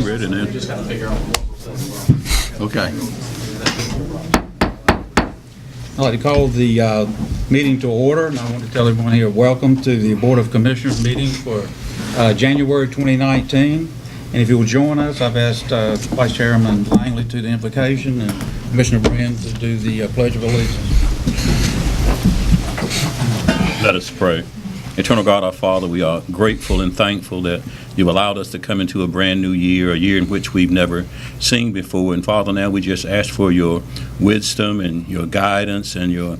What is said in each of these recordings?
ready now. Just got to figure out what we're Okay. I'd like to call the meeting to order, and I want to tell everyone here, welcome to the Board of Commissioners meeting for January 2019. And if you will join us, I've asked Vice Chairman Langley to do the invocation and Commissioner Brand to do the Pledge of Allegiance. Let us pray. Eternal God, our Father, we are grateful and thankful that you've allowed us to come into a brand new year, a year in which we've never seen before. And Father, now we just ask for your wisdom and your guidance and your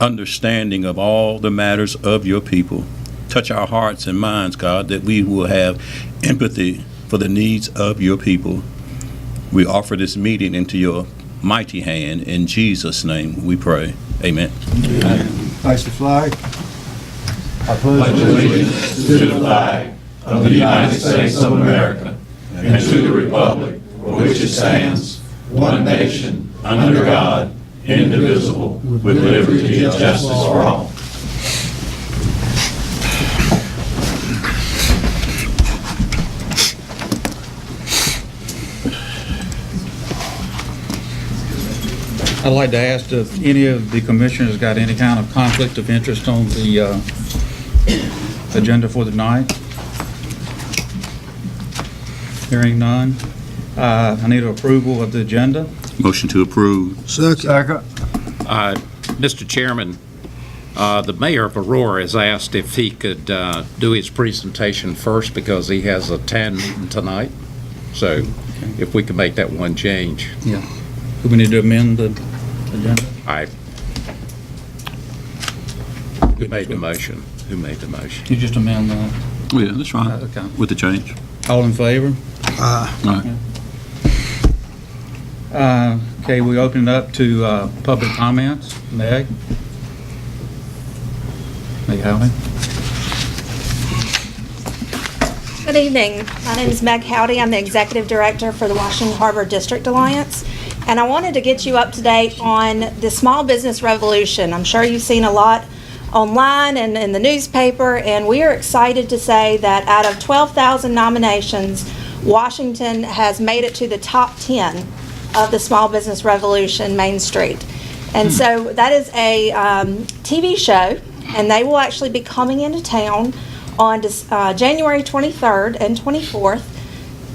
understanding of all the matters of your people. Touch our hearts and minds, God, that we will have empathy for the needs of your people. We offer this meeting into your mighty hand. In Jesus' name we pray. Amen. Face the flag. I pledge allegiance to the flag of the United States of America and to the republic for which it stands, one nation, under God, indivisible, with liberty and justice for all. I'd like to ask if any of the commissioners got any kind of conflict of interest on the agenda for the night. Hearing none. I need approval of the agenda. Motion to approve. Second. Mr. Chairman, the mayor of Aurora has asked if he could do his presentation first because he has a TAN meeting tonight. So if we could make that one change. Yeah. Do we need to amend the agenda? Who made the motion? Who made the motion? You just amend that. Oh, yeah, that's right. Okay. With the change. All in favor? All right. Okay, we open it up to public comments. Meg? Meg Howdy? Good evening. My name is Meg Howdy. I'm the Executive Director for the Washington Harbor District Alliance. And I wanted to get you up to date on the small business revolution. I'm sure you've seen a lot online and in the newspaper, and we are excited to say that out of 12,000 nominations, Washington has made it to the top 10 of the Small Business Revolution Main Street. And so that is a TV show, and they will actually be coming into town on January 23rd and 24th.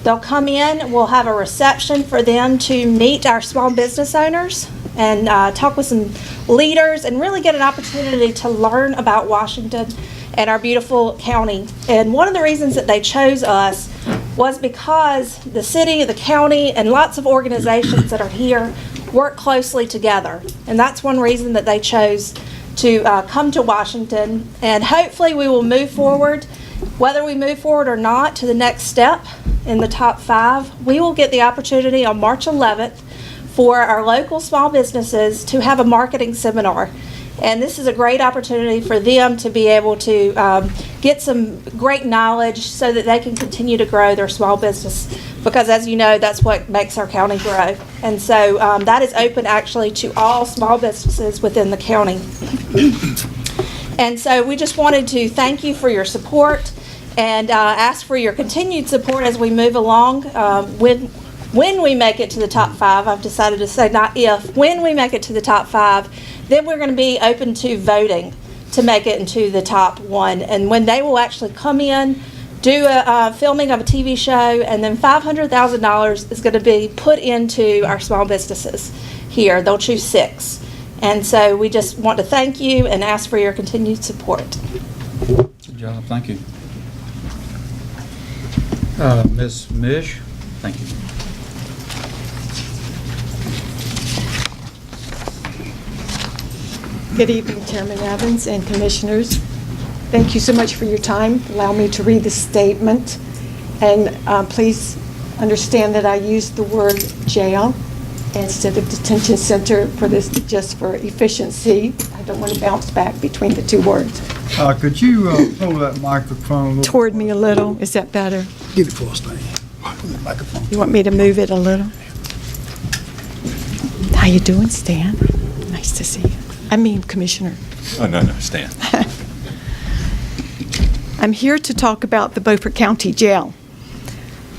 They'll come in, we'll have a reception for them to meet our small business owners and talk with some leaders and really get an opportunity to learn about Washington and our beautiful county. And one of the reasons that they chose us was because the city, the county, and lots of organizations that are here work closely together. And that's one reason that they chose to come to Washington. And hopefully we will move forward. Whether we move forward or not to the next step in the top 5, we will get the opportunity on March 11th for our local small businesses to have a marketing seminar. And this is a great opportunity for them to be able to get some great knowledge so that they can continue to grow their small business, because as you know, that's what makes our county grow. And so that is open actually to all small businesses within the county. And so we just wanted to thank you for your support and ask for your continued support as we move along. When we make it to the top 5, I've decided to say not if, when we make it to the top 5, then we're going to be open to voting to make it into the top 1. And when they will actually come in, do a filming of a TV show, and then $500,000 is going to be put into our small businesses here. They'll choose 6. And so we just want to thank you and ask for your continued support. Good job. Thank you. Ms. Mish? Thank you. Good evening, Chairman Evans and Commissioners. Thank you so much for your time. Allow me to read the statement. And please understand that I used the word jail instead of detention center for this, just for efficiency. I don't want to bounce back between the two words. Could you pull that microphone Toward me a little. Is that better? Get it for us, Stan. Microphone. You want me to move it a little? How you doing, Stan? Nice to see you. I mean, Commissioner. Oh, no, Stan. I'm here to talk about the Beaufort County Jail.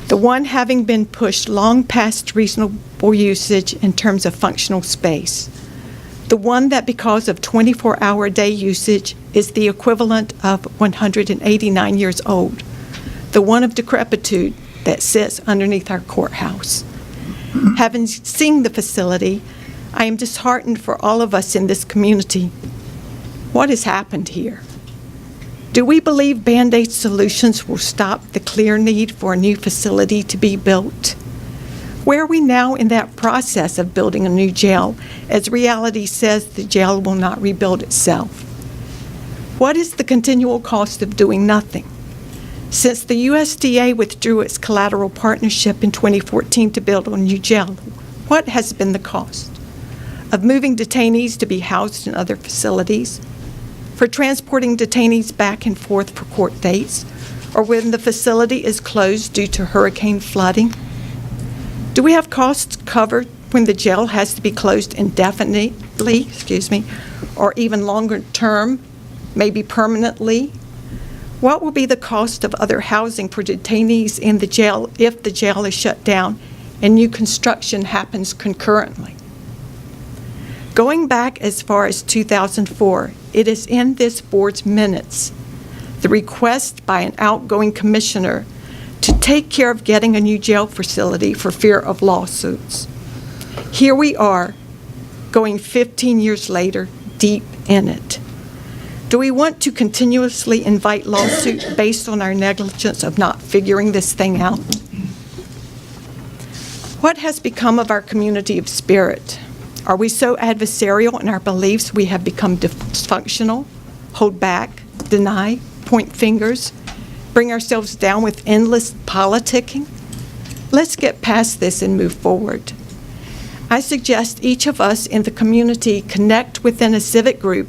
the one having been pushed long past reasonable usage in terms of functional space, the one that because of 24-hour-a-day usage is the equivalent of 189 years old, the one of decrepitude that sits underneath our courthouse. Having seen the facility, I am disheartened for all of us in this community. What has happened here? Do we believe Band-Aid solutions will stop the clear need for a new facility to be built? Where are we now in that process of building a new jail, as reality says the jail will not rebuild itself? What is the continual cost of doing nothing? Since the USDA withdrew its collateral partnership in 2014 to build a new jail, what has been the cost? Of moving detainees to be housed in other facilities, for transporting detainees back and forth for court dates, or when the facility is closed due to hurricane flooding? Do we have costs covered when the jail has to be closed indefinitely, or even longer term, maybe permanently? What will be the cost of other housing for detainees in the jail if the jail is shut down and new construction happens concurrently? Going back as far as 2004, it is in this board's minutes, the request by an outgoing commissioner to take care of getting a new jail facility for fear of lawsuits. Here we are, going 15 years later, deep in it. Do we want to continuously invite lawsuits based on our negligence of not figuring this thing out? What has become of our community of spirit? Are we so adversarial in our beliefs we have become dysfunctional, hold back, deny, point fingers, bring ourselves down with endless politicking? Let's get past this and move forward. I suggest each of us in the community connect within a civic group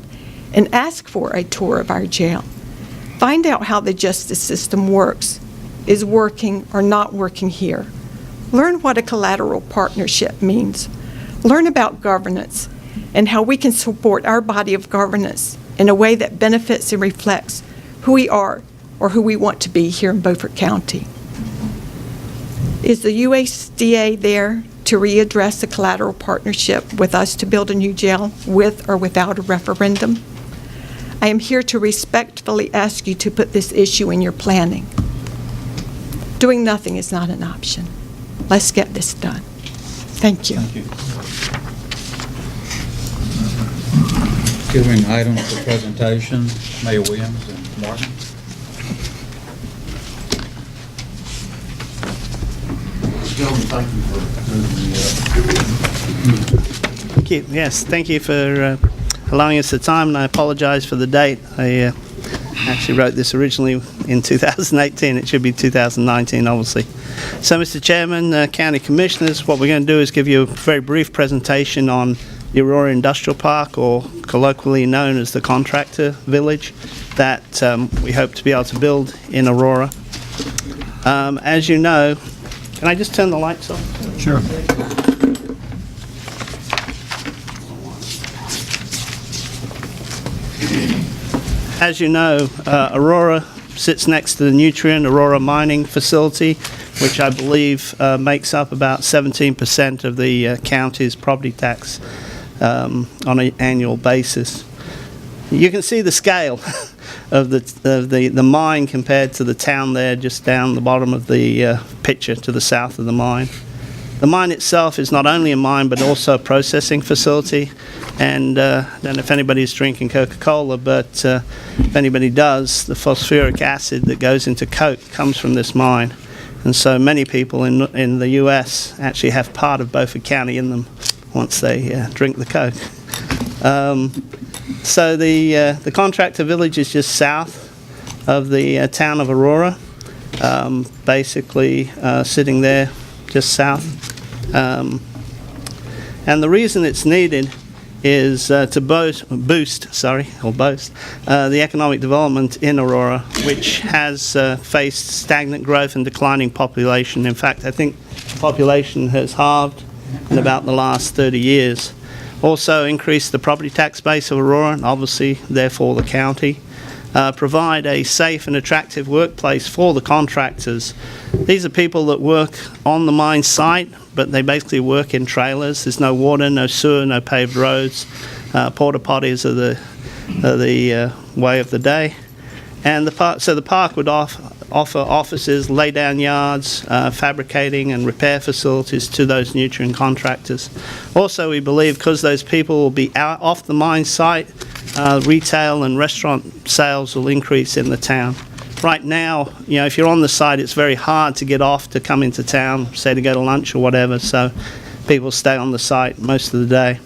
and ask for a tour of our jail. Find out how the justice system works, is working or not working here. Learn what a collateral partnership means. Learn about governance and how we can support our body of governance in a way that benefits and reflects who we are or who we want to be here in Beaufort County. Is the USDA there to readdress the collateral partnership with us to build a new jail with or without a referendum? I am here to respectfully ask you to put this issue in your planning. Doing nothing is not an option. Let's get this done. Thank you. Thank you. Continuing items for presentation, Mayor Williams and Martin. Gentlemen, thank you for Thank you. Yes, thank you for allowing us the time, and I apologize for the date. I actually wrote this originally in 2018. It should be 2019, obviously. So, Mr. Chairman, County Commissioners, what we're going to do is give you a very brief presentation on the Aurora Industrial Park, or colloquially known as the Contractor Village, that we hope to be able to build in Aurora. As you know, can I just turn the lights on? Sure. As you know, Aurora sits next to the Nutrien Aurora mining facility, which I believe makes up about 17% of the county's property tax on an annual basis. You can see the scale of the mine compared to the town there, just down the bottom of the picture to the south of the mine. The mine itself is not only a mine, but also a processing facility. And I don't know if anybody's drinking Coca-Cola, but if anybody does, the phosphoric acid that goes into Coke comes from this mine. And so many people in the U.S. actually have part of Beaufort County in them once they drink the Coke. So the contractor village is just south of the town of Aurora, basically sitting there just south. And the reason it's needed is to boast the economic development in Aurora, which has faced stagnant growth and declining population. In fact, I think the population has halved in about the last 30 years. Also increased the property tax base of Aurora, and obviously, therefore, the county. provide a safe and attractive workplace for the contractors. These are people that work on the mine site, but they basically work in trailers. There's no water, no sewer, no paved roads. Porta potties are the way of the day. And the park would offer offices, lay-down yards, fabricating and repair facilities to those Nutrien contractors. Also, we believe because those people will be out off the mine site, retail and restaurant sales will increase in the town. Right now, if you're on the site, it's very hard to get off to come into town, say to go to lunch or whatever, so people stay on the site most of the day.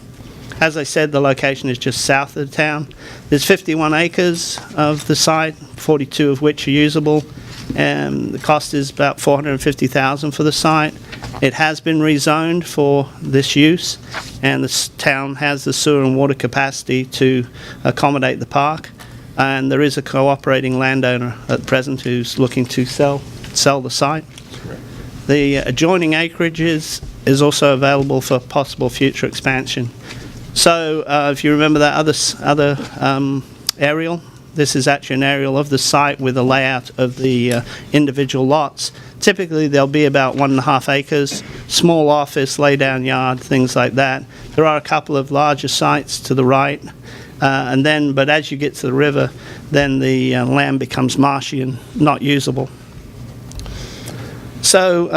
As I said, the location is just south of the town. There's 51 acres of the site, 42 of which are usable, and the cost is about $450,000 for the site. It has been rezoned for this use, and the town has the sewer and water capacity to accommodate the park. And there is a cooperating landowner at present who's looking to sell the site. The adjoining acreage is also available for possible future expansion. So if you remember that other aerial, this is actually an aerial of the site with a layout of the individual lots. Typically there'll be about 1.5 acres, small office, lay-down yard, things like that. There are a couple of larger sites to the right. But as you get to the river, then the land becomes marshy and not usable. So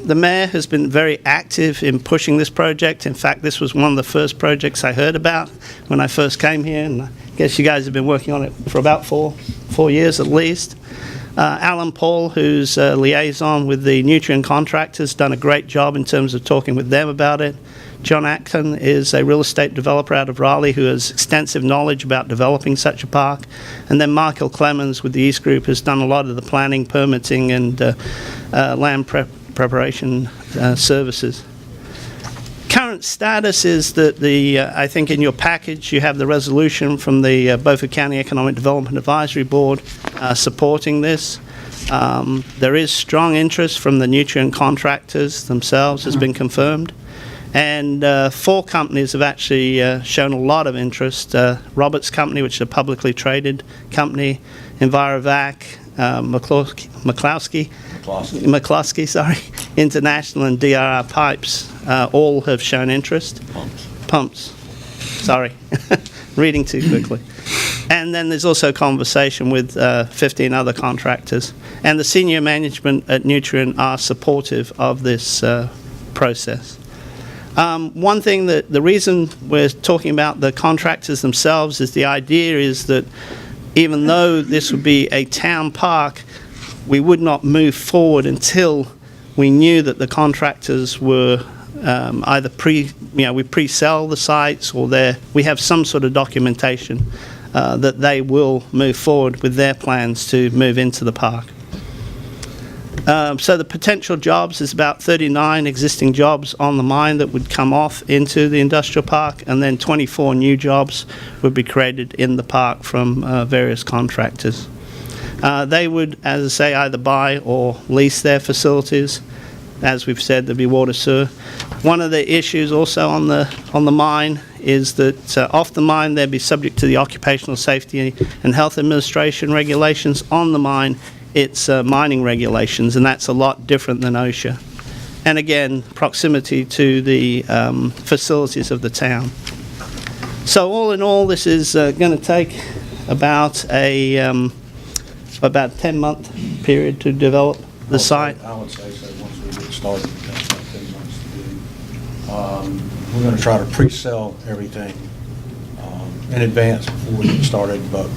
the mayor has been very active in pushing this project. In fact, this was one of the first projects I heard about when I first came here, and I guess you guys have been working on it for about four years at least. Alan Paul, who's a liaison with the Nutrien contractors, done a great job in terms of talking with them about it. John Acton is a real estate developer out of Raleigh who has extensive knowledge about developing such a park. And then Michael Clemens with the East Group has done a lot of the planning, permitting, and land preparation services. Current status is that I think in your package you have the resolution from the Beaufort County Economic Development Advisory Board supporting this. There is strong interest from the Nutrien contractors themselves, has been confirmed. And 4 companies have actually shown a lot of interest. Roberts Company, which is a publicly traded company, Envirovac, McCloskey, International, and DRR Pipes, all have shown interest. Pumps. Sorry, reading too quickly. And then there's also conversation with 15 other contractors. And the senior management at Nutrien are supportive of this process. One thing that the reason we're talking about the contractors themselves is the idea is that even though this would be a town park, we would not move forward until we knew that the contractors were either we pre-sell the sites or we have some sort of documentation that they will move forward with their plans to move into the park. So the potential jobs is about 39 existing jobs on the mine that would come off into the industrial park, and then 24 new jobs would be created in the park from various contractors. They would, as I say, either buy or lease their facilities. As we've said, there'd be water, sewer. One of the issues also on the mine is that off the mine they'd be subject to the Occupational Safety and Health Administration regulations. On the mine, it's mining regulations, and that's a lot different than OSHA. And again, proximity to the facilities of the town. So all in all, this is going to take about a 10-month period to develop the site. I would say so. Once we get started, it takes about 10 months to do. We're going to try to pre-sell everything in advance before we get started, but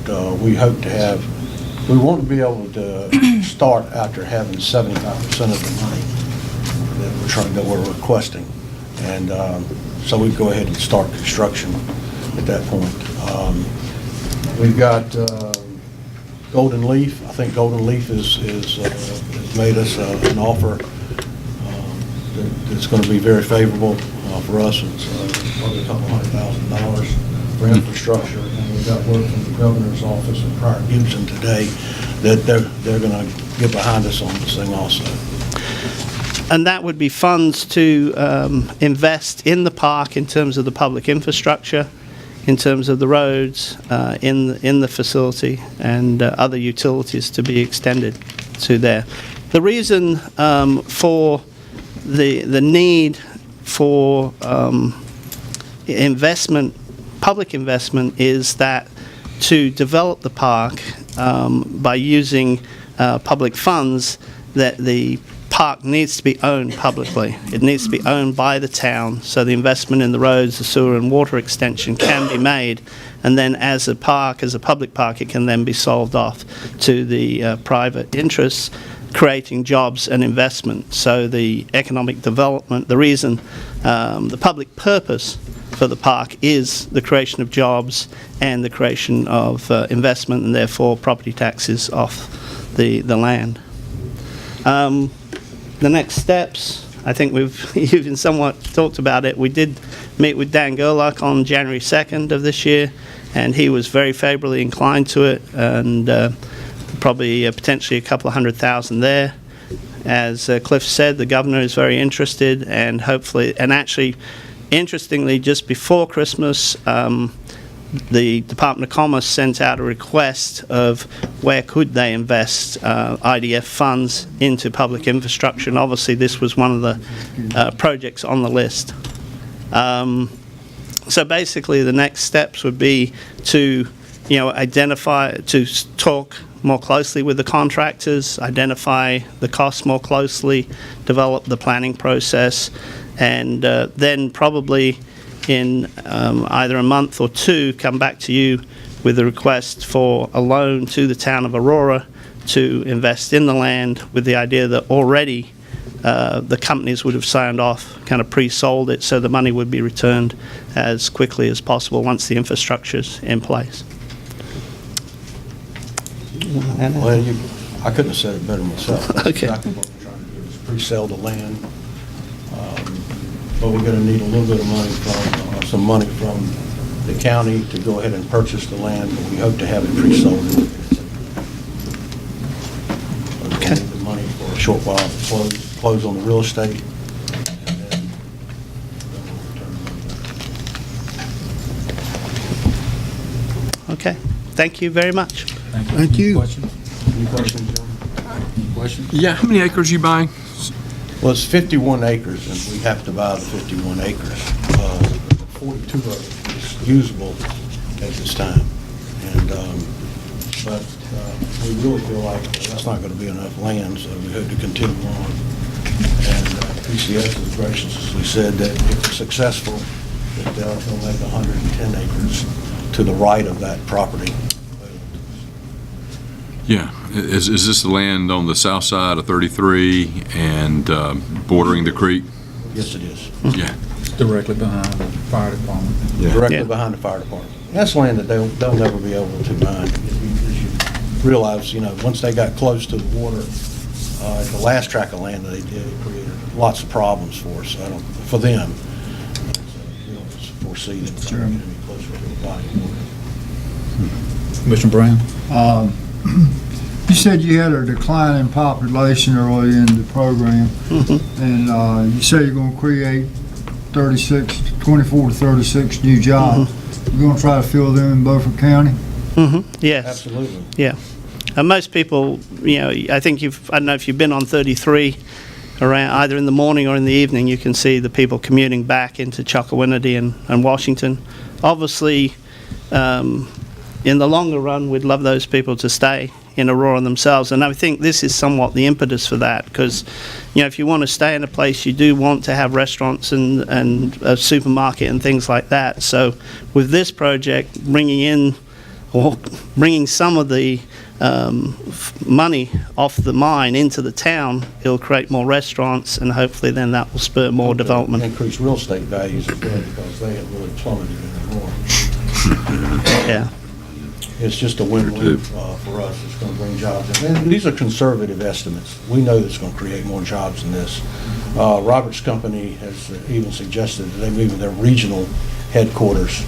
we want to be able to start after having 75% of the money that we're requesting, and so we go ahead and start construction at that point. We've got Golden Leaf. I think Golden Leaf has made us an offer that's going to be very favorable for us. It's probably $200,000 for infrastructure, and we've got word from the governor's office and Prior Gibson today that they're going to get behind us on this thing also. And that would be funds to invest in the park in terms of the public infrastructure, in terms of the roads in the facility and other utilities to be extended to there. The reason for the need for investment, public investment, is that to develop the park by using public funds, that the park needs to be owned publicly. It needs to be owned by the town, so the investment in the roads, the sewer and water extension can be made, and then as a park, as a public park, it can then be sold off to the private interests, creating jobs and investment. So the economic development, the reason, the public purpose for the park is the creation of jobs and the creation of investment, and therefore property taxes off the land. The next steps, I think we've even somewhat talked about it. We did meet with Dan Gerlach on January 2nd of this year, and he was very favorably inclined to it, and probably potentially a couple of $100,000 there. As Cliff said, the governor is very interested, and hopefully, and actually, interestingly, just before Christmas, the Department of Commerce sent out a request of where could they invest IDF funds into public infrastructure, and obviously this was one of the projects on the list. So basically the next steps would be to identify, to talk more closely with the contractors, identify the costs more closely, develop the planning process, and then probably in either a month or two, come back to you with a request for a loan to the town of Aurora to invest in the land, with the idea that already the companies would have signed off, kind of pre-sold it, so the money would be returned as quickly as possible once the infrastructure's in place. Well, I couldn't have said it better myself. That's Okay. exactly what we're trying to do, is pre-sell the land. But we're going to need a little bit of money from, some money from the county to go ahead and purchase the land, but we hope to have it pre-sold. We're going to need the money for a short while to close on the real estate. And then we'll return the money. Okay, thank you very much. Thank you. Any questions, gentlemen? Yeah, how many acres you buying? Well, it's 51 acres, and we have to buy the 51 acres. 42 of it is usable at this time. And, but we really feel like that's not going to be enough land, so we hope to continue on. And PCS has graciously said that if it's successful, that they'll make 110 acres to the right of that property. Yeah, is this the land on the south side of 33 and bordering the creek? Yes, it is. Yeah. It's directly behind the fire department. Directly Yeah. behind the fire department. That's land that they'll never be able to mine. As you realize, once they got close to the water, the last tract of land that they did, it created lots of problems for us, for them. So we don't foresee that they're going to be closer to the body of water. Commissioner Brown? You said you had a decline in population early in the program, and you say you're going to create 24 to 36 new jobs. You're going to try to fill them in Beaufort County? Yes. Absolutely. Yeah. And most people, I think I don't know if you've been on 33 around, either in the morning or in the evening, you can see the people commuting back into Chocowinity and Washington. Obviously, in the longer run, we'd love those people to stay in Aurora themselves, and I think this is somewhat the impetus for that, because if you want to stay in a place, you do want to have restaurants and a supermarket and things like that. So with this project, bringing some of the money off the mine into the town, it'll create more restaurants, and hopefully then that will spur more development. Increase real estate values as well, because they have really plummeted in Aurora. Yeah. It's just a win-win for us. It's going to bring jobs. And these are conservative estimates. We know it's going to create more jobs than this. Robert's company has even suggested that they move their regional headquarters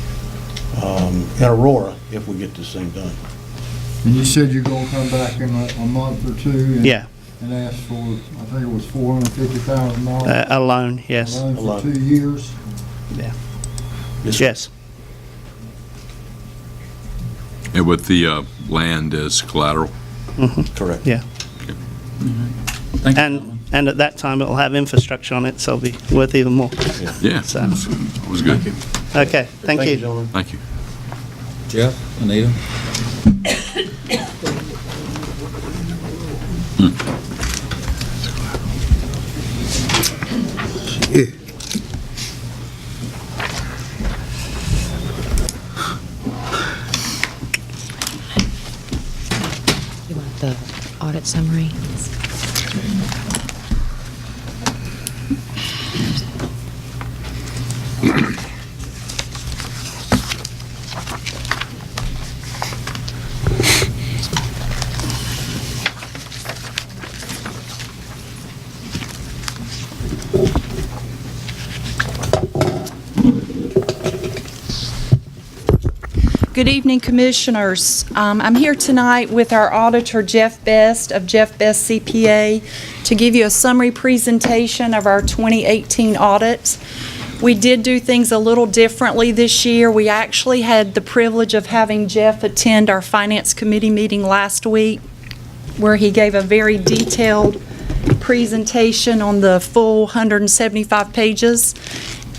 in Aurora if we get this thing done. And you said you're going to come back in a month or two? Yeah. And ask for, I think it was $450,000? A loan, yes. A loan A loan. for 2 years? Yeah. Yes. Yes. And with the land as collateral? Correct. Yeah. Thank you. And at that time, it'll have infrastructure on it, so it'll be worth even more. Yeah, So, it was good. okay, thank you. gentlemen. Thank you. Jeff, Anita? You want the audit summary? Good evening, Commissioners. I'm here tonight with our auditor, Jeff Best of Jeff Best CPA, to give you a summary presentation of our 2018 audit. We did do things a little differently this year. We actually had the privilege of having Jeff attend our Finance Committee meeting last week, where he gave a very detailed presentation on the full 175 pages.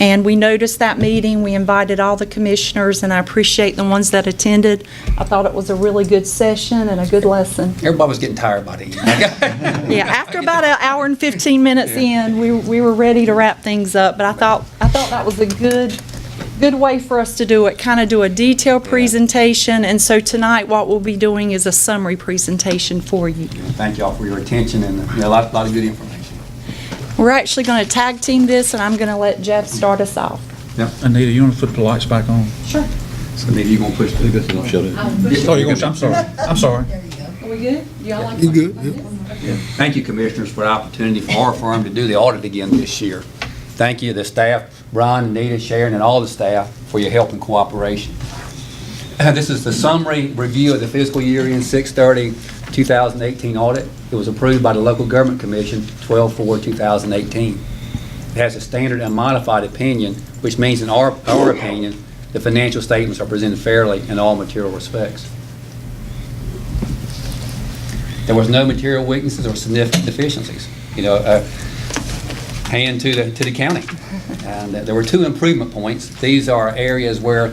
And we noticed that meeting. We invited all the commissioners, and I appreciate the ones that attended. I thought it was a really good session and a good lesson. Everybody was getting tired by the evening. Yeah, after about an hour and 15 minutes in, we were ready to wrap things up. But I thought that was a good way for us to do it, kind of do a detailed presentation. And so tonight, what we'll be doing is a summary presentation for you. Thank you all for your attention and a lot of good information. We're actually going to tag team this, and I'm going to let Jeff start us off. Anita, you want to put the lights back on? Sure. So maybe you're going to push through this. Oh, you're going to, I'm sorry. I'm sorry. Are we good? Y'all like You good? Thank you, Commissioners, for the opportunity for our firm to do the audit again this year. Thank you, the staff, Brian, Anita, Sharon, and all the staff for your help and cooperation. This is the summary review of the fiscal year end 6/30/2018 audit. It was approved by the Local Government Commission 12/4/2018. It has a standard and modified opinion, which means in our opinion, the financial statements are presented fairly in all material respects. There was no material weaknesses or significant deficiencies. Hand to the county. And there were 2 improvement points. These are areas where,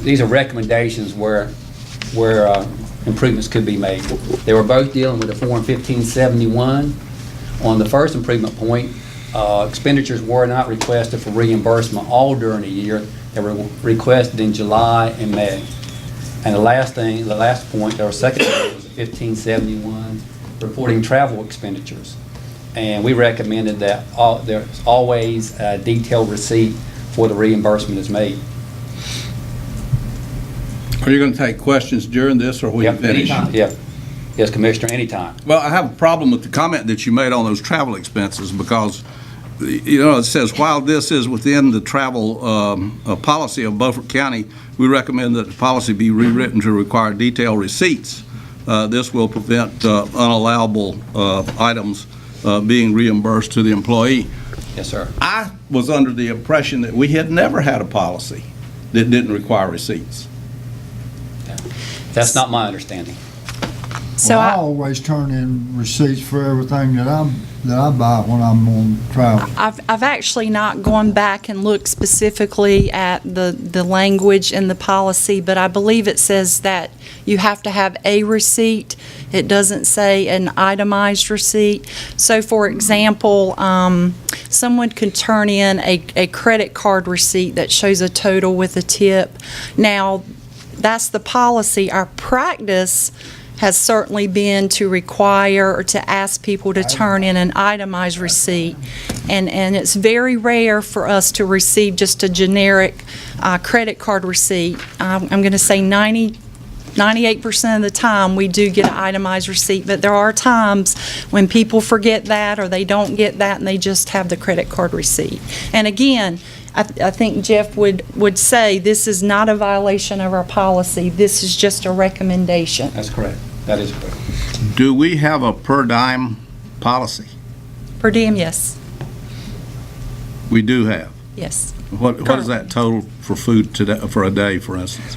these are recommendations where improvements could be made. They were both dealing with the Form 1571. On the first improvement point, expenditures were not requested for reimbursement all during the year. They were requested in July and May. And the last point, our second point, was 1571, reporting travel expenditures. And we recommended that there's always a detailed receipt for the reimbursement is made. Are you going to take questions during this, or will you finish? Anytime. Yeah. Yes, Commissioner, anytime. Well, I have a problem with the comment that you made on those travel expenses, because, it says, while this is within the travel policy of Beaufort County, we recommend that the policy be rewritten to require detailed receipts. This will prevent unallowable items being reimbursed to the employee. Yes, sir. I was under the impression that we had never had a policy that didn't require receipts. That's not my understanding. So I always turn in receipts for everything that I buy when I'm on travel. I've actually not gone back and looked specifically at the language in the policy, but I believe it says that you have to have a receipt. It doesn't say an itemized receipt. So, for example, someone could turn in a credit card receipt that shows a total with a tip. Now, that's the policy. Our practice has certainly been to require or to ask people to turn in an itemized receipt. And it's very rare for us to receive just a generic credit card receipt. I'm going to say 98% of the time we do get an itemized receipt, but there are times when people forget that or they don't get that and they just have the credit card receipt. And again, I think Jeff would say this is not a violation of our policy. This is just a recommendation. That's correct. That is correct. Do we have a per dime policy? Per diem, yes. We do have. Yes. What is that total for food today, for a day, for instance?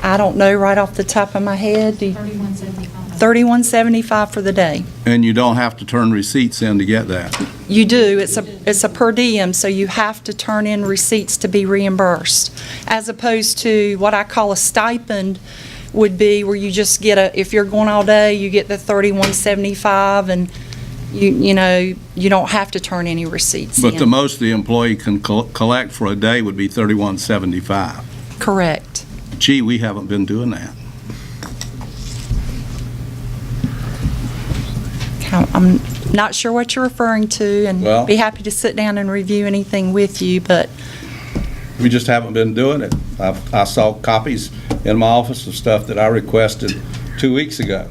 I don't know right off the top of my head. $31.75 for the day. And you don't have to turn receipts in to get that. You do. It's a per diem, so you have to turn in receipts to be reimbursed, as opposed to what I call a stipend would be where you just get if you're going all day, you get the $31.75, and you know, you don't have to turn any receipts in. But the most the employee can collect for a day would be $31.75. Correct. Gee, we haven't been doing that. I'm not sure what you're referring to, and Well- be happy to sit down and review anything with you, but We just haven't been doing it. I saw copies in my office of stuff that I requested 2 weeks ago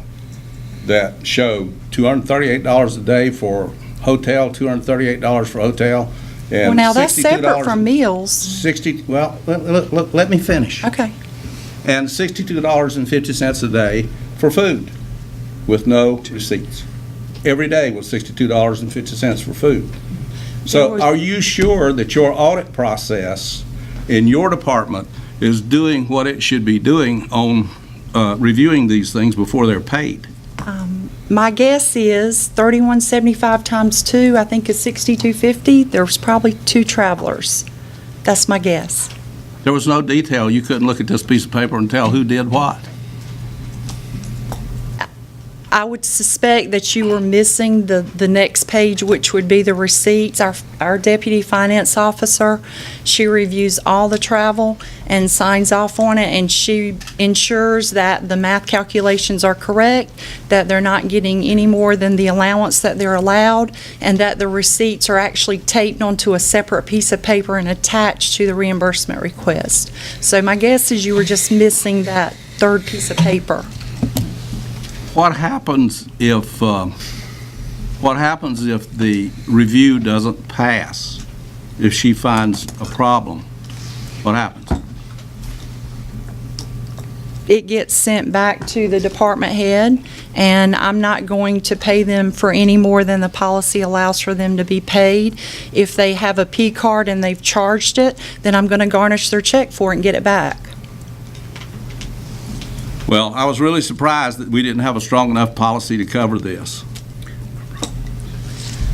that show $238 a day for hotel, $238 for hotel, and well, now that's $62 separate from meals. 60, well, let me finish. Okay. And $62.50 a day for food with no receipts. Every day was $62.50 for food. So are you sure that your audit process in your department is doing what it should be doing on reviewing these things before they're paid? My guess is $31.75 times 2, I think, is $62.50. There's probably 2 travelers. That's my guess. There was no detail. You couldn't look at this piece of paper and tell who did what. I would suspect that you were missing the next page, which would be the receipts. Our deputy finance officer, she reviews all the travel and signs off on it, and she ensures that the math calculations are correct, that they're not getting any more than the allowance that they're allowed, and that the receipts are actually taped onto a separate piece of paper and attached to the reimbursement request. So my guess is you were just missing that third piece of paper. What happens if the review doesn't pass? If she finds a problem, what happens? It gets sent back to the department head, and I'm not going to pay them for any more than the policy allows for them to be paid. If they have a P card and they've charged it, then I'm going to garnish their check for it and get it back. Well, I was really surprised that we didn't have a strong enough policy to cover this.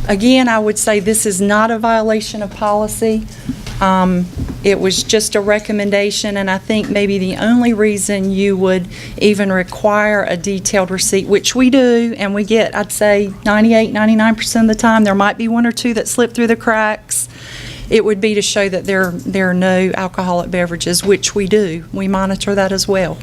Again, I would say this is not a violation of policy. It was just a recommendation, and I think maybe the only reason you would even require a detailed receipt, which we do, and we get, I'd say, 98, 99% of the time. There might be 1 or 2 that slip through the cracks. It would be to show that there are no alcoholic beverages, which we do. We monitor that as well.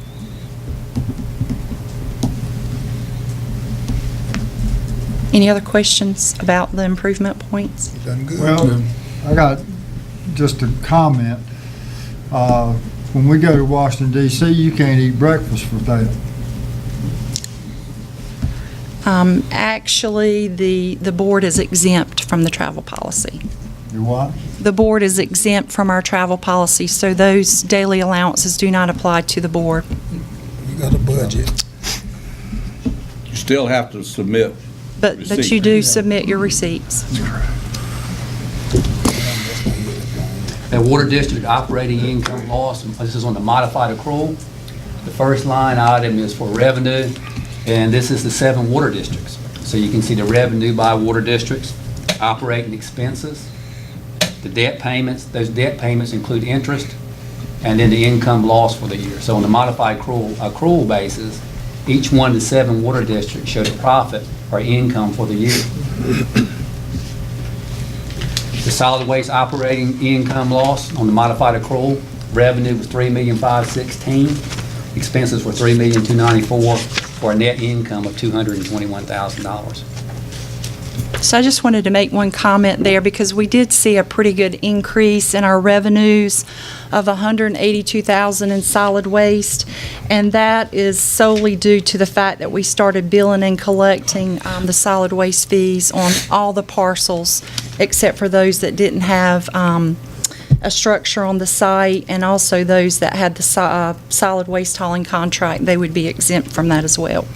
Any other questions about the improvement points? Well, I got just a comment. When we go to Washington DC, you can't eat breakfast for that. Actually, the board is exempt from the travel policy. You what? The board is exempt from our travel policy, so those daily allowances do not apply to the board. You got a budget. You still have to submit. But you do submit your receipts. The water district operating income loss, this is on the modified accrual. The first line item is for revenue, and this is the 7 water districts. So you can see the revenue by water districts, operating expenses, the debt payments. Those debt payments include interest, and then the income loss for the year. So on the modified accrual basis, each one of the 7 water districts showed a profit or income for the year. The solid waste operating income loss on the modified accrual, revenue was $3,516,000, expenses were $3,294,000, for a net income of $221,000. So I just wanted to make one comment there, because we did see a pretty good increase in our revenues of $182,000 in solid waste, and that is solely due to the fact that we started billing and collecting the solid waste fees on all the parcels except for those that didn't have a structure on the site, and also those that had the solid waste hauling contract. They would be exempt from that as well.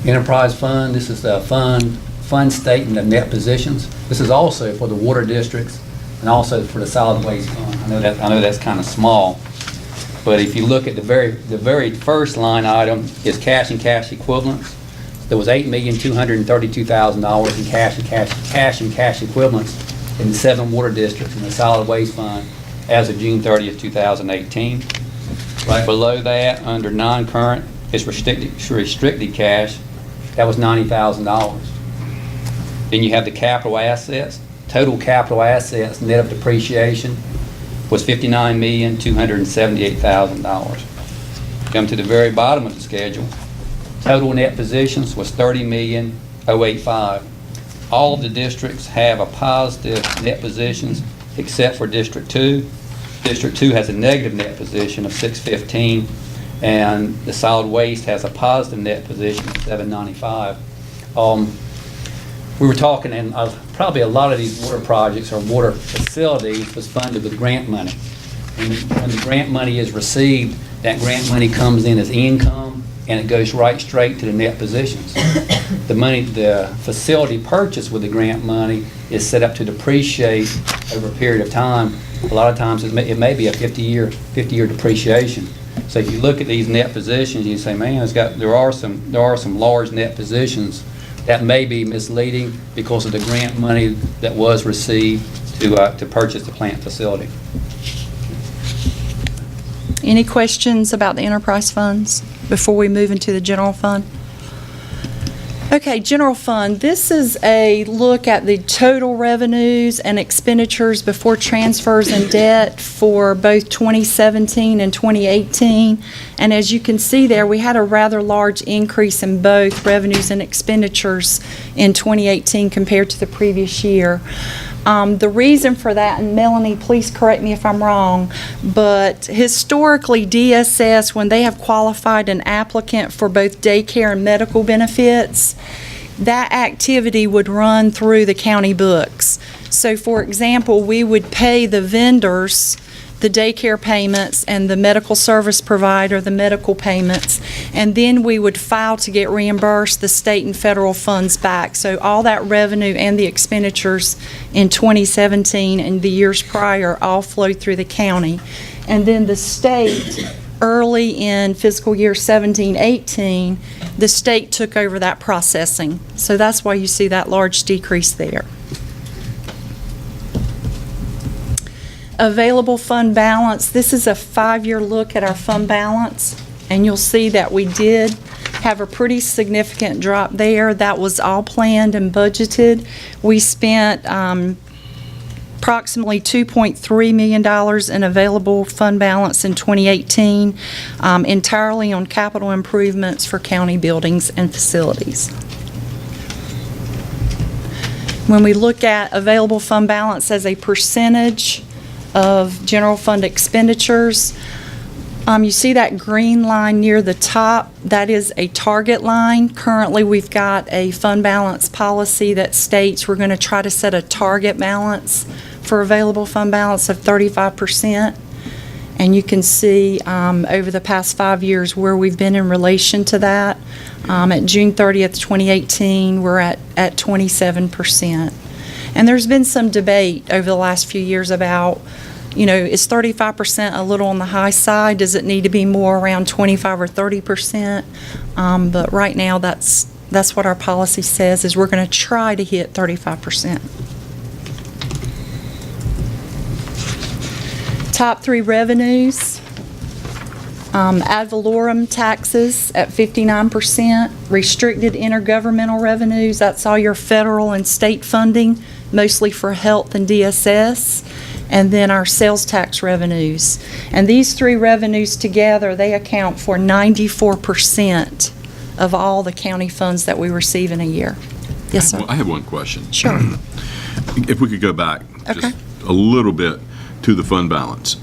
Enterprise fund, this is the fund statement of net positions. This is also for the water districts and also for the solid waste fund. I know that's kind of small. But if you look at the very first line item is cash and cash equivalents. There was $8,232,000 in cash and cash equivalents in the 7 water districts in the solid waste fund as of June 30th, 2018. Right below that, under non-current, is restricted cash. That was $90,000. Then you have the capital assets. Total capital assets net of depreciation was $59,278,000. Come to the very bottom of the schedule. Total net positions was $30,085,000. All of the districts have a positive net positions except for District 2. District 2 has a negative net position of $615,000, and the solid waste has a positive net position of $795,000. We were talking, and probably a lot of these water projects or water facilities was funded with grant money. And when the grant money is received, that grant money comes in as income, and it goes right straight to the net positions. The facility purchased with the grant money is set up to depreciate over a period of time. A lot of times it may be a 50-year depreciation. So if you look at these net positions, you say, man, there are some large net positions. That may be misleading because of the grant money that was received to purchase the plant facility. Any questions about the enterprise funds before we move into the general fund? Okay, general fund, this is a look at the total revenues and expenditures before transfers and debt for both 2017 and 2018. And as you can see there, we had a rather large increase in both revenues and expenditures in 2018 compared to the previous year. The reason for that, and Melanie, please correct me if I'm wrong, but historically DSS, when they have qualified an applicant for both daycare and medical benefits, that activity would run through the county books. So for example, we would pay the vendors the daycare payments and the medical service provider the medical payments, and then we would file to get reimbursed the state and federal funds back. So all that revenue and the expenditures in 2017 and the years prior all flowed through the county. And then the state, early in fiscal year 17-18, the state took over that processing. So that's why you see that large decrease there. Available fund balance, this is a 5-year look at our fund balance, and you'll see that we did have a pretty significant drop there. That was all planned and budgeted. We spent approximately $2.3 million in available fund balance in 2018, entirely on capital improvements for county buildings and facilities. When we look at available fund balance as a percentage of general fund expenditures, you see that green line near the top, that is a target line. Currently, we've got a fund balance policy that states we're going to try to set a target balance for available fund balance of 35%. And you can see over the past 5 years where we've been in relation to that. At June 30th, 2018, we're at 27%. And there's been some debate over the last few years about, is 35% a little on the high side? Does it need to be more around 25 or 30%? But right now, that's what our policy says, is we're going to try to hit 35%. Top 3 revenues. Ad valorem taxes at 59%. Restricted intergovernmental revenues, that's all your federal and state funding, mostly for health and DSS. And then our sales tax revenues. And these 3 revenues together, they account for 94% of all the county funds that we receive in a year. Yes, sir. I have one question. Sure. If we could go back Okay. just a little bit to the fund balance.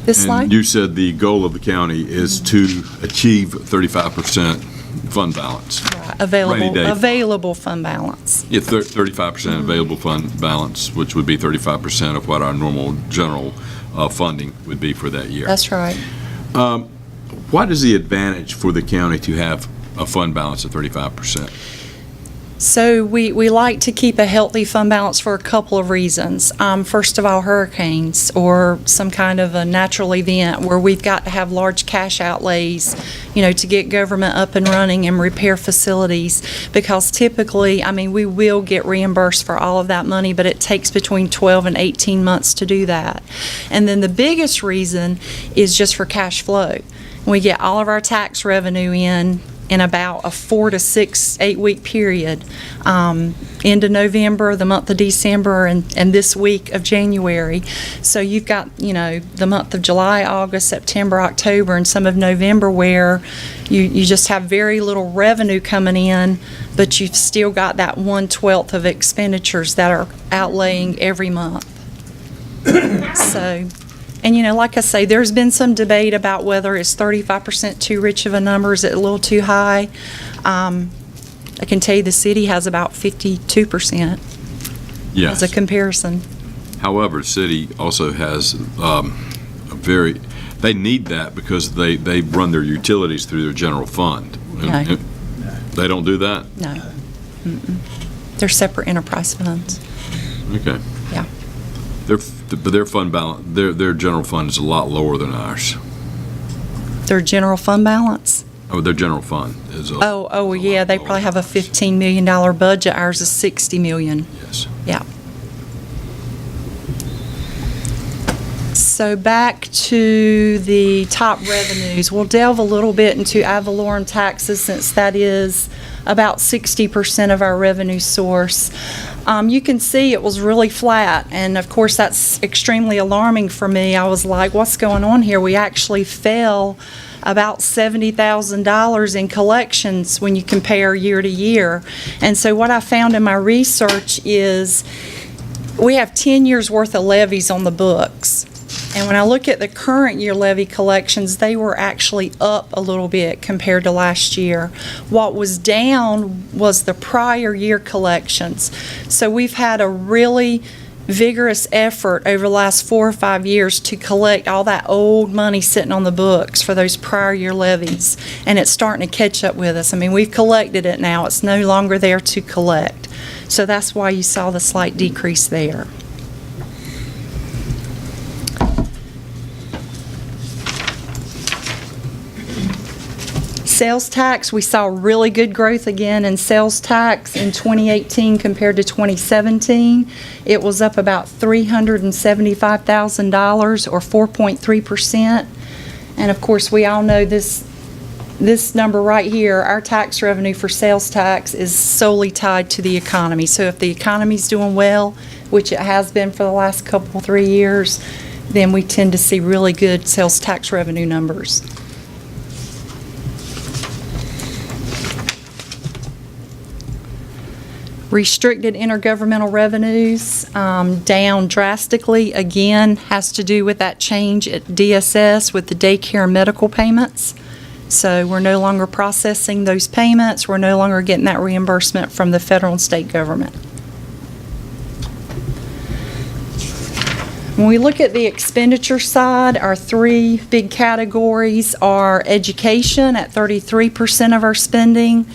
This slide? And you said the goal of the county is to achieve 35% fund balance. Rainy day. Available fund balance. Yeah, 35% available fund balance, which would be 35% of what our normal general funding would be for that year. That's right. What is the advantage for the county to have a fund balance of 35%? So we like to keep a healthy fund balance for a couple of reasons. First of all, hurricanes or some kind of a natural event where we've got to have large cash outlays, to get government up and running and repair facilities. Because typically, we will get reimbursed for all of that money, but it takes between 12 and 18 months to do that. And then the biggest reason is just for cash flow. We get all of our tax revenue in about a 4 to 6, 8-week period, into November, the month of December, and this week of January. So you've got, the month of July, August, September, October, and some of November where you just have very little revenue coming in, but you've still got that 1/12 of expenditures that are outlaying every month. So, and like I say, there's been some debate about whether it's 35% too rich of a number, is it a little too high? I can tell you the city has about 52% Yes. as a comparison. However, the city also has they need that because they run their utilities through their general fund. No. They don't do that? No. Mm-mm. They're separate enterprise funds. Okay. Yeah. Their fund balance, their general fund is a lot lower than ours. Their general fund balance? Oh, their general fund is. Oh, yeah, they probably have a $15 million budget. Ours is $60 million. Yes. Yeah. So back to the top revenues. We'll delve a little bit into ad valorem taxes since that is about 60% of our revenue source. You can see it was really flat, and of course that's extremely alarming for me. I was like, what's going on here? We actually fell about $70,000 in collections when you compare year to year. And so what I found in my research is we have 10 years worth of levies on the books. And when I look at the current year levy collections, they were actually up a little bit compared to last year. What was down was the prior year collections. So we've had a really vigorous effort over the last 4 or 5 years to collect all that old money sitting on the books for those prior year levies. And it's starting to catch up with us. We've collected it now. It's no longer there to collect. So that's why you saw the slight decrease there. Sales tax, we saw really good growth again in sales tax in 2018 compared to 2017. It was up about $375,000 or 4.3%. And of course, we all know this number right here, our tax revenue for sales tax is solely tied to the economy. So if the economy's doing well, which it has been for the last 3 years, then we tend to see really good sales tax revenue numbers. Restricted intergovernmental revenues down drastically. Again, has to do with that change at DSS with the daycare medical payments. So we're no longer processing those payments. We're no longer getting that reimbursement from the federal and state government. When we look at the expenditure side, our 3 big categories are education at 33% of our spending,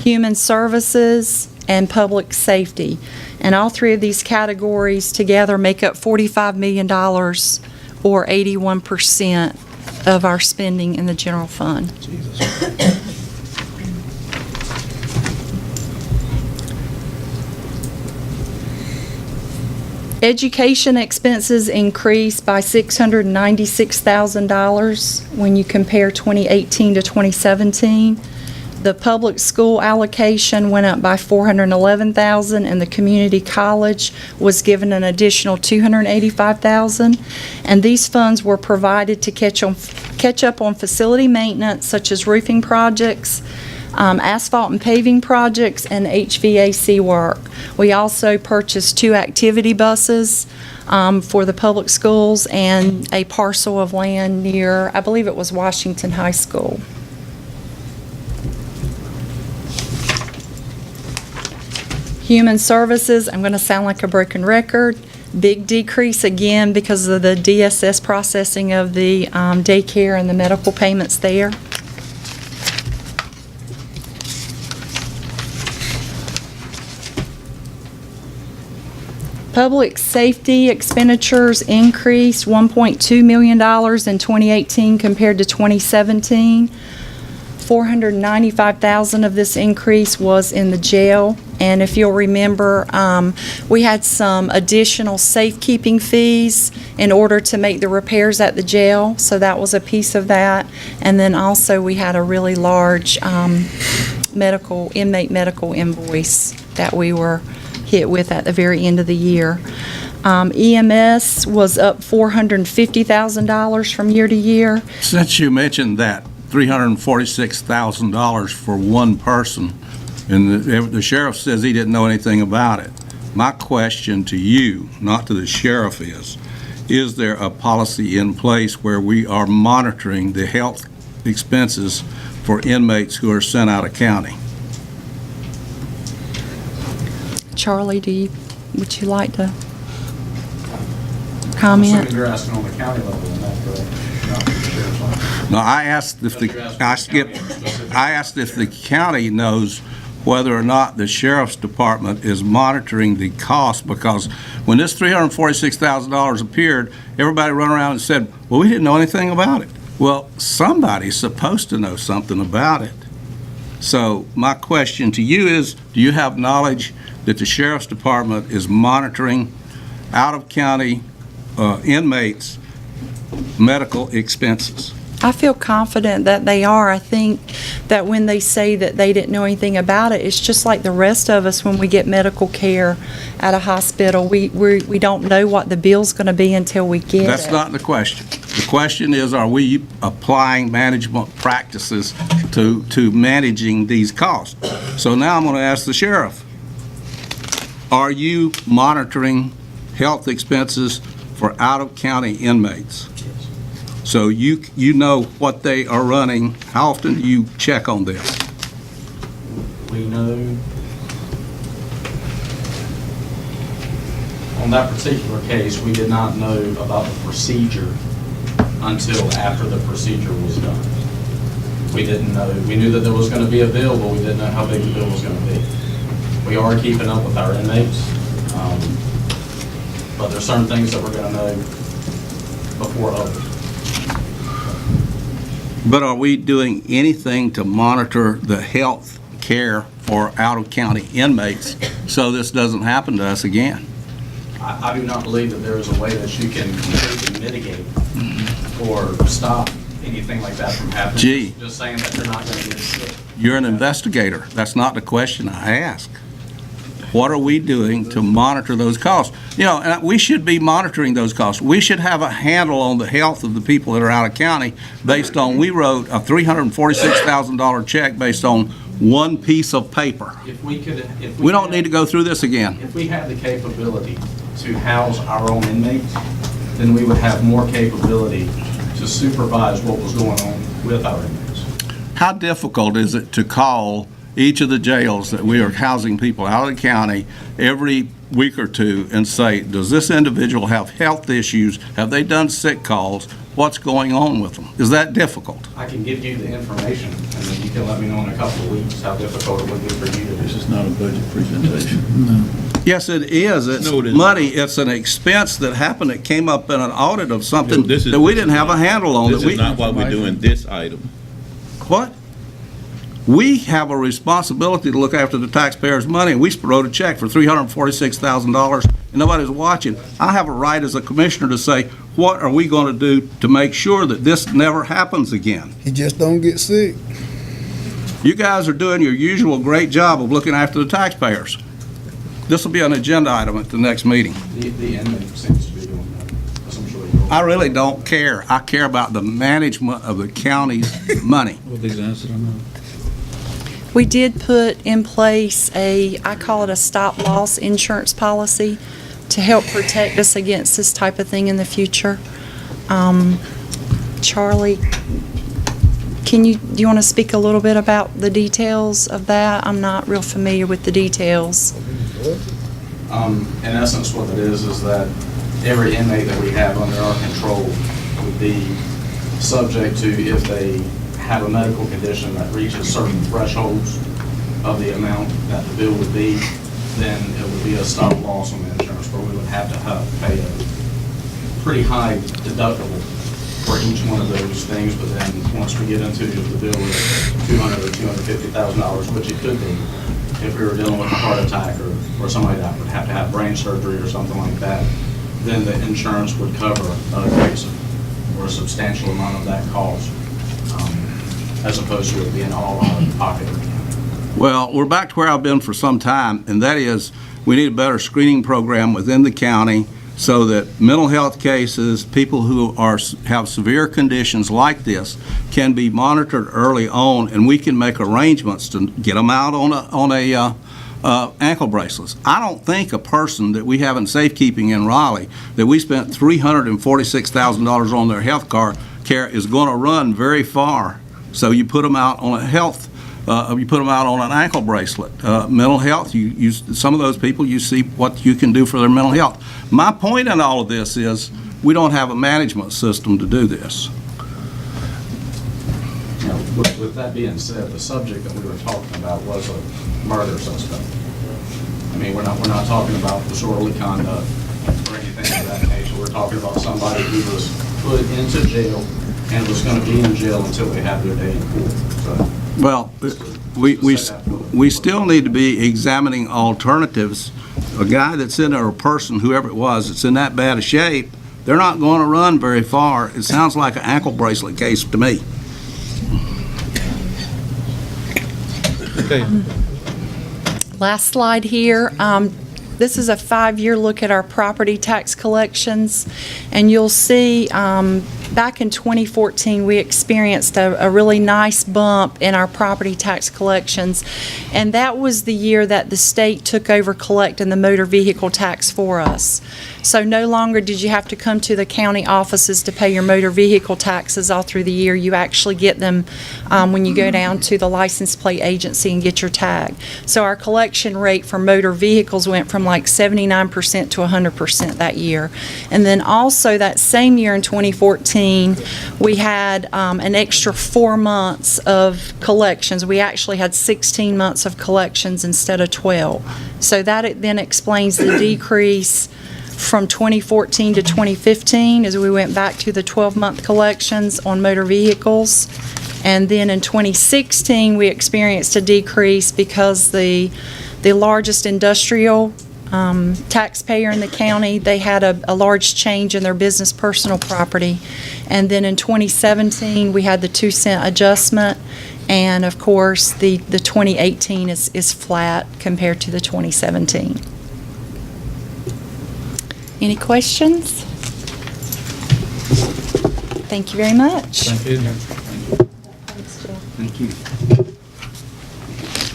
human services, and public safety. And all 3 of these categories together make up $45 million or 81% of our spending in the general fund. Education expenses increased by $696,000 when you compare 2018 to 2017. The public school allocation went up by $411,000, and the community college was given an additional $285,000. And these funds were provided to catch up on facility maintenance, such as roofing projects, asphalt and paving projects, and HVAC work. We also purchased 2 activity buses for the public schools and a parcel of land near, I believe it was Washington High School. Human services, I'm going to sound like a broken record. Big decrease again because of the DSS processing of the daycare and the medical payments there. Public safety expenditures increased $1.2 million in 2018 compared to 2017. $495,000 of this increase was in the jail. And if you'll remember, we had some additional safekeeping fees in order to make the repairs at the jail, so that was a piece of that. And then also, we had a really large inmate medical invoice that we were hit with at the very end of the year. EMS was up $450,000 from year to year. Since you mentioned that, $346,000 for one person, and the sheriff says he didn't know anything about it. My question to you, not to the sheriff, is there a policy in place where we are monitoring the health expenses for inmates who are sent out of county? Charlie, would you like to comment? I'm assuming you're asking on the county level, and that's correct. Not the sheriff's office. No, I asked if the county knows whether or not the sheriff's department is monitoring the cost, because when this $346,000 appeared, everybody ran around and said, well, we didn't know anything about it. Well, somebody's supposed to know something about it. So my question to you is, do you have knowledge that the sheriff's department is monitoring out-of-county inmates' medical expenses? I feel confident that they are. I think that when they say that they didn't know anything about it, it's just like the rest of us when we get medical care at a hospital. We don't know what the bill's going to be until we get it. That's not the question. The question is, are we applying management practices to managing these costs? So now I'm going to ask the sheriff, are you monitoring health expenses for out-of-county inmates? So you know what they are running. How often do you check on them? We know, on that particular case, we did not know about the procedure until after the procedure was done. We didn't know. We knew that there was going to be a bill, but we didn't know how big the bill was going to be. We are keeping up with our inmates, but there's certain things that we're going to know before others. But are we doing anything to monitor the health care for out-of-county inmates so this doesn't happen to us again? I do not believe that there is a way that you can completely mitigate or stop anything like that from happening. Gee. Just saying that you're not going to get sick. You're an investigator. That's not the question I ask. What are we doing to monitor those costs? You know, and we should be monitoring those costs. We should have a handle on the health of the people that are out of county based on, we wrote a $346,000 check based on one piece of paper. If we could, We don't need to go through this again. If we had the capability to house our own inmates, then we would have more capability to supervise what was going on with our inmates. How difficult is it to call each of the jails that we are housing people out of the county every week or two and say, does this individual have health issues? Have they done sick calls? What's going on with them? Is that difficult? I can give you the information, and then you can let me know in a couple of weeks how difficult it would be for you to do. This is not a budget presentation. Yes, it is. It's No, it isn't. money. It's an expense that happened. It came up in an audit of something This is- that we didn't have a handle on. This is not why we're doing this item. What? We have a responsibility to look after the taxpayers' money, and we wrote a check for $346,000, and nobody's watching. I have a right as a commissioner to say, what are we going to do to make sure that this never happens again? He just don't get sick. You guys are doing your usual great job of looking after the taxpayers. This will be an agenda item at the next meeting. The inmate seems to be doing that, as I'm sure you'll. I really don't care. I care about the management of the county's money. With these answers, I know. We did put in place I call it a stop-loss insurance policy to help protect us against this type of thing in the future. Charlie, do you want to speak a little bit about the details of that? I'm not real familiar with the details. In essence, what it is that every inmate that we have under our control would be subject to, if they have a medical condition that reaches certain thresholds of the amount that the bill would be, then it would be a stop loss on the insurance where we would have to pay a pretty high deductible for each one of those things, but then once we get into the bill is $200,000 or $250,000, which it could be, if we were dealing with a heart attack or somebody that would have to have brain surgery or something like that, then the insurance would cover a case or a substantial amount of that cost, as opposed to it being all out of pocket. Well, we're back to where I've been for some time, and that is we need a better screening program within the county so that mental health cases, people who have severe conditions like this, can be monitored early on, and we can make arrangements to get them out on a ankle bracelets. I don't think a person that we have in safekeeping in Raleigh that we spent $346,000 on their health care is going to run very far. So you put them out on you put them out on an ankle bracelet. Mental health, some of those people, you see what you can do for their mental health. My point in all of this is we don't have a management system to do this. You know, with that being said, the subject that we were talking about was a murder suspect. I mean, we're not talking about disorderly conduct or anything of that nature. We're talking about somebody who was put into jail and was going to be in jail until they have their day in court. So, well, we still need to be examining alternatives. A guy that's in there, or a person, whoever it was, that's in that bad a shape, they're not going to run very far. It sounds like an ankle bracelet case to me. Okay. Last slide here. This is a 5-year look at our property tax collections, and you'll see back in 2014 we experienced a really nice bump in our property tax collections, and that was the year that the state took over collecting the motor vehicle tax for us. So no longer did you have to come to the county offices to pay your motor vehicle taxes all through the year. You actually get them when you go down to the license plate agency and get your tag. So our collection rate for motor vehicles went from like 79% to 100% that year. And then also that same year in 2014, we had an extra 4 months of collections. We actually had 16 months of collections instead of 12. So that then explains the decrease from 2014 to 2015 as we went back to the 12-month collections on motor vehicles. And then in 2016, we experienced a decrease because the largest industrial taxpayer in the county, they had a large change in their business personal property. And then in 2017, we had the 2-cent adjustment. And of course, the 2018 is flat compared to the 2017. Any questions? Thank you very much. Thank you. Thanks, Jill. Thank you.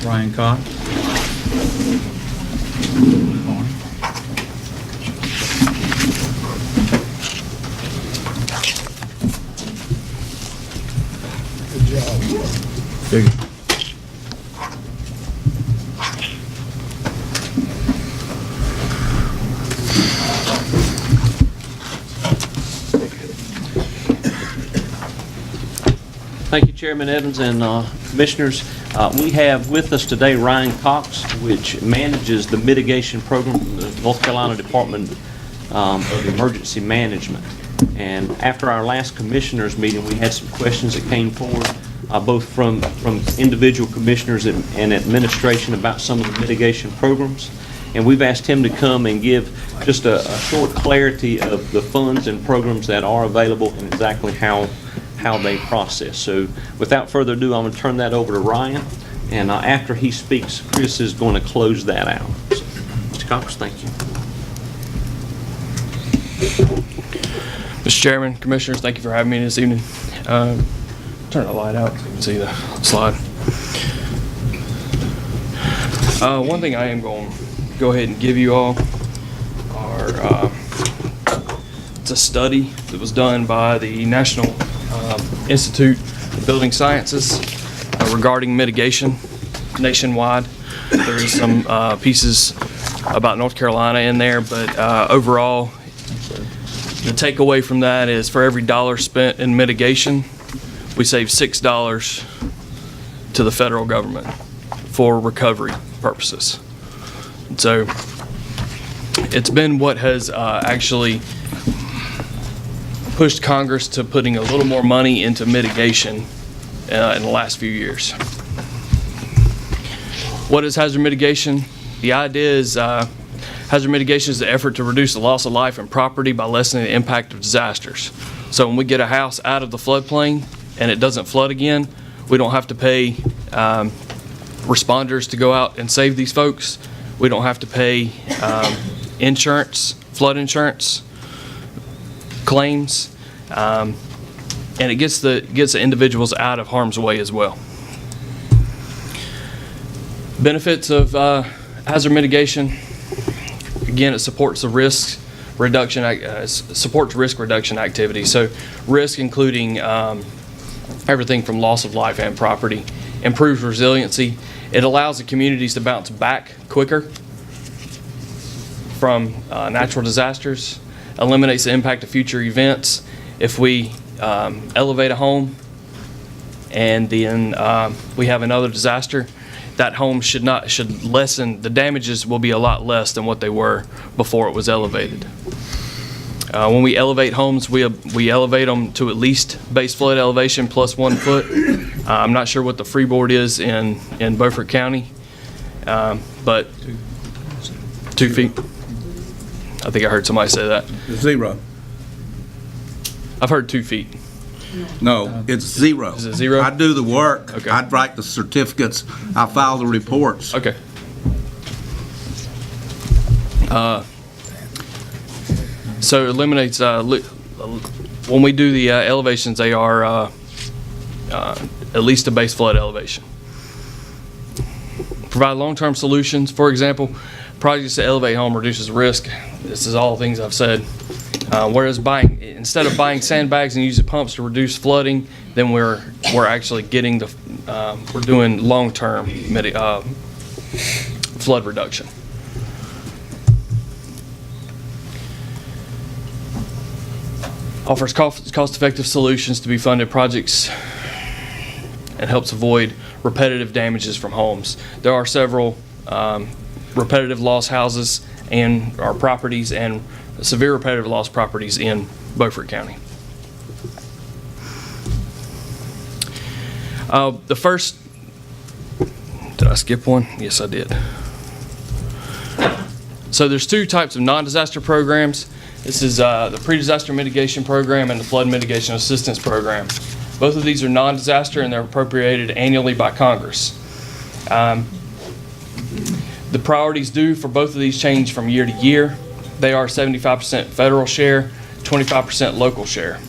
Ryan Cox. Good job. Thank you, Chairman Evans and Commissioners. We have with us today Ryan Cox, which manages the mitigation program from the North Carolina Department of Emergency Management. And after our last commissioners meeting, we had some questions that came forward, both from individual commissioners and administration about some of the mitigation programs. And we've asked him to come and give just a short clarity of the funds and programs that are available and exactly how they process. So without further ado, I'm going to turn that over to Ryan, and after he speaks, Chris is going to close that out. So, Mr. Cox, thank you. Mr. Chairman, Commissioners, thank you for having me this evening. Turn the light out so you can see the slide. One thing I am going to go ahead and give you all are it's a study that was done by the National Institute of Building Sciences regarding mitigation nationwide. There's some pieces about North Carolina in there, but overall, the takeaway from that is for every dollar spent in mitigation, we save $6 to the federal government for recovery purposes. And so it's been what has actually pushed Congress to putting a little more money into mitigation in the last few years. What is hazard mitigation? The idea is hazard mitigation is the effort to reduce the loss of life and property by lessening the impact of disasters. So when we get a house out of the floodplain and it doesn't flood again, we don't have to pay responders to go out and save these folks. We don't have to pay insurance, flood insurance claims, and it gets the individuals out of harm's way as well. Benefits of hazard mitigation: again, it supports the risk reduction activity. So risk including everything from loss of life and property, improves resiliency. It allows the communities to bounce back quicker from natural disasters, eliminates the impact of future events. If we elevate a home and then we have another disaster, that home should lessen, the damages will be a lot less than what they were before it was elevated. When we elevate homes, we elevate them to at least base flood elevation plus 1 foot. I'm not sure what the freeboard is in Beaufort County, but 2 feet. I think I heard somebody say that. 0. I've heard 2 feet. No, it's 0. Is it 0? I do the work. Okay. I write the certificates. I file the reports. Okay. So it eliminates, when we do the elevations, they are at least a base flood elevation. Provide long-term solutions. For example, projects to elevate home reduces risk. This is all things I've said. Whereas instead of buying sandbags and using pumps to reduce flooding, then we're actually getting we're doing long-term flood reduction. Offers cost-effective solutions to be funded projects and helps avoid repetitive damages from homes. There are several repetitive loss houses and our properties and severe repetitive loss properties in Beaufort County. The first, did I skip one? Yes, I did. So there's 2 types of non-disaster programs. This is the pre-disaster mitigation program and the flood mitigation assistance program. Both of these are non-disaster and they're appropriated annually by Congress. The priorities due for both of these change from year to year. They are 75% federal share, 25% local share.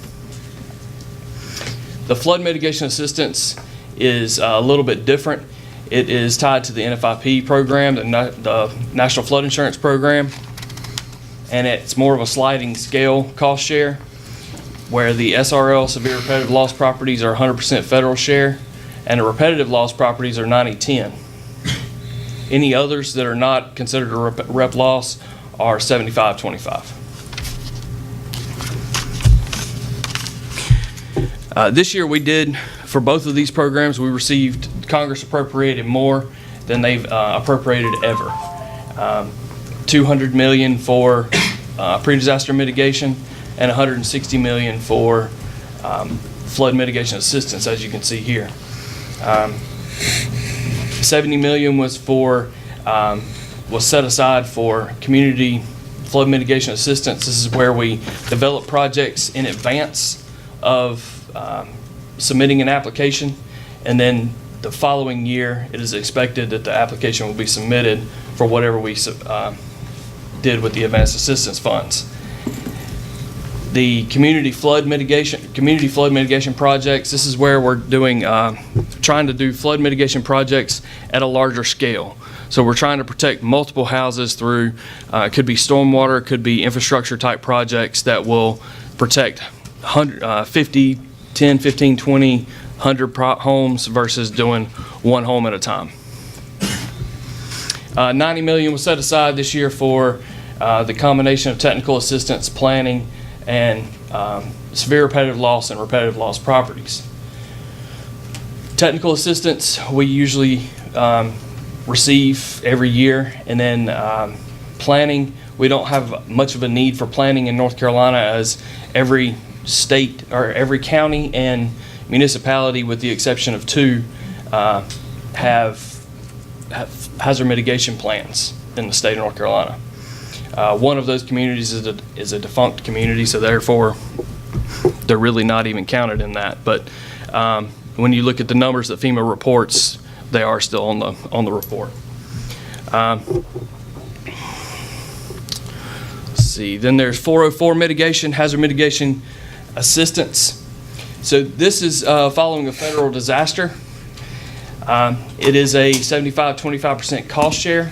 The flood mitigation assistance is a little bit different. It is tied to the NFIP program, the National Flood Insurance Program, and it's more of a sliding scale cost share, where the SRL, severe repetitive loss properties, are 100% federal share, and the repetitive loss properties are 90-10. Any others that are not considered a rep loss are 75-25. This year we did, for both of these programs, we received, Congress appropriated more than they've appropriated ever. $200 million for pre-disaster mitigation and $160 million for flood mitigation assistance, as you can see here. $70 million was set aside for community flood mitigation assistance. This is where we develop projects in advance of submitting an application, and then the following year it is expected that the application will be submitted for whatever we did with the advanced assistance funds. The community flood mitigation projects, this is where we're doing trying to do flood mitigation projects at a larger scale. So we're trying to protect multiple houses through it could be stormwater, it could be infrastructure type projects that will protect 50, 10, 15, 20, 100 homes versus doing one home at a time. $90 million was set aside this year for the combination of technical assistance, planning, and severe repetitive loss and repetitive loss properties. Technical assistance we usually receive every year, and then planning we don't have much of a need for planning in North Carolina, as every state or every county and municipality, with the exception of 2, have hazard mitigation plans in the state of North Carolina. One of those communities is a defunct community, so therefore they're really not even counted in that. But when you look at the numbers that FEMA reports, they are still on the report. Let's see. Then there's 404 mitigation, hazard mitigation assistance. So this is following a federal disaster. It is a 75-25% cost share.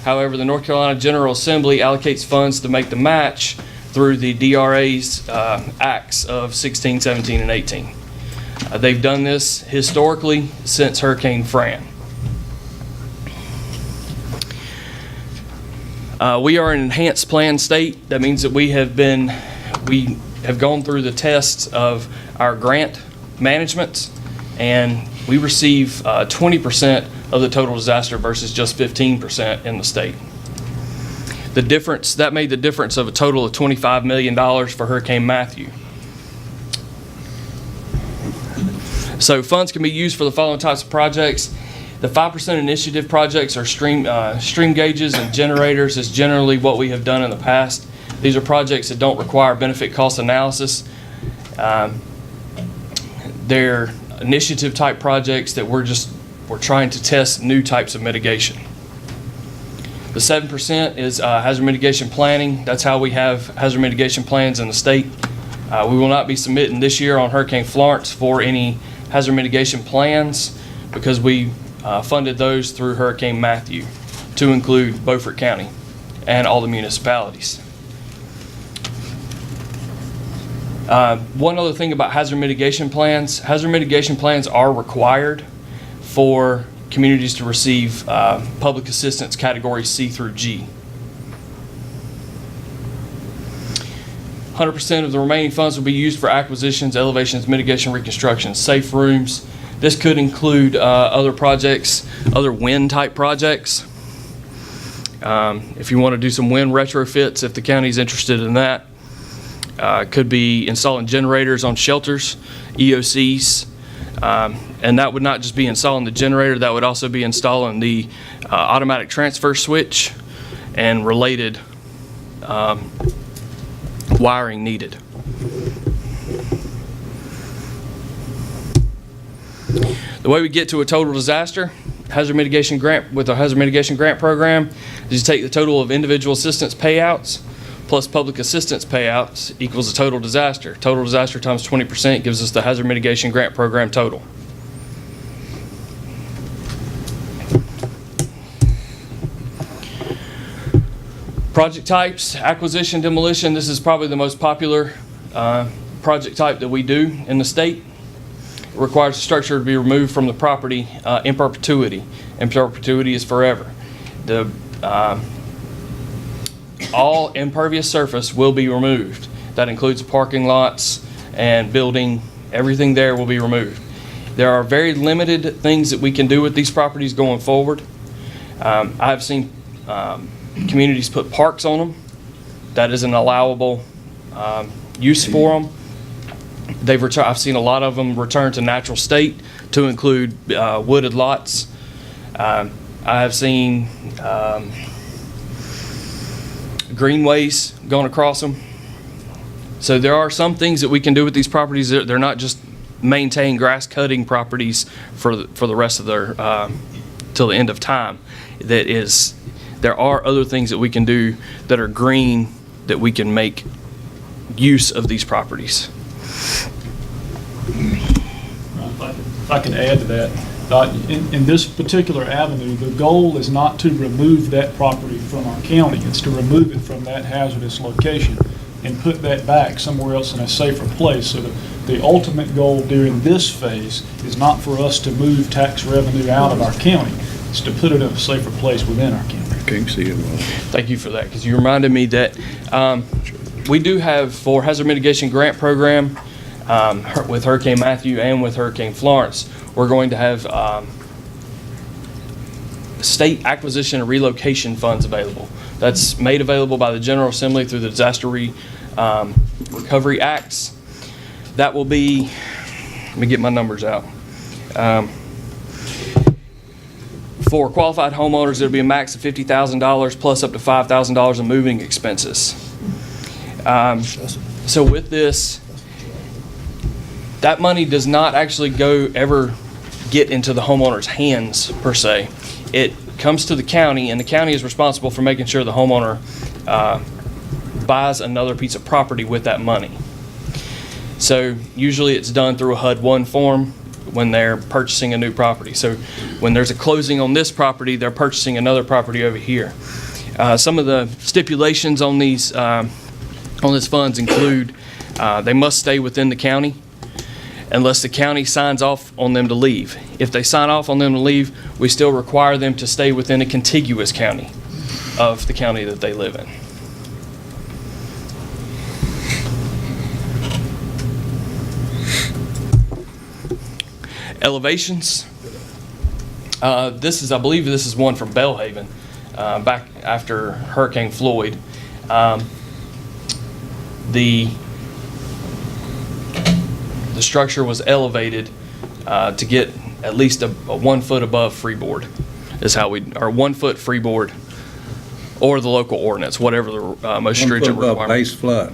However, the North Carolina General Assembly allocates funds to make the match through the DRA's acts of 16, 17, and 18. They've done this historically since Hurricane Fran. We are an enhanced plan state. That means that we have gone through the tests of our grant management, and we receive 20% of the total disaster versus just 15% in the state. The difference, that made the difference of a total of $25 million for Hurricane Matthew. So funds can be used for the following types of projects. The 5% initiative projects are stream gauges and generators is generally what we have done in the past. These are projects that don't require benefit cost analysis. They're initiative type projects that we're trying to test new types of mitigation. The 7% is hazard mitigation planning. That's how we have hazard mitigation plans in the state. We will not be submitting this year on Hurricane Florence for any hazard mitigation plans because we funded those through Hurricane Matthew to include Beaufort County and all the municipalities. One other thing about hazard mitigation plans are required for communities to receive public assistance category C through G. 100% of the remaining funds will be used for acquisitions, elevations, mitigation, reconstruction, safe rooms. This could include other projects, other wind type projects. If you want to do some wind retrofits, if the county is interested in that. Could be installing generators on shelters, EOCs, and that would not just be installing the generator, that would also be installing the automatic transfer switch and related wiring needed. The way we get to a total disaster hazard mitigation grant with a hazard mitigation grant program is you take the total of individual assistance payouts plus public assistance payouts equals the total disaster. Total disaster times 20% gives us the hazard mitigation grant program total. Project types, acquisition, demolition. This is probably the most popular project type that we do in the state. It requires the structure to be removed from the property in perpetuity. In perpetuity is forever. All impervious surface will be removed. That includes parking lots and building. Everything there will be removed. There are very limited things that we can do with these properties going forward. I've seen communities put parks on them. That is an allowable use for them. I've seen a lot of them return to natural state to include wooded lots. I have seen greenways going across them. So there are some things that we can do with these properties. They're not just maintain grass cutting properties for the rest of their till the end of time. There are other things that we can do that are green that we can make use of these properties. If I can add to that, in this particular avenue, the goal is not to remove that property from our county. It's to remove it from that hazardous location and put that back somewhere else in a safer place. So the ultimate goal during this phase is not for us to move tax revenue out of our county. It's to put it in a safer place within our county. Can't see it well. Thank you for that, because you reminded me that we do have, for hazard mitigation grant program, with Hurricane Matthew and with Hurricane Florence, we're going to have state acquisition and relocation funds available. that's made available by the General Assembly through the Disaster Recovery Acts. That will be, let me get my numbers out. For qualified homeowners, it'll be a max of $50,000 plus up to $5,000 in moving expenses. So with this, that money does not actually ever get into the homeowner's hands per se. It comes to the county, and the county is responsible for making sure the homeowner buys another piece of property with that money. So usually it's done through a HUD-1 form when they're purchasing a new property. So when there's a closing on this property, they're purchasing another property over here. Some of the stipulations on these funds include they must stay within the county unless the county signs off on them to leave. If they sign off on them to leave, we still require them to stay within a contiguous county of the county that they live in. Elevations. I believe this is one from Belhaven, back after Hurricane Floyd. The structure was elevated to get at least a 1 foot above freeboard, or 1 foot freeboard, or the local ordinance, whatever the most stringent requirement. 1 foot above base flood.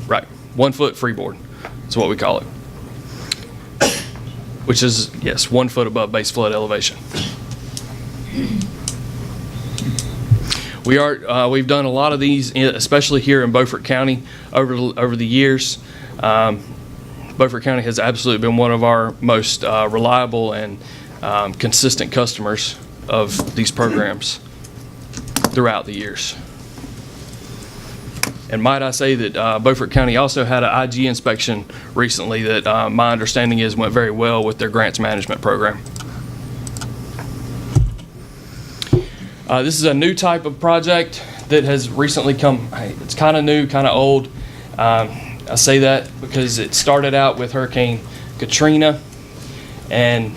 Right, 1 foot freeboard. That's what we call it. Which is, yes, 1 foot above base flood elevation. We've done a lot of these, especially here in Beaufort County over the years. Beaufort County has absolutely been one of our most reliable and consistent customers of these programs throughout the years. And might I say that Beaufort County also had an IG inspection recently that my understanding is went very well with their grants management program. This is a new type of project that has recently come. It's kind of new, kind of old. I say that because it started out with Hurricane Katrina and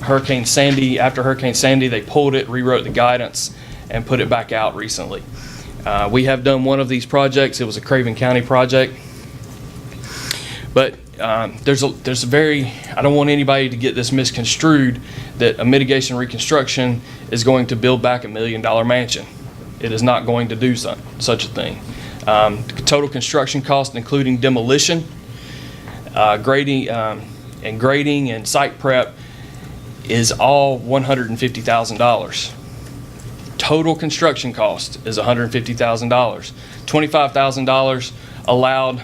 Hurricane Sandy. After Hurricane Sandy, they pulled it, rewrote the guidance, and put it back out recently. We have done one of these projects. It was a Craven County project. But there's a very, I don't want anybody to get this misconstrued that a mitigation reconstruction is going to build back $1 million mansion. It is not going to do such a thing. Total construction cost, including demolition, grading and site prep, is all $150,000. Total construction cost is $150,000. $25,000 allowed,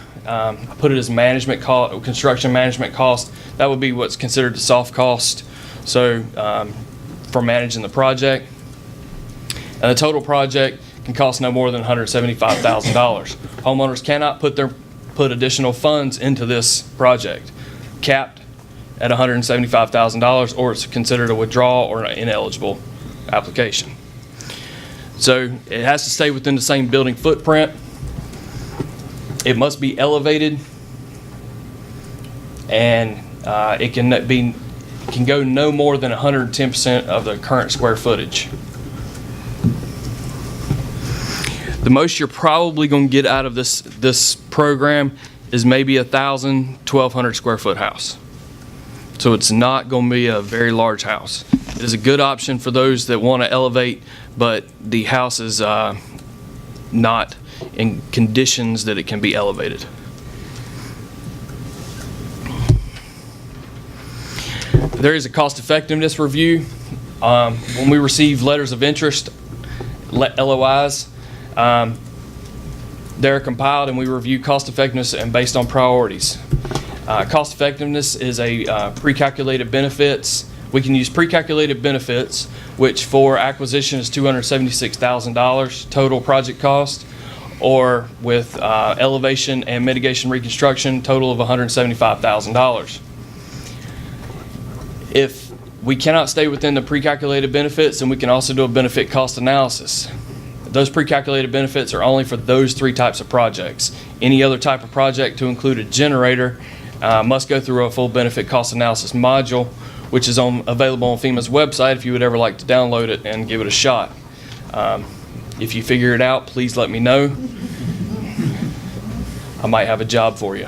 put it as management cost, construction management cost. That would be what's considered the soft cost. So for managing the project, and the total project can cost no more than $175,000. Homeowners cannot put additional funds into this project, capped at $175,000, or it's considered a withdrawal or an ineligible application. So it has to stay within the same building footprint. It must be elevated, and it can go no more than 110% of the current square footage. The most you're probably going to get out of this program is maybe 1,000, 1,200 square foot house. So it's not going to be a very large house. It is a good option for those that want to elevate, but the house is not in conditions that it can be elevated. There is a cost effectiveness review. When we receive letters of interest, LOIs, they're compiled and we review cost effectiveness and based on priorities. Cost effectiveness is a pre-calculated benefits. We can use pre-calculated benefits, which for acquisition is $276,000 total project cost, or with elevation and mitigation reconstruction, total of $175,000. If we cannot stay within the pre-calculated benefits, then we can also do a benefit cost analysis. Those pre-calculated benefits are only for those 3 types of projects. Any other type of project to include a generator must go through a full benefit cost analysis module, which is available on FEMA's website if you would ever like to download it and give it a shot. If you figure it out, please let me know. I might have a job for you.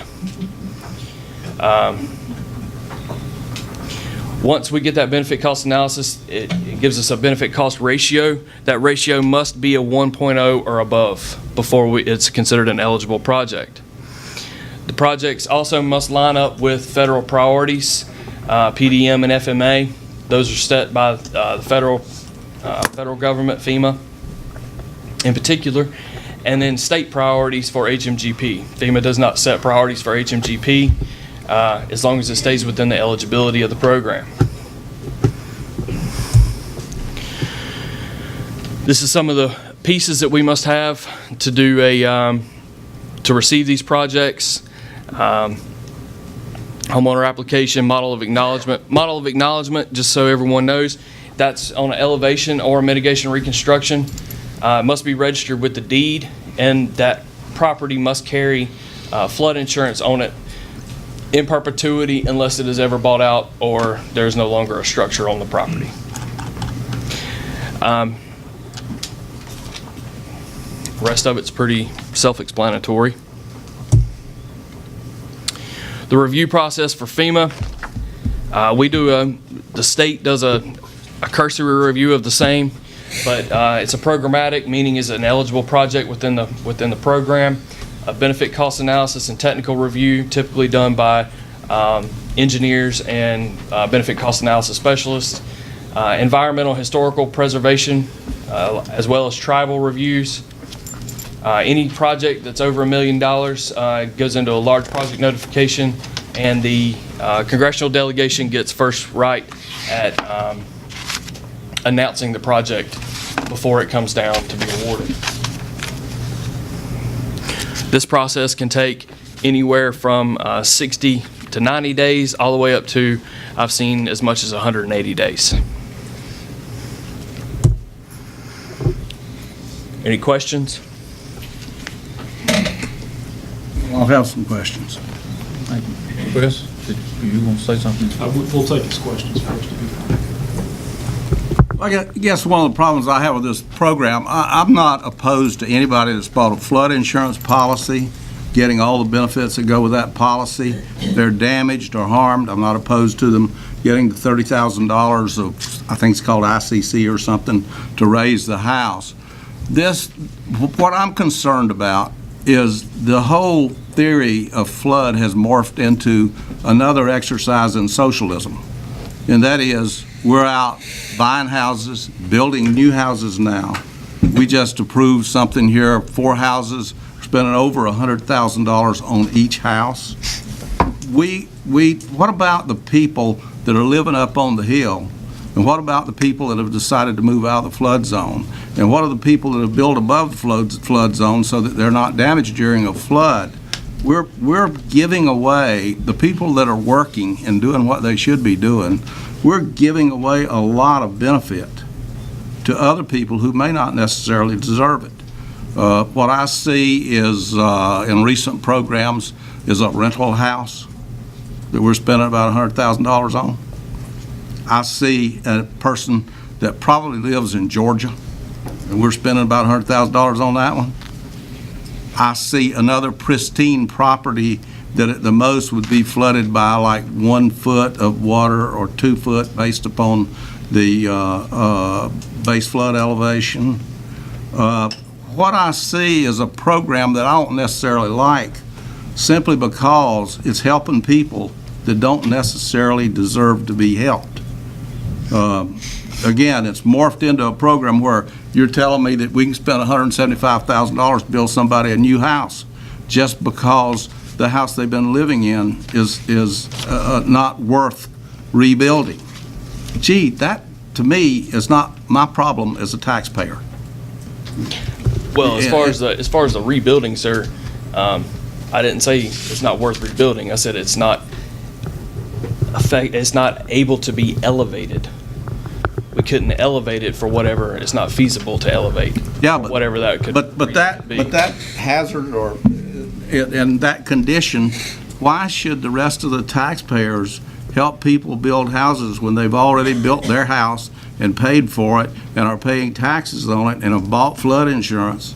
Once we get that benefit cost analysis, it gives us a benefit cost ratio. That ratio must be a 1.0 or above before it's considered an eligible project. The projects also must line up with federal priorities, PDM and FMA. Those are set by the federal government, FEMA in particular, and then state priorities for HMGP. FEMA does not set priorities for HMGP as long as it stays within the eligibility of the program. This is some of the pieces that we must have to do to receive these projects. Homeowner application, model of acknowledgement. Model of acknowledgement, just so everyone knows, that's on an elevation or mitigation reconstruction. Must be registered with the deed, and that property must carry flood insurance on it in perpetuity unless it is ever bought out or there's no longer a structure on the property. Rest of it's pretty self-explanatory. The review process for FEMA, the state does a cursory review of the same, but it's a programmatic, meaning it's an eligible project within the program. A benefit cost analysis and technical review, typically done by engineers and benefit cost analysis specialists. Environmental historical preservation, as well as tribal reviews. Any project that's over $1 million goes into a large project notification, and the congressional delegation gets first right at announcing the project before it comes down to be awarded. This process can take anywhere from 60 to 90 days, all the way up to, I've seen as much as 180 days. Any questions? I'll have some questions. Thank you. Chris, you want to say something? We'll take his questions first. I guess one of the problems I have with this program, I'm not opposed to anybody that's bought a flood insurance policy, getting all the benefits that go with that policy. If they're damaged or harmed, I'm not opposed to them getting the $30,000 of, I think it's called ICC or something, to raise the house. What I'm concerned about is the whole theory of flood has morphed into another exercise in socialism. And that is, we're out buying houses, building new houses now. We just approved something here, 4 houses, spending over $100,000 on each house. What about the people that are living up on the hill? And what about the people that have decided to move out of the flood zone? And what are the people that have built above the flood zone so that they're not damaged during a flood? We're giving away, the people that are working and doing what they should be doing, we're giving away a lot of benefit to other people who may not necessarily deserve it. What I see is, in recent programs, is a rental house that we're spending about $100,000 on. I see a person that probably lives in Georgia, and we're spending about $100,000 on that one. I see another pristine property that at the most would be flooded by like 1 foot of water or 2 foot based upon the base flood elevation. What I see is a program that I don't necessarily like, simply because it's helping people that don't necessarily deserve to be helped. Again, it's morphed into a program where you're telling me that we can spend $175,000 to build somebody a new house just because the house they've been living in is not worth rebuilding. Gee, that to me is not my problem as a taxpayer. Well, as far as the rebuilding, sir, I didn't say it's not worth rebuilding. I said it's not able to be elevated. We couldn't elevate it for whatever it's not feasible to elevate. Yeah, but whatever that could but that hazard or in that condition, why should the rest of the taxpayers help people build houses when they've already built their house and paid for it and are paying taxes on it and have bought flood insurance.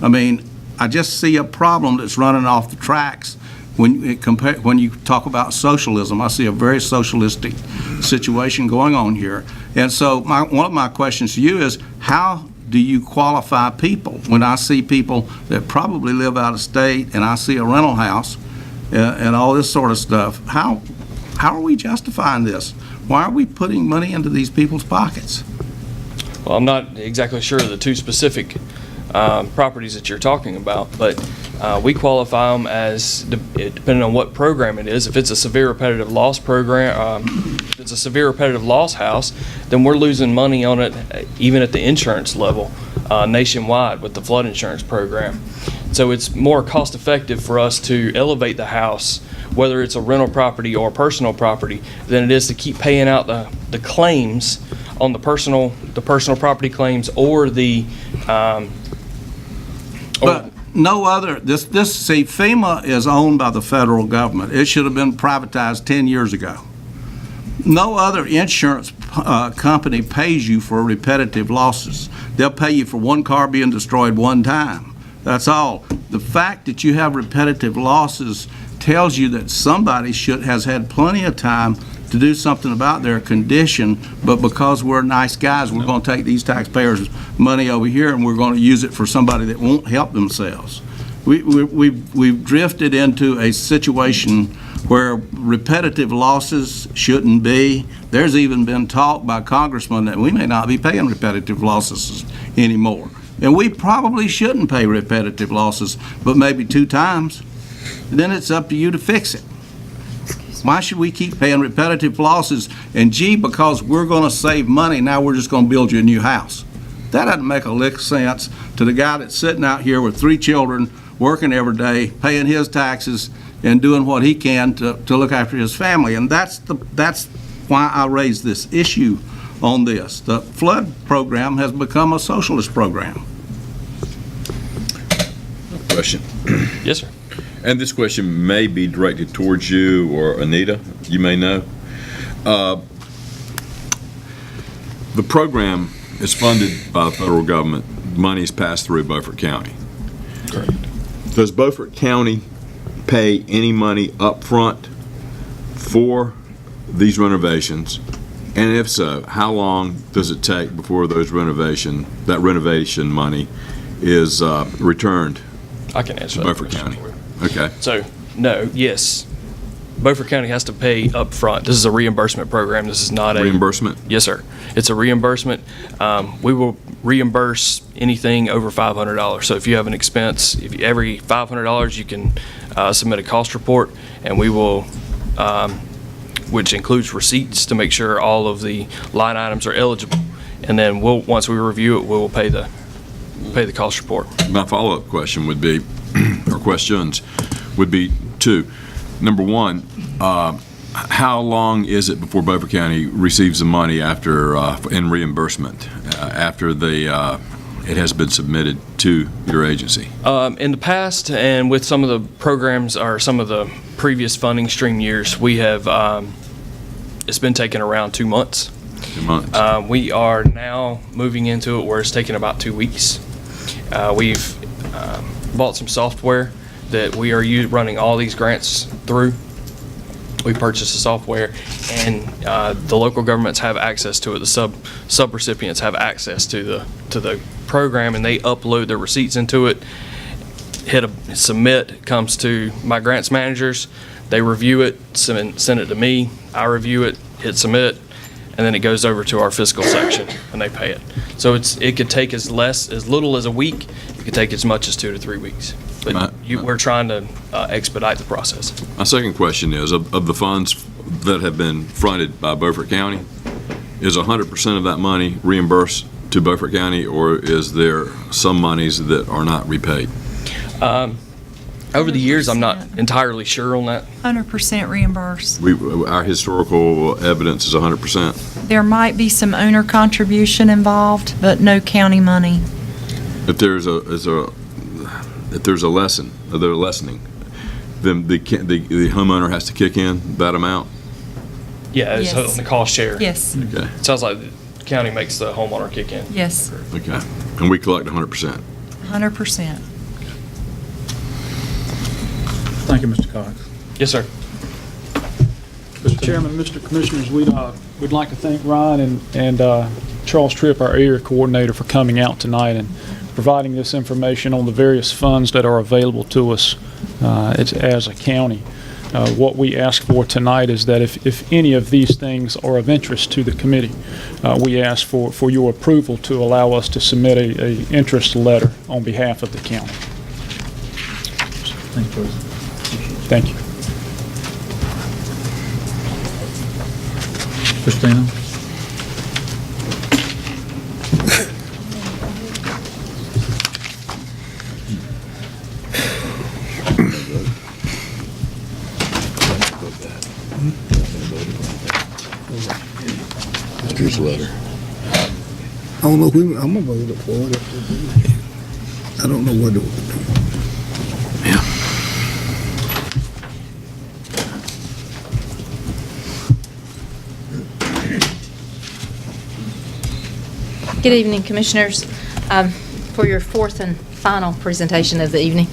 I mean, I just see a problem that's running off the tracks when you talk about socialism. I see a very socialistic situation going on here. And so one of my questions to you is, how do you qualify people? When I see people that probably live out of state and I see a rental house and all this sort of stuff, how are we justifying this? Why are we putting money into these people's pockets? Well, I'm not exactly sure of the two specific properties that you're talking about, but we qualify them as, depending on what program it is. If it's a severe repetitive loss program, if it's a severe repetitive loss house, then we're losing money on it even at the insurance level nationwide with the flood insurance program. So it's more cost effective for us to elevate the house, whether it's a rental property or personal property, than it is to keep paying out the claims on the personal property claims or the But no other, see, FEMA is owned by the federal government. It should have been privatized 10 years ago. No other insurance company pays you for repetitive losses. They'll pay you for one car being destroyed one time. That's all. The fact that you have repetitive losses tells you that somebody has had plenty of time to do something about their condition, but because we're nice guys, we're going to take these taxpayers' money over here and we're going to use it for somebody that won't help themselves. We've drifted into a situation where repetitive losses shouldn't be. There's even been talk by congressmen that we may not be paying repetitive losses anymore. And we probably shouldn't pay repetitive losses, but maybe 2 times. Then it's up to you to fix it. Why should we keep paying repetitive losses? And gee, because we're going to save money, now we're just going to build you a new house. That doesn't make a lick of sense to the guy that's sitting out here with 3 children, working every day, paying his taxes, and doing what he can to look after his family. And that's why I raised this issue on this. The flood program has become a socialist program. Question. Yes, sir. And this question may be directed towards you or Anita. You may know. The program is funded by the federal government. Money is passed through Beaufort County. Correct. Does Beaufort County pay any money up front for these renovations? And if so, how long does it take before that renovation money is returned? I can answer to that Beaufort question County. for you. Okay. So, no, yes. Beaufort County has to pay up front. This is a reimbursement program. This is not a... Reimbursement? Yes, sir. It's a reimbursement. We will reimburse anything over $500. So if you have an expense, every $500 you can submit a cost report, and we will, which includes receipts to make sure all of the line items are eligible. And then once we review it, we will pay the cost report. My follow-up question would be, or questions would be 2. Number 1, how long is it before Beaufort County receives the money after in reimbursement after it has been submitted to your agency? In the past, and with some of the programs or some of the previous funding stream years, we have it's been taking around 2 months. 2 months. We are now moving into it where it's taking about 2 weeks. We've bought some software that we are running all these grants through. We purchased the software, and the local governments have access to it. The sub-recipients have access to the program, and they upload their receipts into it. Hit a submit, it comes to my grants managers. They review it, send it to me. I review it, hit submit, and then it goes over to our fiscal section, and they pay it. So it could take as little as a week. It could take as much as 2 to 3 weeks. But we're trying to expedite the process. My second question is, of the funds that have been fronted by Beaufort County, is 100% of that money reimbursed to Beaufort County, or is there some monies that are not repaid? Over the years, I'm not entirely sure on that. 100% reimbursed. Our historical evidence is 100%. There might be some owner contribution involved, but no county money. If there's a lessening, then the homeowner has to kick in that amount? Yeah, it's Yes. on the cost share. Yes, Okay. It sounds like the county makes the homeowner kick in. yes, Okay. And we collect 100%. 100%. Thank you, Mr. Cox. Yes, sir. Mr. Chairman, Mr. Commissioners, we'd like to thank Ryan and Charles Tripp, our area coordinator, for coming out tonight and providing this information on the various funds that are available to us as a county. What we ask for tonight is that if any of these things are of interest to the committee, we ask for your approval to allow us to submit a interest letter on behalf of the county. Thank you, President. Thank you. Christina? Here's a letter. I don't know if I'm gonna vote for it. I don't know what to do. Good evening, Commissioners. For your fourth and final presentation of the evening,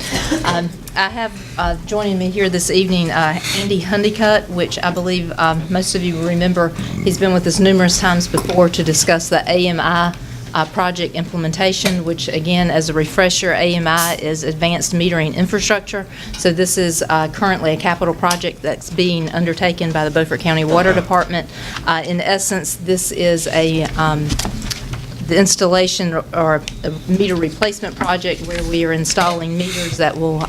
I have joining me here this evening Andy Hundicutt, which I believe most of you will remember. He's been with us numerous times before to discuss the AMI project implementation, which again, as a refresher, AMI is Advanced Metering Infrastructure. So this is currently a capital project that's being undertaken by the Beaufort County Water Department. In essence, this is the installation or a meter replacement project where we are installing meters that will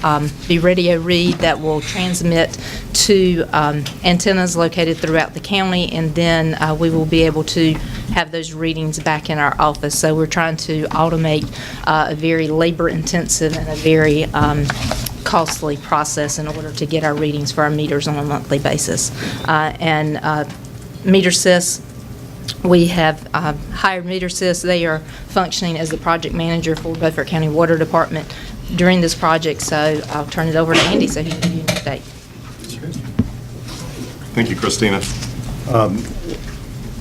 be radio read, that will transmit to antennas located throughout the county, and then we will be able to have those readings back in our office. So we're trying to automate a very labor-intensive and a very costly process in order to get our readings for our meters on a monthly basis. MeterSys, we have hired MeterSys. They are functioning as the project manager for Beaufort County Water Department during this project, so I'll turn it over to Andy so he can give you an update. Thank you, Christina.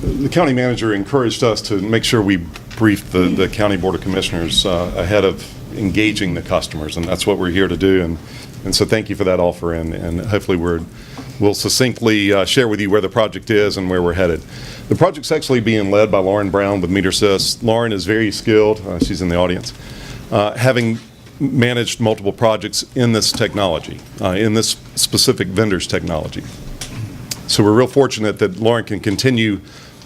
The county manager encouraged us to make sure we briefed the County Board of Commissioners ahead of engaging the customers, and that's what we're here to do. And so thank you for that offer, and hopefully we'll succinctly share with you where the project is and where we're headed. The project's actually being led by Lauren Brown with MeterSys. Lauren is very skilled. She's in the audience. Having managed multiple projects in this technology, in this specific vendor's technology. So we're real fortunate that Lauren can continue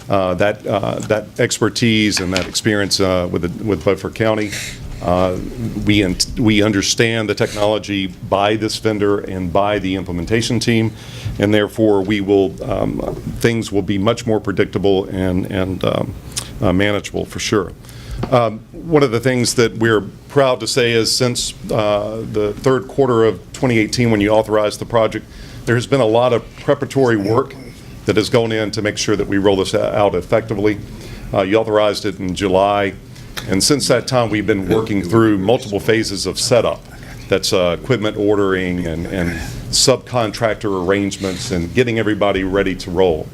that expertise and that experience with Beaufort County. We understand the technology by this vendor and by the implementation team, and therefore we will things will be much more predictable and manageable for sure. One of the things that we're proud to say is since the third quarter of 2018, when you authorized the project, there has been a lot of preparatory work that has gone in to make sure that we roll this out effectively. You authorized it in July. And since that time, we've been working through multiple phases of setup. That's equipment ordering and subcontractor arrangements and getting everybody ready to roll.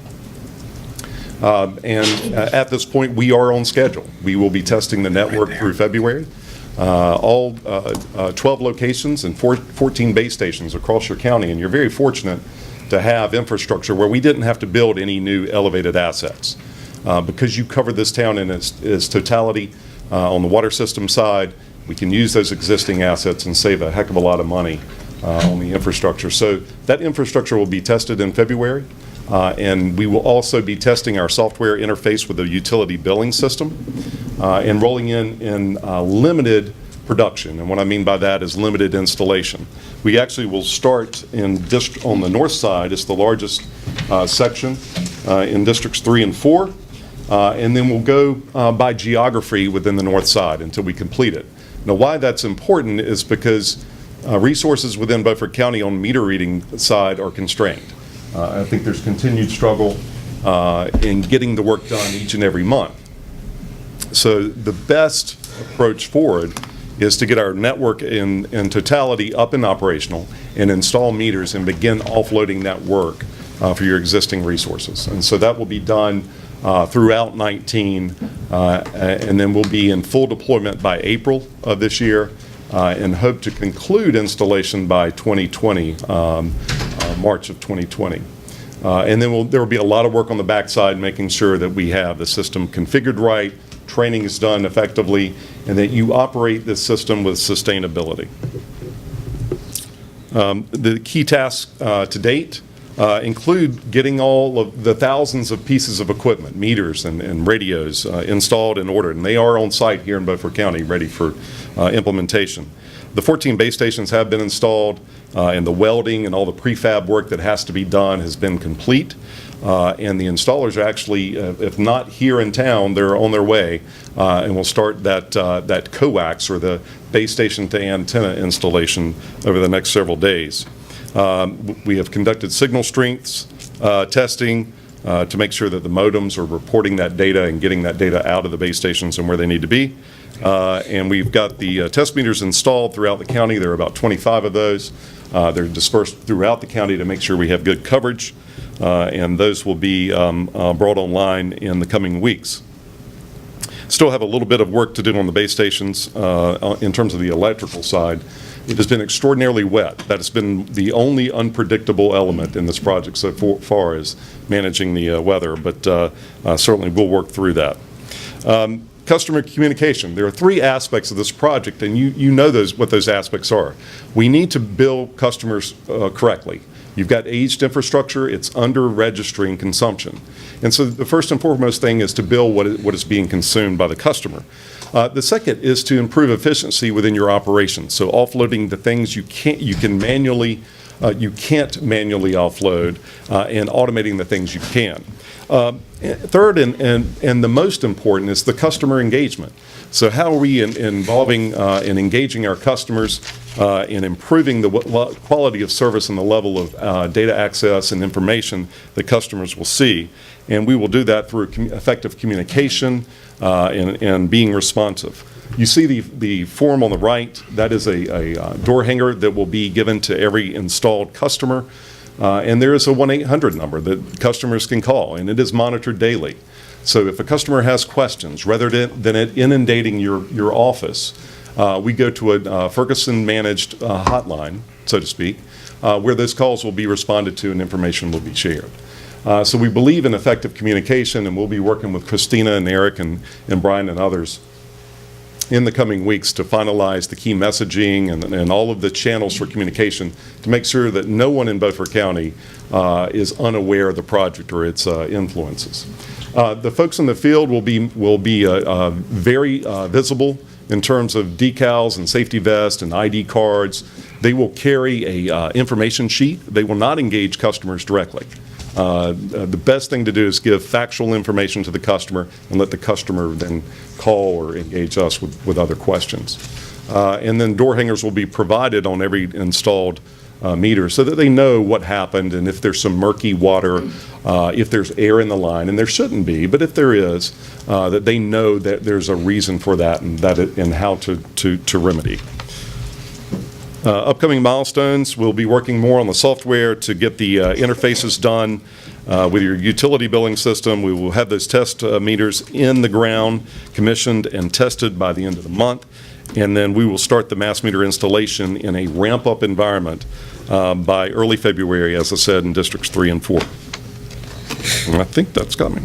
At this point, we are on schedule. We will be testing the network through February. All 12 locations and 14 base stations across your county, and you're very fortunate to have infrastructure where we didn't have to build any new elevated assets. Because you cover this town in its totality on the water system side, we can use those existing assets and save a heck of a lot of money on the infrastructure. So that infrastructure will be tested in February, and we will also be testing our software interface with the utility billing system and rolling in limited production. And what I mean by that is limited installation. We actually will start on the north side. It's the largest section in districts 3 and 4. And then we'll go by geography within the north side until we complete it. Now, why that's important is because resources within Beaufort County on meter reading side are constrained. I think there's continued struggle in getting the work done each and every month. So the best approach forward is to get our network in totality up and operational and install meters and begin offloading that work for your existing resources. And so that will be done throughout 19, and then we'll be in full deployment by April of this year, and hope to conclude installation by 2020, March of 2020. And then there will be a lot of work on the backside, making sure that we have the system configured right, training is done effectively, and that you operate this system with sustainability. The key tasks to date include getting all of the thousands of pieces of equipment, meters and radios installed and ordered, and they are on site here in Beaufort County ready for implementation. The 14 base stations have been installed, and the welding and all the prefab work that has to be done has been complete. And the installers are actually, if not here in town, they're on their way, and we'll start that coax, or the base station to antenna installation, over the next several days. We have conducted signal strengths testing to make sure that the modems are reporting that data and getting that data out of the base stations and where they need to be. And we've got the test meters installed throughout the county. There are about 25 of those. They're dispersed throughout the county to make sure we have good coverage, and those will be brought online in the coming weeks. Still have a little bit of work to do on the base stations in terms of the electrical side. It has been extraordinarily wet. That has been the only unpredictable element in this project so far, as managing the weather, but certainly we'll work through that. Customer communication. There are three aspects of this project, and you know what those aspects are. We need to bill customers correctly. You've got aged infrastructure, it's under registering consumption. And so the first and foremost thing is to bill what is being consumed by the customer. The second is to improve efficiency within your operations. So offloading the things you can't manually offload, and automating the things you can. Third, and the most important, is the customer engagement. So how are we involving and engaging our customers in improving the quality of service and the level of data access and information that customers will see? And we will do that through effective communication and being responsive. You see the form on the right. That is a door hanger that will be given to every installed customer. And there is a 1-800 number that customers can call, and it is monitored daily. So if a customer has questions, rather than it inundating your office, we go to a Ferguson-managed hotline, so to speak, where those calls will be responded to and information will be shared. So we believe in effective communication, and we'll be working with Christina and Eric and Brian and others in the coming weeks to finalize the key messaging and all of the channels for communication to make sure that no one in Beaufort County is unaware of the project or its influences. The folks in the field will be very visible in terms of decals and safety vests and ID cards. They will carry a information sheet. They will not engage customers directly. The best thing to do is give factual information to the customer and let the customer then call or engage us with other questions. And then door hangers will be provided on every installed meter so that they know what happened, and if there's some murky water, if there's air in the line, and there shouldn't be, but if there is, that they know that there's a reason for that and how to remedy. Upcoming milestones, we'll be working more on the software to get the interfaces done with your utility billing system. We will have those test meters in the ground, commissioned and tested by the end of the month. And then we will start the mass meter installation in a ramp-up environment by early February, as I said, in Districts 3 and 4. And I think that's got me.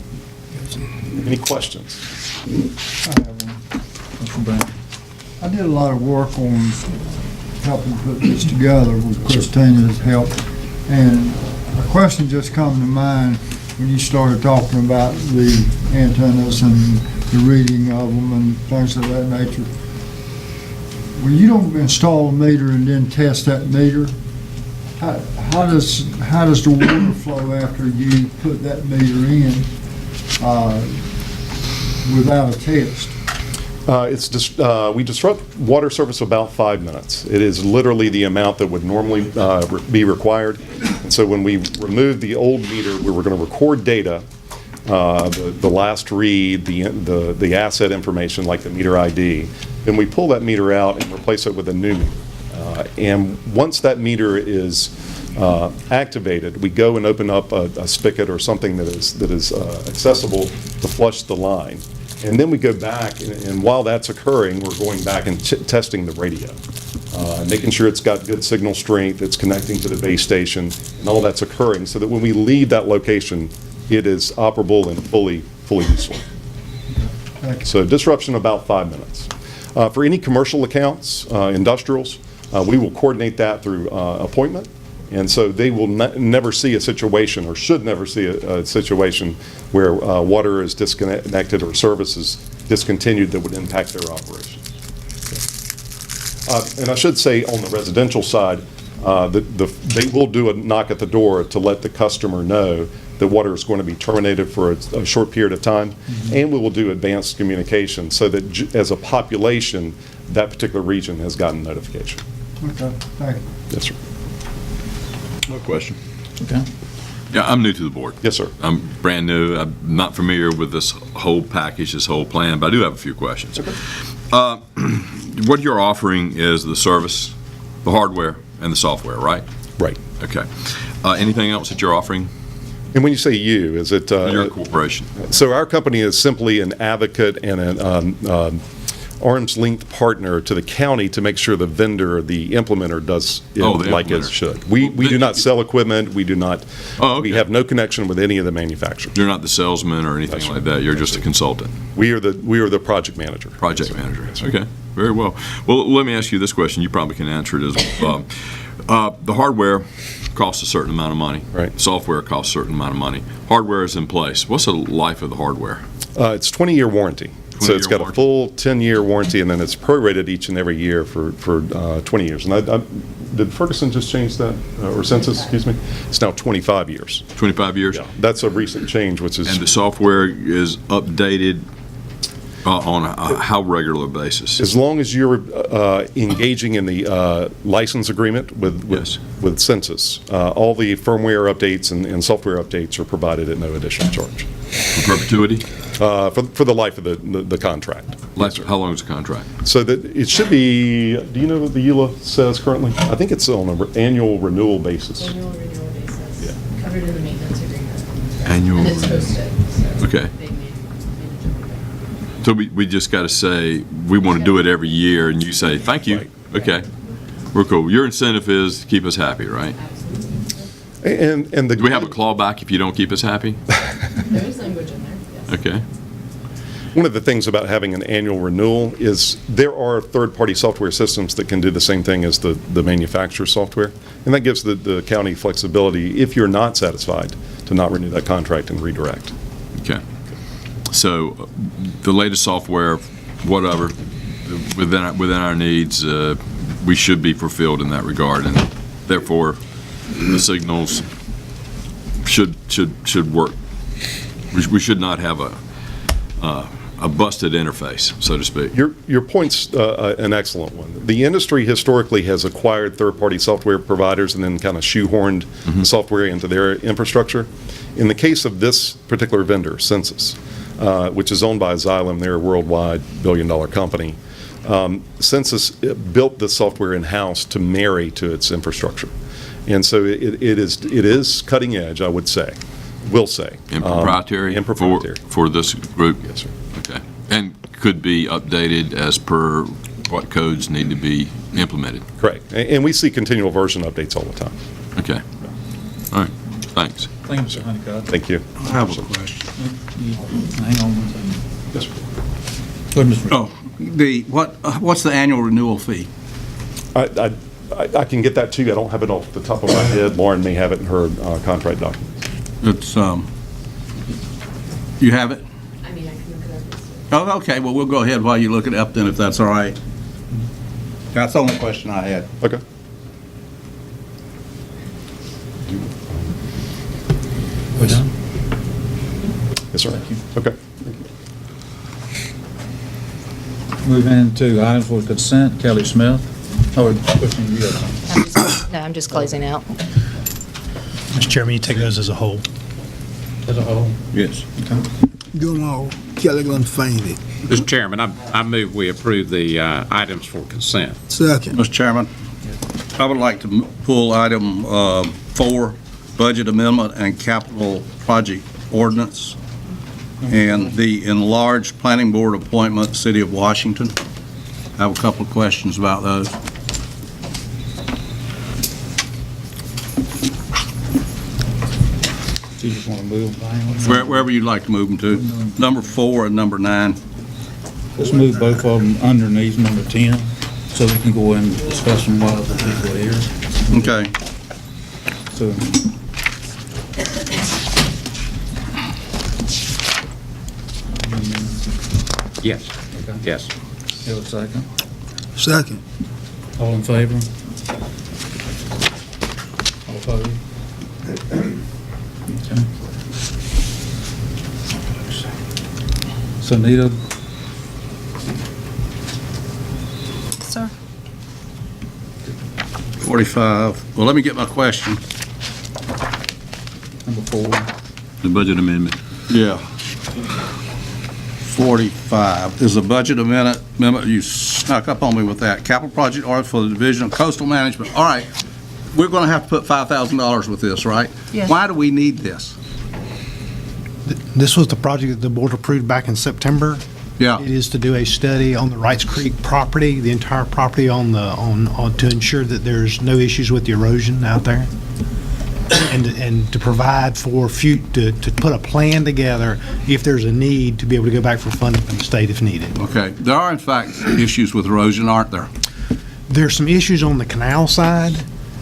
Any questions? I have one, Mr. Brown. I did a lot of work on helping put this together with Christina's help, and a question just come to mind when you started talking about the antennas and the reading of them and things of that nature. When you don't install a meter and then test that meter, how does the water flow after you put that meter in without a test? We disrupt water service about 5 minutes. It is literally the amount that would normally be required. And so when we remove the old meter, we were going to record data, the last read, the asset information like the meter ID. Then we pull that meter out and replace it with a new meter. And once that meter is activated, we go and open up a spigot or something that is accessible to flush the line. And then we go back, and while that's occurring, we're going back and testing the radio, making sure it's got good signal strength, it's connecting to the base station, and all that's occurring, so that when we leave that location, it is operable and fully useful. So disruption about 5 minutes. For any commercial accounts, industrials, we will coordinate that through appointment. And so they will never see a situation, or should never see a situation where water is disconnected or service is discontinued that would impact their operation. And I should say on the residential side, they will do a knock at the door to let the customer know that water is going to be terminated for a short period of time, and we will do advanced communication so that as a population, that particular region has gotten notification. Okay, thank you. Yes, sir. No question. Okay. Yeah, I'm new to the board. Yes, sir. I'm brand new. I'm not familiar with this whole package, this whole plan, but I do have a few questions. Okay. What you're offering is the service, the hardware, and the software, right? Right. Okay. Anything else that you're offering? And when you say you, is it? Your corporation. So our company is simply an advocate and an arm's length partner to the county to make sure the vendor, the implementer, does it like it should. We do not sell equipment. We do not. Oh, okay. We have no connection with any of the manufacturers. You're not the salesman or anything like that. You're just a consultant. We are the project manager. Project manager. Okay. Very well. Well, let me ask you this question. You probably can answer it as well. The hardware costs a certain amount of money. Right. Software costs a certain amount of money. Hardware is in place. What's the life of the hardware? It's 20-year warranty. So it's got a full 10-year warranty, and then it's prorated each and every year for 20 years. And did Ferguson just change that, or Census, excuse me? It's now 25 years. 25 years? Yeah, that's a recent change, which is... And the software is updated on a how regular basis? As long as you're engaging in the license agreement with Census, all the firmware updates and software updates are provided at no additional charge. For perpetuity? For the life of the contract. How long is the contract? So that it should be, do you know what the EULA says currently? I think it's on an annual renewal basis. Annual renewal basis, covered in the maintenance agreement. Annual. And it's hosted. So Okay. they manage everything. So we just got to say, we want to do it every year, and you say, thank you. Right. Okay. We're cool. Your incentive is to keep us happy, right? And do we have a clawback if you don't keep us happy? There is language in there, yes. Okay. One of the things about having an annual renewal is there are third-party software systems that can do the same thing as the manufacturer software, and that gives the county flexibility, if you're not satisfied, to not renew that contract and redirect. Okay. So the latest software, whatever, within our needs, we should be fulfilled in that regard, and therefore the signals should work. We should not have a busted interface, so to speak. Your point's an excellent one. The industry historically has acquired third-party software providers and then kind of shoehorned the software into their infrastructure. In the case of this particular vendor, Census, which is owned by Xylem, they're a worldwide billion-dollar company. Census built the software in-house to marry to its infrastructure. And so it is cutting edge, I would say. Will say. And proprietary? And proprietary. For this group? Yes, sir. Okay. And could be updated as per what codes need to be implemented? Correct. And we see continual version updates all the time. Okay. All right. Thanks. Thank you, Mr. Honeycutt. Thank you. I have a question. Hang on one second. Yes, sir. Go ahead, Mr. What's the annual renewal fee? I can get that to you. I don't have it off the top of my head. Lauren may have it in her contract documents. It's, you have it? I mean, I can look it up. Oh, okay, well, we'll go ahead while you look it up then, if that's all right. That's the only question I had. Okay. We're done? Yes, sir. Thank you. Okay. Moving into items for consent, Kelly Smith. Oh, pushing you up. No, I'm just closing out. Mr. Chairman, you take those as a whole. As a whole? Yes. Okay. Do them all. Kelly gonna faint it. Mr. Chairman, I move we approve the items for consent. Second. Mr. Chairman, I would like to pull item 4, budget amendment and capital project ordinance, and the enlarged planning board appointment, City of Washington. I have a couple of questions about those. Do you just want to move them? Wherever you'd like to move them to. Number 4 and number 9. Let's move both of them underneath number 10, so we can go in and discuss them while the people are here. Okay. So, Yes. Okay. Yes. have a second? Second. All in favor? All opposed? Okay. So Nita, Sir? 45. Well, let me get my question. number 4. The budget amendment. Yeah. 45. Is the budget amendment, you snuck up on me with that. Capital project order for the Division of Coastal Management. All right. We're going to have to put $5,000 with this, right? Yes. Why do we need this? This was the project that the board approved back in September. Yeah. It is to do a study on the Wrights Creek property, the entire property to ensure that there's no issues with the erosion out there. And to provide for to put a plan together if there's a need to be able to go back for funding from the state if needed. Okay. There are, in fact, issues with erosion, aren't there? There's some issues on the canal side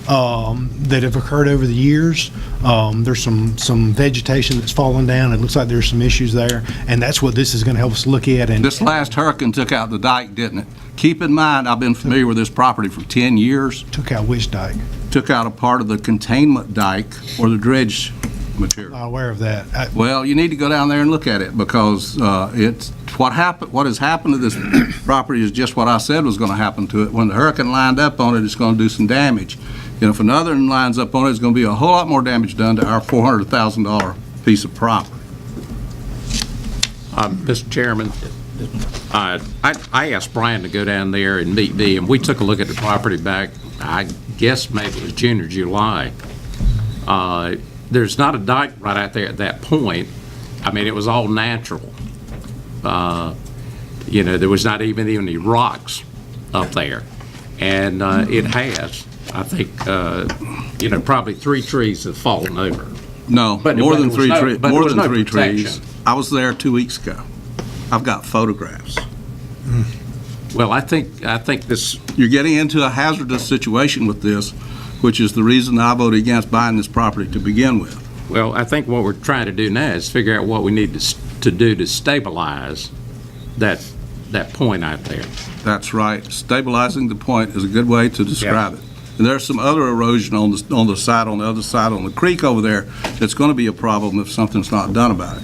that have occurred over the years. There's some vegetation that's fallen down. It looks like there's some issues there, and that's what this is going to help us look at. And This last hurricane took out the dike, didn't it? Keep in mind, I've been familiar with this property for 10 years. Took out which dike? Took out a part of the containment dike or the dredge material. Not aware of that. Well, you need to go down there and look at it because it's what happened. What has happened to this property is just what I said was going to happen to it. When the hurricane lined up on it, it's going to do some damage. And if another one lines up on it, it's going to be a whole lot more damage done to our $400,000 piece of property. Mr. Chairman, I asked Brian to go down there and meet me, and we took a look at the property back, I guess maybe it was June or July. There's not a dike right out there at that point. I mean, it was all natural. There was not even any rocks up there. And it has, I think, probably 3 trees have fallen over. No, But more there than was 3 no- trees. but there More was than no 3 protection. trees. I was there 2 weeks ago. I've got photographs. Well, I think this, You're getting into a hazardous situation with this, which is the reason I voted against buying this property to begin with. well, I think what we're trying to do now is figure out what we need to do to stabilize that point out there. That's right. Stabilizing the point is a good way to describe it. And there's some other erosion on the other side on the creek over there that's going to be a problem if something's not done about it.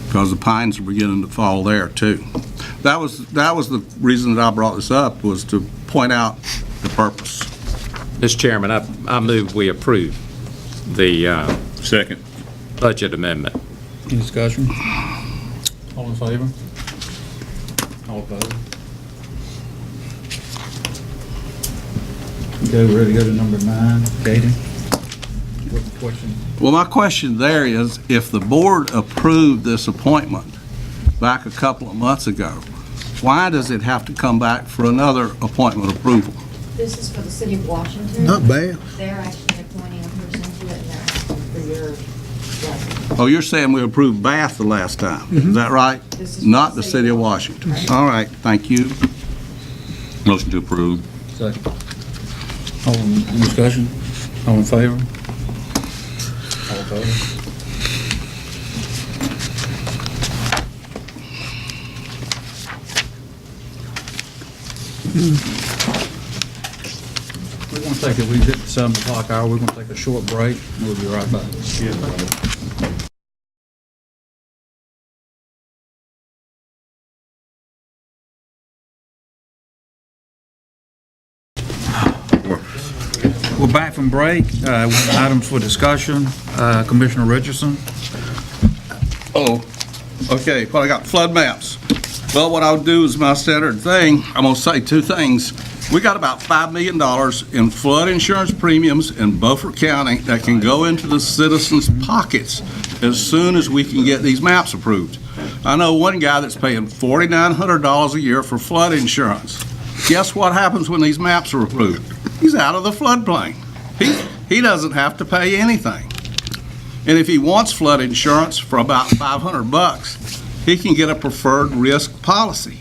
Because the pines are beginning to fall there too. That was the reason that I brought this up, was to point out the purpose. Mr. Chairman, I move we approve the Second. budget amendment. Any discussion? All in favor? All opposed? Okay, we're ready to go to number 9. Katie? What's the question? Well, my question there is, if the board approved this appointment back a couple of months ago, why does it have to come back for another appointment approval? This is for the city of Washington. Not bad. They're actually appointing a person to it, and they're asking for your blessing. Oh, you're saying we approved Bath the last time, is that right? This is Not the city of Washington. All right, thank you. Motion to approve. Second. All in discussion? All in favor? All opposed? We're going to take it, we hit the 7 o'clock hour, we're going to take a short break, and we'll be right back. We're back from break, with items for discussion. Commissioner Richardson? Oh, okay, well, I got flood maps. Well, what I'll do is my standard thing, I'm going to say 2 things. We got about $5 million in flood insurance premiums in Beaufort County that can go into the citizens' pockets as soon as we can get these maps approved. I know one guy that's paying $4,900 a year for flood insurance. Guess what happens when these maps are approved? He's out of the floodplain. He doesn't have to pay anything. And if he wants flood insurance for about $500, he can get a preferred risk policy.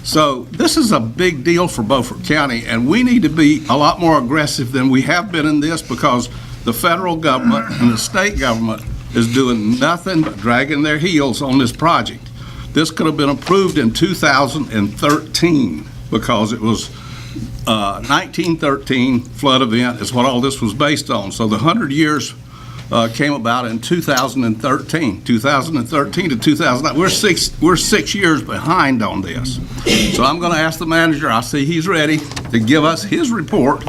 So this is a big deal for Beaufort County, and we need to be a lot more aggressive than we have been in this, because the federal government and the state government is doing nothing but dragging their heels on this project. This could have been approved in 2013 because it was 1913 flood event is what all this was based on. So the 100 years came about in 2013. 2013 to 2009. We're 6 years behind on this. So I'm going to ask the manager. I see he's ready to give us his report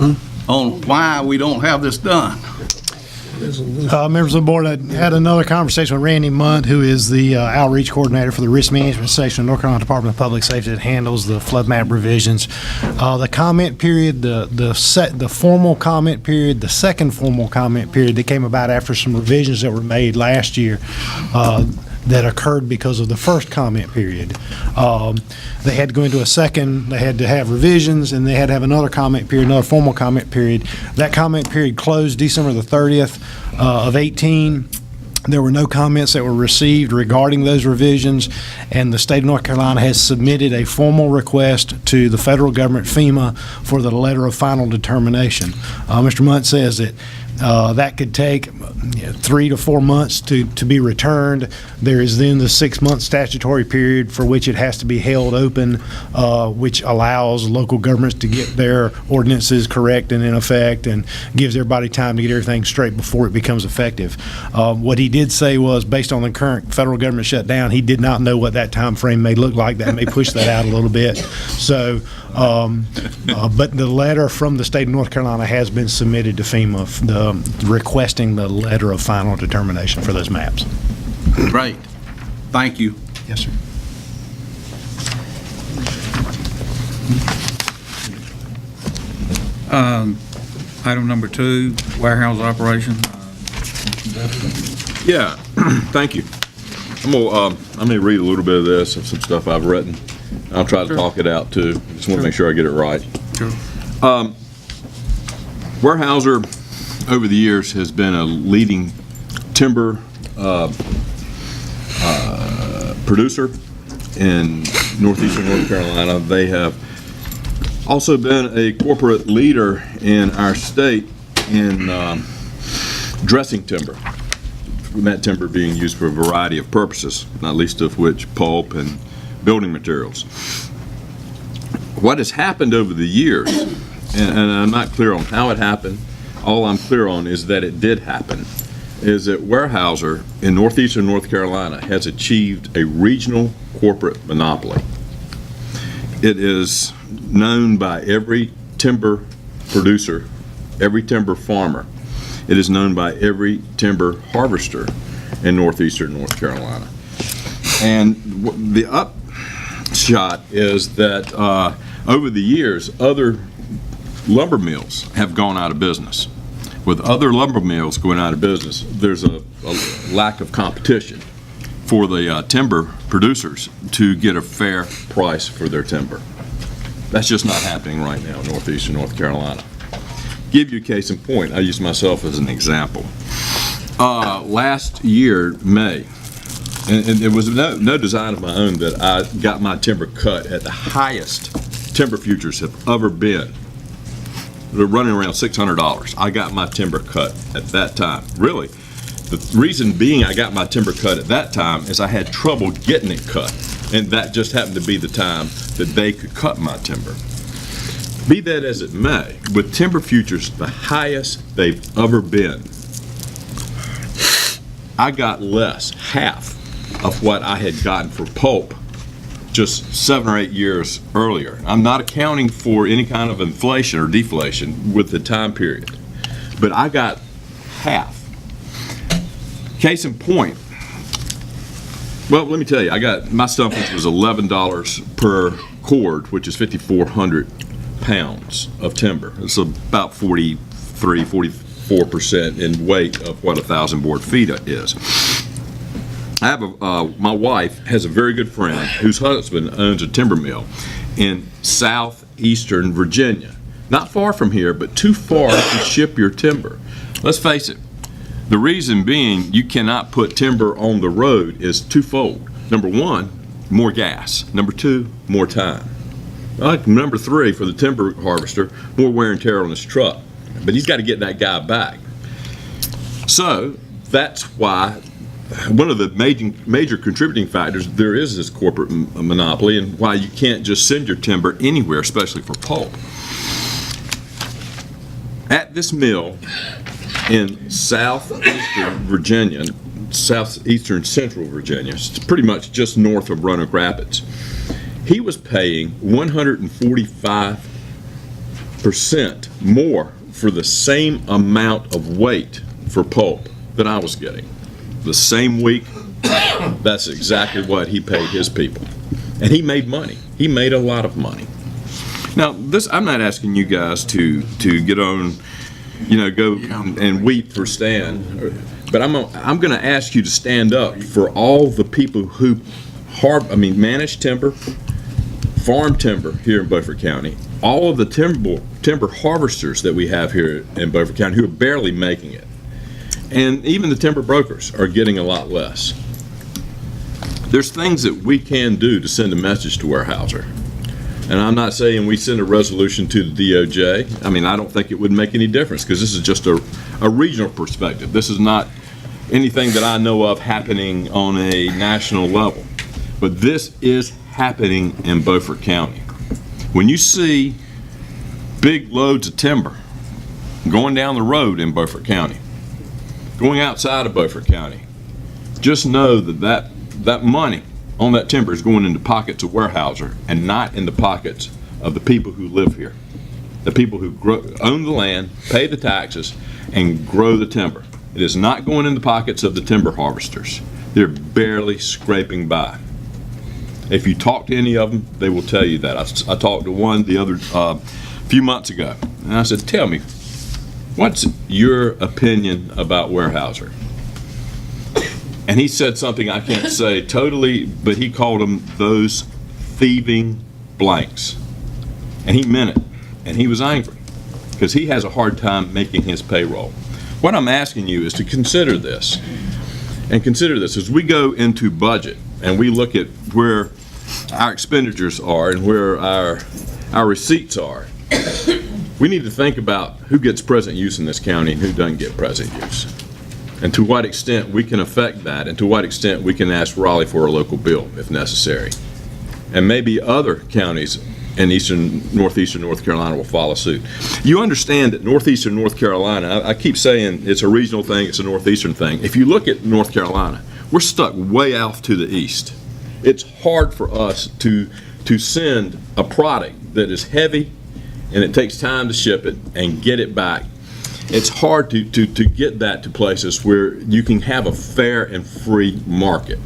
on why we don't have this done. Members of the board, I had another conversation with Randy Munt, who is the outreach coordinator for the risk management section of North Carolina Department of Public Safety that handles the flood map revisions. The comment period, the formal comment period, the second formal comment period that came about after some revisions that were made last year that occurred because of the first comment period. They had to go into a second, they had to have revisions, and they had to have another comment period, another formal comment period. That comment period closed December the 30th of 18. There were no comments that were received regarding those revisions, and the state of North Carolina has submitted a formal request to the federal government, FEMA, for the letter of final determination. Mr. Munt says that that could take 3 to 4 months to be returned. There is then the 6-month statutory period for which it has to be held open, which allows local governments to get their ordinances correct and in effect, and gives everybody time to get everything straight before it becomes effective. What he did say was, based on the current federal government shutdown, he did not know what that time frame may look like. That may push that out a little bit. So, but the letter from the state of North Carolina has been submitted to FEMA, requesting the letter of final determination for those maps. Great. Thank you. Yes, sir. Item number 2, warehouse operation. Yeah, thank you. I'm gonna read a little bit of this, of some stuff I've written. I'll try to talk it out too. Just want to make sure I get it right. Sure. Weyerhaeuser, over the years, has been a leading timber producer in northeastern North Carolina. They have also been a corporate leader in our state in dressing timber, that timber being used for a variety of purposes, not least of which pulp and building materials. What has happened over the years, and I'm not clear on how it happened, all I'm clear on is that it did happen, is that Weyerhaeuser in northeastern North Carolina has achieved a regional corporate monopoly. It is known by every timber producer, every timber farmer. It is known by every timber harvester in northeastern North Carolina. And the upshot is that over the years, other lumber mills have gone out of business. With other lumber mills going out of business, there's a lack of competition for the timber producers to get a fair price for their timber. That's just not happening right now in northeastern North Carolina. Give you a case in point, I use myself as an example. Last year, May, and it was no design of my own that I got my timber cut at the highest timber futures have ever been. They're running around $600. I got my timber cut at that time. Really, the reason being I got my timber cut at that time is I had trouble getting it cut, and that just happened to be the time that they could cut my timber. Be that as it may, with timber futures the highest they've ever been, I got less, half of what I had gotten for pulp just 7 or 8 years earlier. I'm not accounting for any kind of inflation or deflation with the time period, but I got half. Case in point, well, let me tell you, I got, my stumpage was $11 per cord, which is 5,400 pounds of timber. It's about 44% in weight of what 1,000 board feet is. I have my wife has a very good friend whose husband owns a timber mill in southeastern Virginia. Not far from here, but too far to ship your timber. Let's face it, the reason being you cannot put timber on the road is twofold. Number one, more gas. Number two, more time. Number three, for the timber harvester, more wear and tear on his truck. But he's got to get that guy back. So that's why one of the major contributing factors, there is this corporate monopoly, and why you can't just send your timber anywhere, especially for pulp. At this mill in southeastern Virginia, southeastern central Virginia, it's pretty much just north of Roanoke Rapids, he was paying 145% more for the same amount of weight for pulp than I was getting. The same week, that's exactly what he paid his people. And he made money. He made a lot of money. Now, I'm not asking you guys to get on, go and weep for Stan, but I'm going to ask you to stand up for all the people who manage timber, farm timber here in Beaufort County, all of the timber harvesters that we have here in Beaufort County who are barely making it. And even the timber brokers are getting a lot less. There's things that we can do to send a message to Weyerhaeuser. And I'm not saying we send a resolution to the DOJ. I don't think it would make any difference, because this is just a regional perspective. This is not anything that I know of happening on a national level. But this is happening in Beaufort County. When you see big loads of timber going down the road in Beaufort County, going outside of Beaufort County, just know that money on that timber is going into pockets of Weyerhaeuser and not in the pockets of the people who live here, the people who own the land, pay the taxes, and grow the timber. It is not going in the pockets of the timber harvesters. They're barely scraping by. If you talk to any of them, they will tell you that. I talked to one the other few months ago, and I said, tell me, what's your opinion about Weyerhaeuser? And he said something I can't say totally, but he called them those thieving blanks. And he meant it. And he was angry, because he has a hard time making his payroll. What I'm asking you is to consider this. And consider this as we go into budget and we look at where our expenditures are and where our receipts are. We need to think about who gets present use in this county and who doesn't get present use, and to what extent we can affect that, and to what extent we can ask Raleigh for a local bill if necessary. And maybe other counties in northeastern North Carolina will follow suit. You understand that northeastern North Carolina, I keep saying it's a regional thing, it's a northeastern thing. If you look at North Carolina, we're stuck way off to the east. It's hard for us to send a product that is heavy, and it takes time to ship it and get it back. It's hard to get that to places where you can have a fair and free market.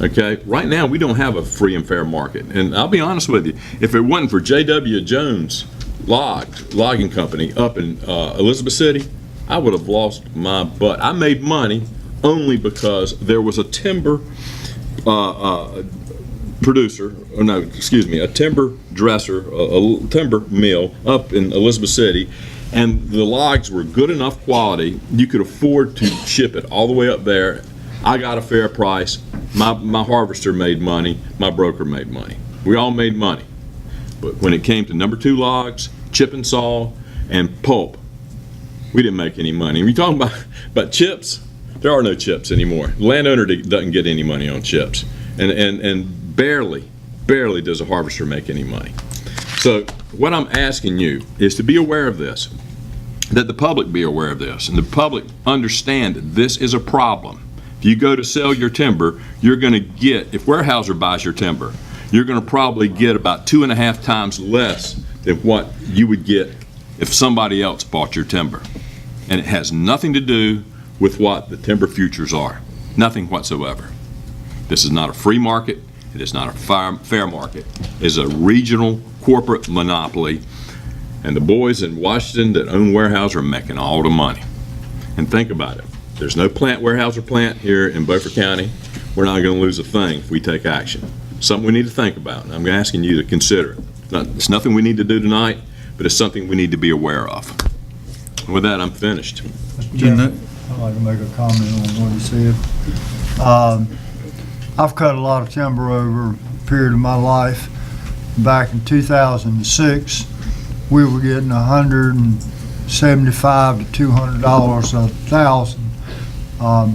Okay, right now we don't have a free and fair market, and I'll be honest with you, if it wasn't for J.W. Jones Logging Company up in Elizabeth City, I would have lost my butt. I made money only because there was a timber producer, or no, excuse me, a timber dresser, a timber mill up in Elizabeth City, and the logs were good enough quality, you could afford to ship it all the way up there. I got a fair price. My harvester made money. My broker made money. We all made money. But when it came to number 2 logs, chip and saw, and pulp, we didn't make any money. When you're talking about chips, there are no chips anymore. The landowner doesn't get any money on chips. And barely does a harvester make any money. So what I'm asking you is to be aware of this, that the public be aware of this, and the public understand that this is a problem. If you go to sell your timber, you're going to get, if Weyerhaeuser buys your timber, you're going to probably get about 2.5 times less than what you would get if somebody else bought your timber. And it has nothing to do with what the timber futures are. Nothing whatsoever. This is not a free market. It It is not a fair market. It is a regional corporate monopoly, and the boys in Washington that own Weyerhaeuser are making all the money. And think about it. There's no Weyerhaeuser plant here in Beaufort County. We're not going to lose a thing if we take action. Something we need to think about, and I'm asking you to consider it. It's nothing we need to do tonight, but it's something we need to be aware of. And with that, I'm finished. I'd like to make a comment on what he said. I've cut a lot of timber over a period of my life. Back in 2006, we were getting $175 to $200 a thousand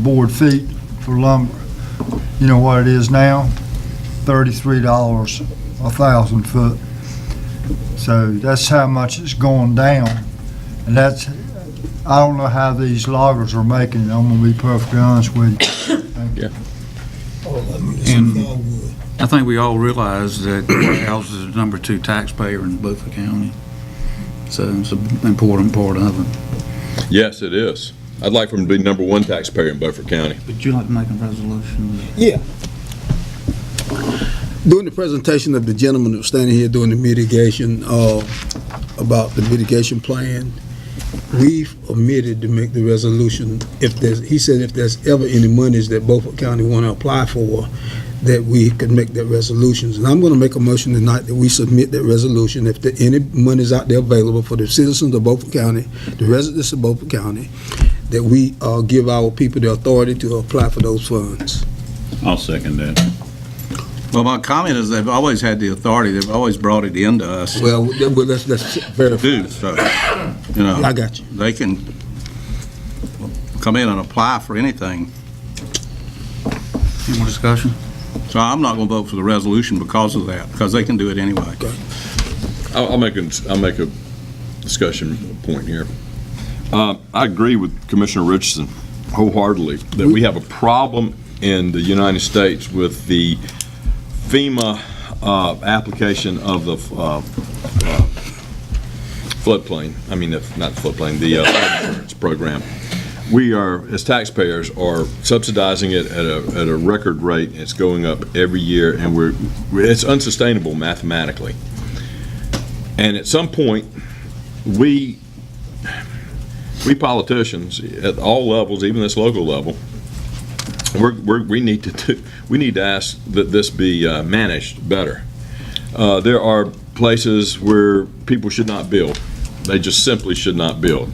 board feet for lumber. You know what it is now? $33 a thousand foot. So that's how much it's going down. And that's, I don't know how these loggers are making it. I'm gonna be perfectly honest with you. Thank you. And I think we all realize that Weyerhaeuser is the number 2 taxpayer in Beaufort County. So it's an important part of it. Yes, it is. I'd like for him to be number 1 taxpayer in Beaufort County. Would you like to make a resolution? Yeah. During the presentation of the gentleman that was standing here doing the mitigation, about the mitigation plan, we've omitted to make the resolution. He said if there's ever any monies that Beaufort County want to apply for, that we could make that resolutions. And I'm going to make a motion tonight that we submit that resolution if there any monies out there available for the citizens of Beaufort County, the residents of Beaufort County, that we give our people the authority to apply for those funds. I'll second that. Well, my comment is they've always had the authority. They've always brought it into us. Well, let's verify. So, you know, I got you. They can come in and apply for anything. Any more discussion? So I'm not going to vote for the resolution because of that, because they can do it anyway. I'll make a discussion point here. I agree with Commissioner Richardson wholeheartedly that we have a problem in the United States with the FEMA application of the floodplain. I mean, not the floodplain, the flood insurance program. We are, as taxpayers, are subsidizing it at a record rate. It's going up every year, and it's unsustainable mathematically. And at some point, we politicians at all levels, even this local level, we need to ask that this be managed better. There are places where people should not build. They just simply should not build.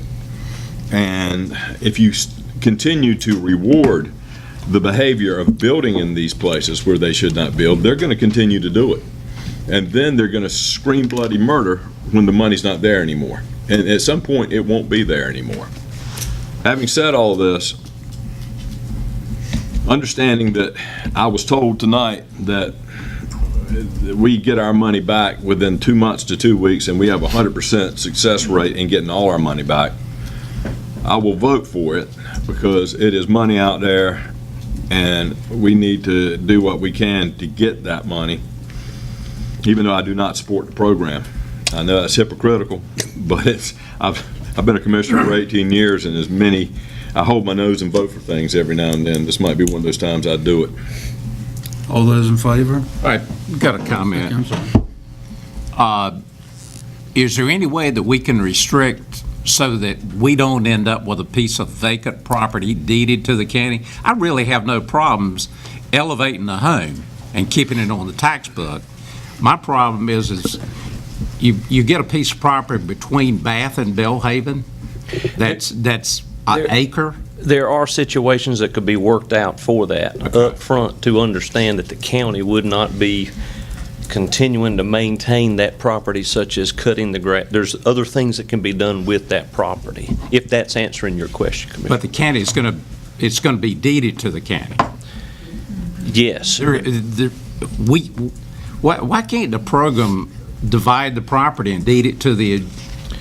And if you continue to reward the behavior of building in these places where they should not build, they're going to continue to do it. And then they're going to scream bloody murder when the money's not there anymore. And at some point, it won't be there anymore. Having said all this, understanding that I was told tonight that we get our money back within 2 months to 2 weeks, and we have a 100% success rate in getting all our money back, I will vote for it because it is money out there, and we need to do what we can to get that money, even though I do not support the program. I know that's hypocritical, but I've been a commissioner for 18 years, and I hold my nose and vote for things every now and then. This might be one of those times I do it. All those in favor? All right, got a comment. I'm sorry. Is there any way that we can restrict so that we don't end up with a piece of vacant property deeded to the county? I really have no problems elevating the home and keeping it on the tax book. My problem is you get a piece of property between Bath and Bellhaven that's an acre. There are situations that could be worked out for that up front to understand that the county would not be continuing to maintain that property, such as cutting the grass. There's other things that can be done with that property, if that's answering your question, Commissioner. But the county is going to be deeded to the county. Yes. Why can't the program divide the property and deed it to the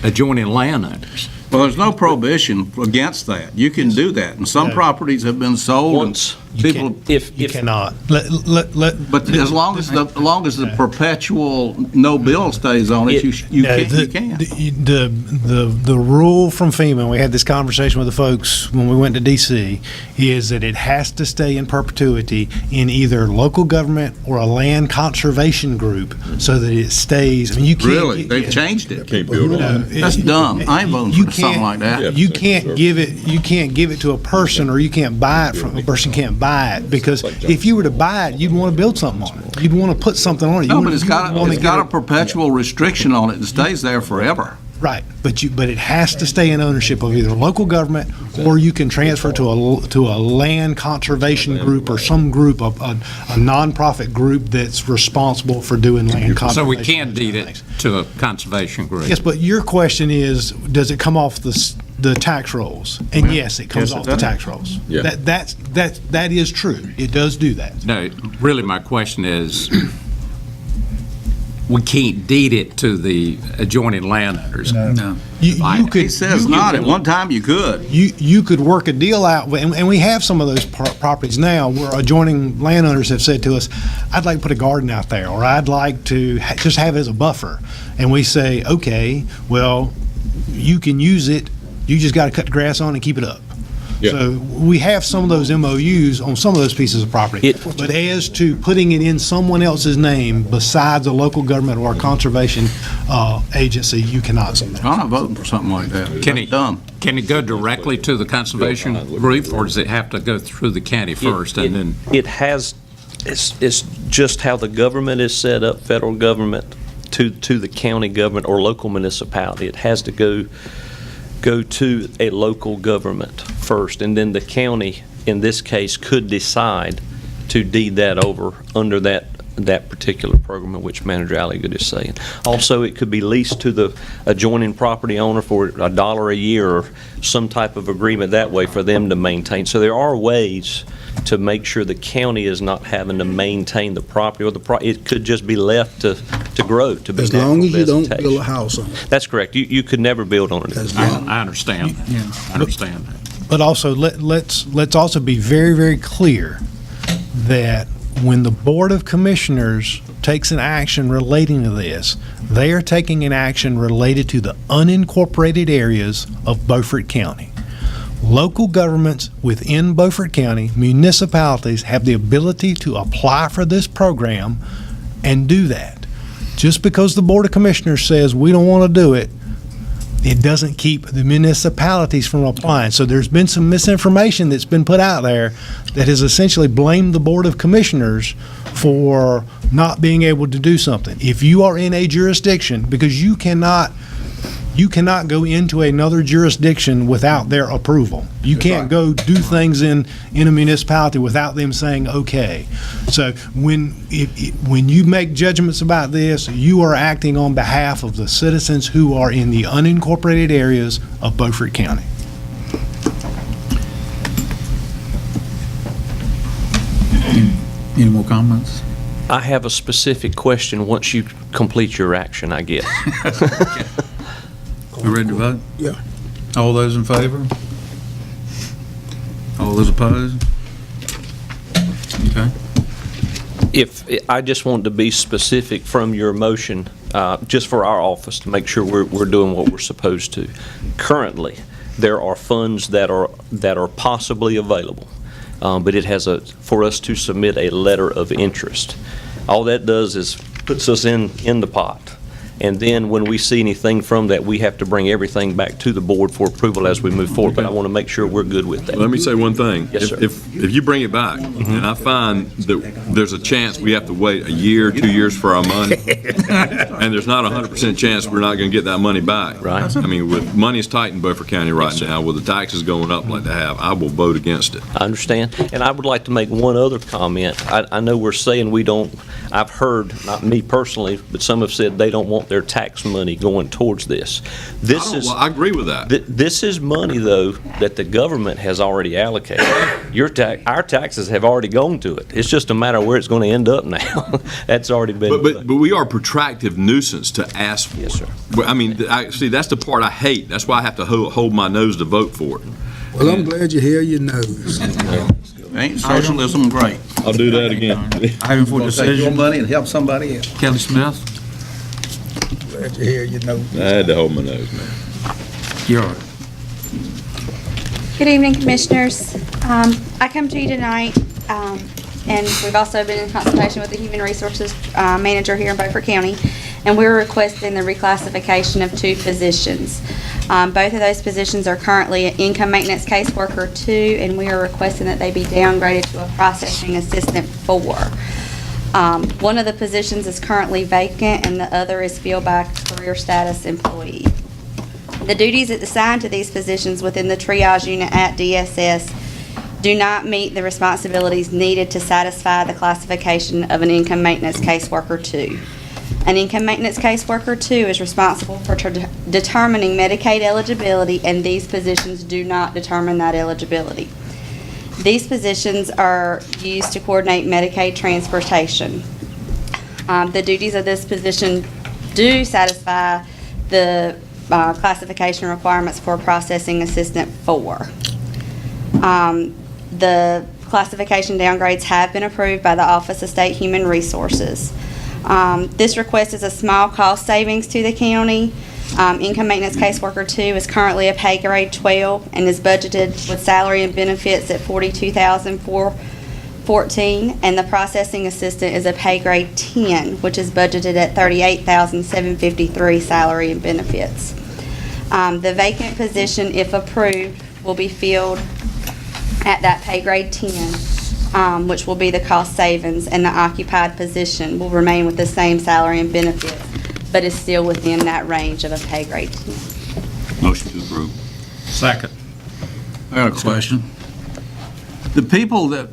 adjoining landowners? Well, there's no prohibition against that. You can do that, and some properties have been sold. People, You cannot. but as long as the perpetual no bill stays on it, you can. The rule from FEMA, we had this conversation with the folks when we went to DC, is that it has to stay in perpetuity in either local government or a land conservation group so that it stays. I mean, you can't. Really? They've changed it. Can't build on it. That's dumb. I ain't voting for something like that. You can't give it. You can't give it to a person, or you can't buy it from a person. Can't buy it because if you were to buy it, you'd want to build something on it. You'd want to put something on it. No, but it's got a perpetual restriction on it that stays there forever. Right, but it has to stay in ownership of either local government, or you can transfer to a land conservation group or some group, a nonprofit group that's responsible for doing land conservation. So we can deed it to a conservation group. Yes, but your question is, does it come off the tax rolls? And yes, it comes off the tax rolls. Yeah. That is true. It does do that. No, really, my question is, we can't deed it to the adjoining landowners. No. He says not. At one time you could. You could work a deal out, and we have some of those properties now where adjoining landowners have said to us, I'd like to put a garden out there, or I'd like to just have it as a buffer. And we say, okay, well, you can use it, you just got to cut the grass on and keep it up. Yeah. So we have some of those MOUs on some of those pieces of property. But as to putting it in someone else's name besides a local government or a conservation agency, you cannot do that. I'm not voting for something like that. Can it go directly to the conservation group, or does it have to go through the county first and then? It has, it's just how the government is set up, federal government to the county government or local municipality. It has to go to a local government first, and then the county, in this case, could decide to deed that over under that particular program in which Manager Alligood is saying. Also, it could be leased to the adjoining property owner for $1 a year or some type of agreement that way for them to maintain. So there are ways to make sure the county is not having to maintain the property, or it could just be left to grow, to be As long as you don't vegetation. build a house on it. That's correct. You could never build on it. I understand. I understand that. But also, let's also be very, very clear that when the Board of Commissioners takes an action relating to this, they are taking an action related to the unincorporated areas of Beaufort County. Local governments within Beaufort County, municipalities, have the ability to apply for this program and do that. Just because the Board of Commissioners says we don't want to do it, it doesn't keep the municipalities from applying. So there's been some misinformation that's been put out there that has essentially blamed the Board of Commissioners for not being able to do something. If you are in a jurisdiction, because you cannot go into another jurisdiction without their approval. You can't go do things in a municipality without them saying okay. So when you make judgments about this, you are acting on behalf of the citizens who are in the unincorporated areas of Beaufort County. Any more comments? I have a specific question once you complete your action, I guess. We ready to vote? Yeah. All those in favor? All those opposed? Okay. If, I just want to be specific from your motion, just for our office, to make sure we're doing what we're supposed to. Currently, there are funds that are possibly available, but it has for us to submit a letter of interest. All that does is puts us in the pot. And then when we see anything from that, we have to bring everything back to the board for approval as we move forward. But I want to make sure we're good with that. Let me say one thing. Yes, sir. If you bring it back, and I find that there's a chance we have to wait a year, 2 years for our money, and there's not a 100% chance we're not going to get that money back. Right. I mean, with money's tight in Beaufort County right now, with the taxes going up like they have, I will vote against it. I understand. And I would like to make one other comment. I know we're saying we don't, I've heard, not me personally, but some have said they don't want their tax money going towards this. I agree with that. This is money, though, that the government has already allocated. Our taxes have already gone to it. It's just a matter of where it's going to end up now. That's already been. But we are a protractive nuisance to ask for. Yes, sir. I mean, see, that's the part I hate. That's why I have to hold my nose to vote for it. Well, I'm glad you hear your nose. Ain't socialism great? I'll do that again. Item for Gonna take your decision, money and help somebody else. Kelly Smith, Glad to hear you know. I had to hold my nose, man. you're up. Good evening, Commissioners. I come to you tonight, and we've also been in consultation with the Human Resources Manager here in Beaufort County, and we're requesting the reclassification of 2 positions. Both of those positions are currently an Income Maintenance Caseworker 2, and we are requesting that they be downgraded to a Processing Assistant 4. One of the positions is currently vacant, and the other is filled by a career status employee. The duties assigned to these positions within the triage unit at DSS do not meet the responsibilities needed to satisfy the classification of an Income Maintenance Caseworker 2. An Income Maintenance Caseworker 2 is responsible for determining Medicaid eligibility, and these positions do not determine that eligibility. These positions are used to coordinate Medicaid transportation. The duties of this position do satisfy the classification requirements for Processing Assistant 4. The classification downgrades have been approved by the Office of State Human Resources. This request is a small cost savings to the county. Income Maintenance Caseworker 2 is currently a pay grade 12 and is budgeted with salary and benefits at $42,414, and the Processing Assistant is a pay grade 10, which is budgeted at $38,753 salary and benefits. The vacant position, if approved, will be filled at that pay grade 10, which will be the cost savings, and the occupied position will remain with the same salary and benefits, but is still within that range of a pay grade 10. Motion to approve. Second. I got a question. The people that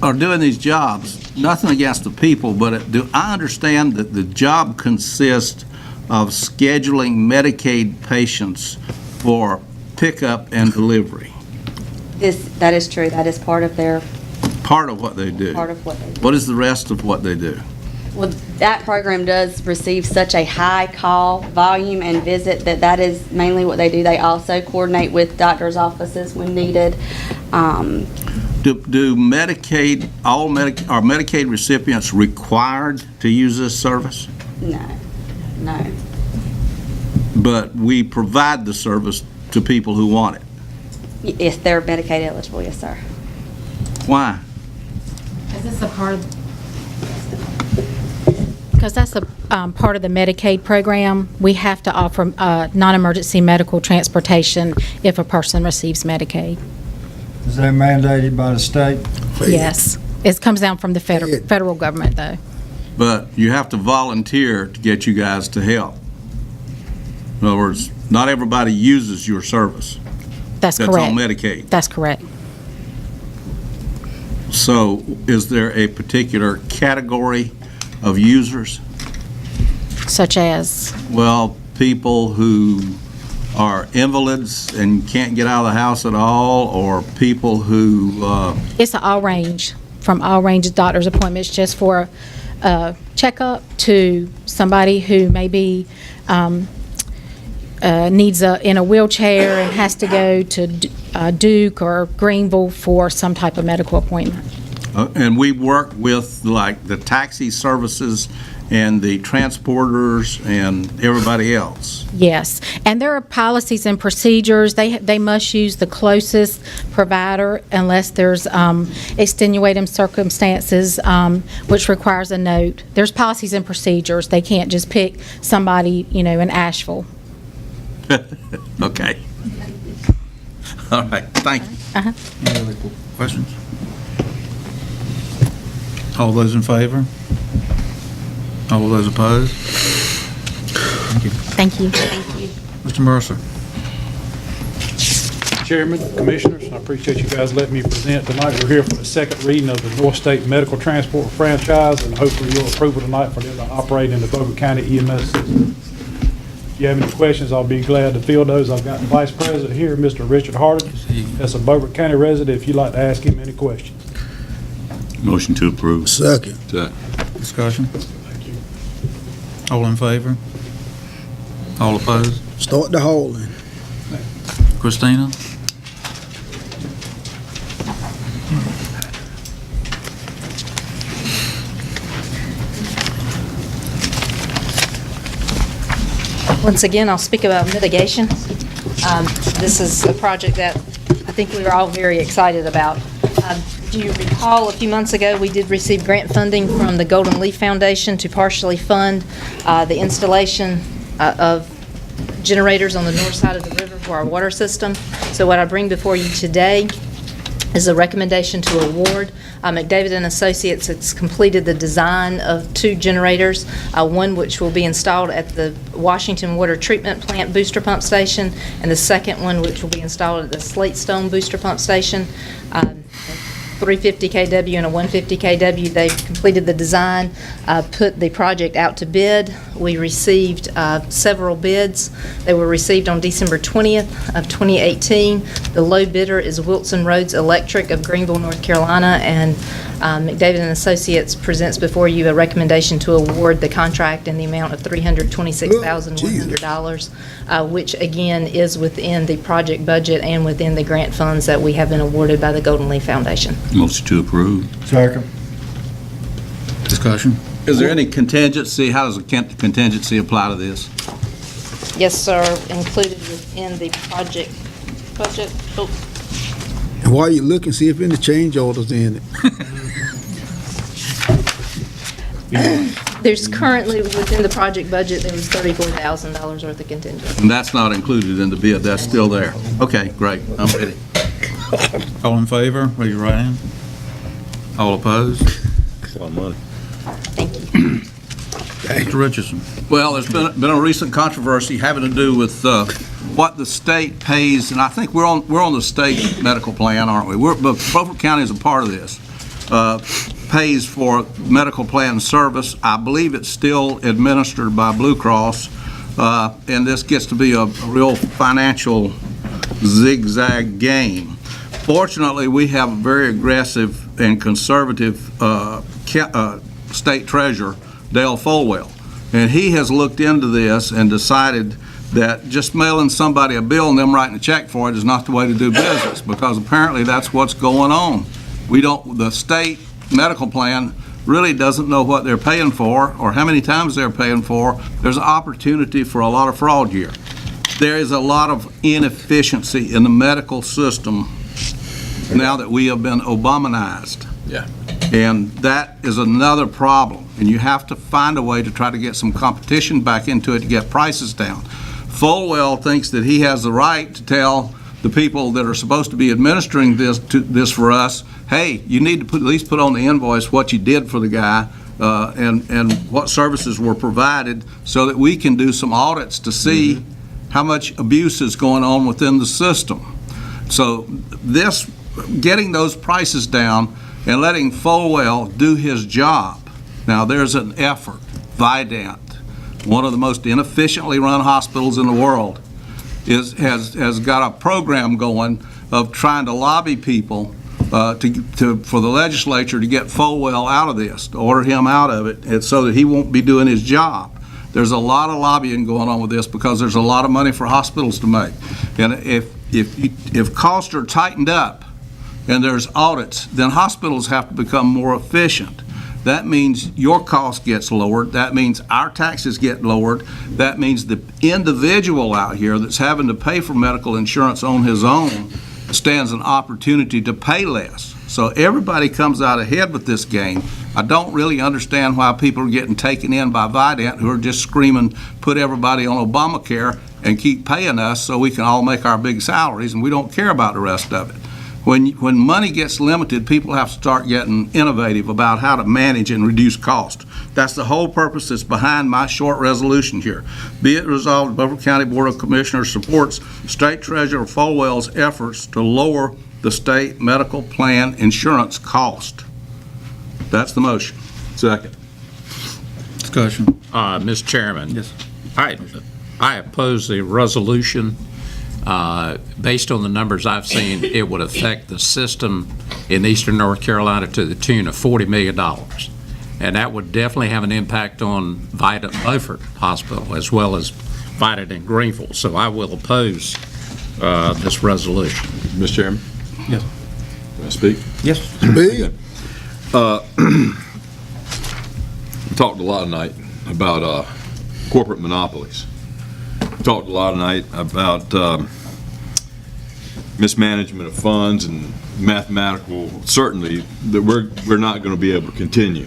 are doing these jobs, nothing against the people, but do I understand that the job consists of scheduling Medicaid patients for pickup and delivery? That is true. That is part of their, Part of what they do. part of what they do. What is the rest of what they do? Well, that program does receive such a high call volume and visit that is mainly what they do. They also coordinate with doctors' offices when needed. Do Medicaid, are Medicaid recipients required to use this service? No. But we provide the service to people who want it. Yes, they're Medicaid eligible, yes, sir. Why? Is this a part of, because that's a part of the Medicaid program, we have to offer non-emergency medical transportation if a person receives Medicaid. Is that mandated by the state? Yes. It comes down from the federal government, though. But you have to volunteer to get you guys to help. In other words, not everybody uses your service. That's correct. That's on Medicaid. That's correct. So is there a particular category of users? Such as? Well, people who are invalids and can't get out of the house at all, or people who... It's an all range, from all range of doctor's appointments just for a checkup to somebody who maybe needs in a wheelchair and has to go to Duke or Greenville for some type of medical appointment. And we work with like the taxi services and the transporters and everybody else. Yes, and there are policies and procedures. They must use the closest provider unless there's extenuating circumstances, which requires a note. There's policies and procedures. They can't just pick somebody, in Asheville. Okay. All right, thank you. Any other questions? All those in favor? All those opposed? Thank you. Thank you. Mr. Mercer. Chairman, Commissioners, I appreciate you guys letting me present tonight. We're here for the second reading of the North State Medical Transport franchise, and hopefully you'll approve it tonight for them to operate in the Beaufort County EMS system. If you have any questions, I'll be glad to field those. I've got the Vice President here, Mr. Richard Harden. That's a Beaufort County resident, if you'd like to ask him any questions. Motion to approve. Second. Discussion? All in favor? All opposed? Start the hauling. Christina? Once again, I'll speak about mitigation. This is a project that I think we were all very excited about. Do you recall a few months ago, we did receive grant funding from the Golden Leaf Foundation to partially fund the installation of generators on the north side of the river for our water system. So what I bring before you today is a recommendation to award. McDavid and Associates has completed the design of 2 generators, one which will be installed at the Washington Water Treatment Plant booster pump station, and the second one which will be installed at the Slate Stone booster pump station. 350 kW and a 150 kW. They've completed the design, put the project out to bid. We received several bids. They were received on December 20th of 2018. The low bidder is Wilson Roads Electric of Greenville, North Carolina, and McDavid and Associates presents before you a recommendation to award the contract in the amount of $326,100, which again is within the project budget and within the grant funds that we have been awarded by the Golden Leaf Foundation. Motion to approve. Second. Discussion? Is there any contingency? How does the contingency apply to this? Yes, sir, included within the project budget. Oh. And while you're looking, see if any change orders in it. There's currently, within the project budget, there was $34,000 worth of contingency. And that's not included in the bid, that's still there. Okay, great, I'm ready. All in favor, raise your right hand. All opposed? That's a lot of money. Mr. Richardson. Well, there's been a recent controversy having to do with what the state pays, and I think we're on the state medical plan, aren't we? But Beaufort County is a part of this. Pays for medical plan service. I believe it's still administered by Blue Cross, and this gets to be a real financial zigzag game. Fortunately, we have a very aggressive and conservative state treasurer, Dale Folwell, and he has looked into this and decided that just mailing somebody a bill and them writing a check for it is not the way to do business, because apparently that's what's going on. The state medical plan really doesn't know what they're paying for or how many times they're paying for. There's an opportunity for a lot of fraud here. There is a lot of inefficiency in the medical system now that we have been Obamanized. Yeah. And that is another problem. And you have to find a way to try to get some competition back into it to get prices down. Folwell thinks that he has the right to tell the people that are supposed to be administering this for us, hey, you need to at least put on the invoice what you did for the guy and what services were provided, so that we can do some audits to see how much abuse is going on within the system. So getting those prices down and letting Folwell do his job. Now, there's an effort. Vidant, one of the most inefficiently run hospitals in the world, has got a program going of trying to lobby people for the legislature to get Folwell out of this, to order him out of it, so that he won't be doing his job. There's a lot of lobbying going on with this because there's a lot of money for hospitals to make. And if costs are tightened up and there's audits, then hospitals have to become more efficient. That means your cost gets lowered. That means our taxes get lowered. That means the individual out here that's having to pay for medical insurance on his own stands an opportunity to pay less. So everybody comes out ahead with this game. I don't really understand why people are getting taken in by Vidant, who are just screaming, put everybody on Obamacare and keep paying us so we can all make our big salaries, and we don't care about the rest of it. When money gets limited, people have to start getting innovative about how to manage and reduce cost. That's the whole purpose that's behind my short resolution here. Be it resolved, the Beaufort County Board of Commissioners supports State Treasurer Folwell's efforts to lower the state medical plan insurance cost. That's the motion. Second. Discussion. Mr. Chairman. Yes. I oppose the resolution. Based on the numbers I've seen, it would affect the system in eastern North Carolina to the tune of $40 million. And that would definitely have an impact on Vidant Beaufort Hospital as well as Vidant in Greenville. So I will oppose this resolution. Mr. Chairman? Yes. Can I speak? Yes. Speak. We talked a lot tonight about corporate monopolies. talked a lot tonight about mismanagement of funds and mathematical certainty that we're not going to be able to continue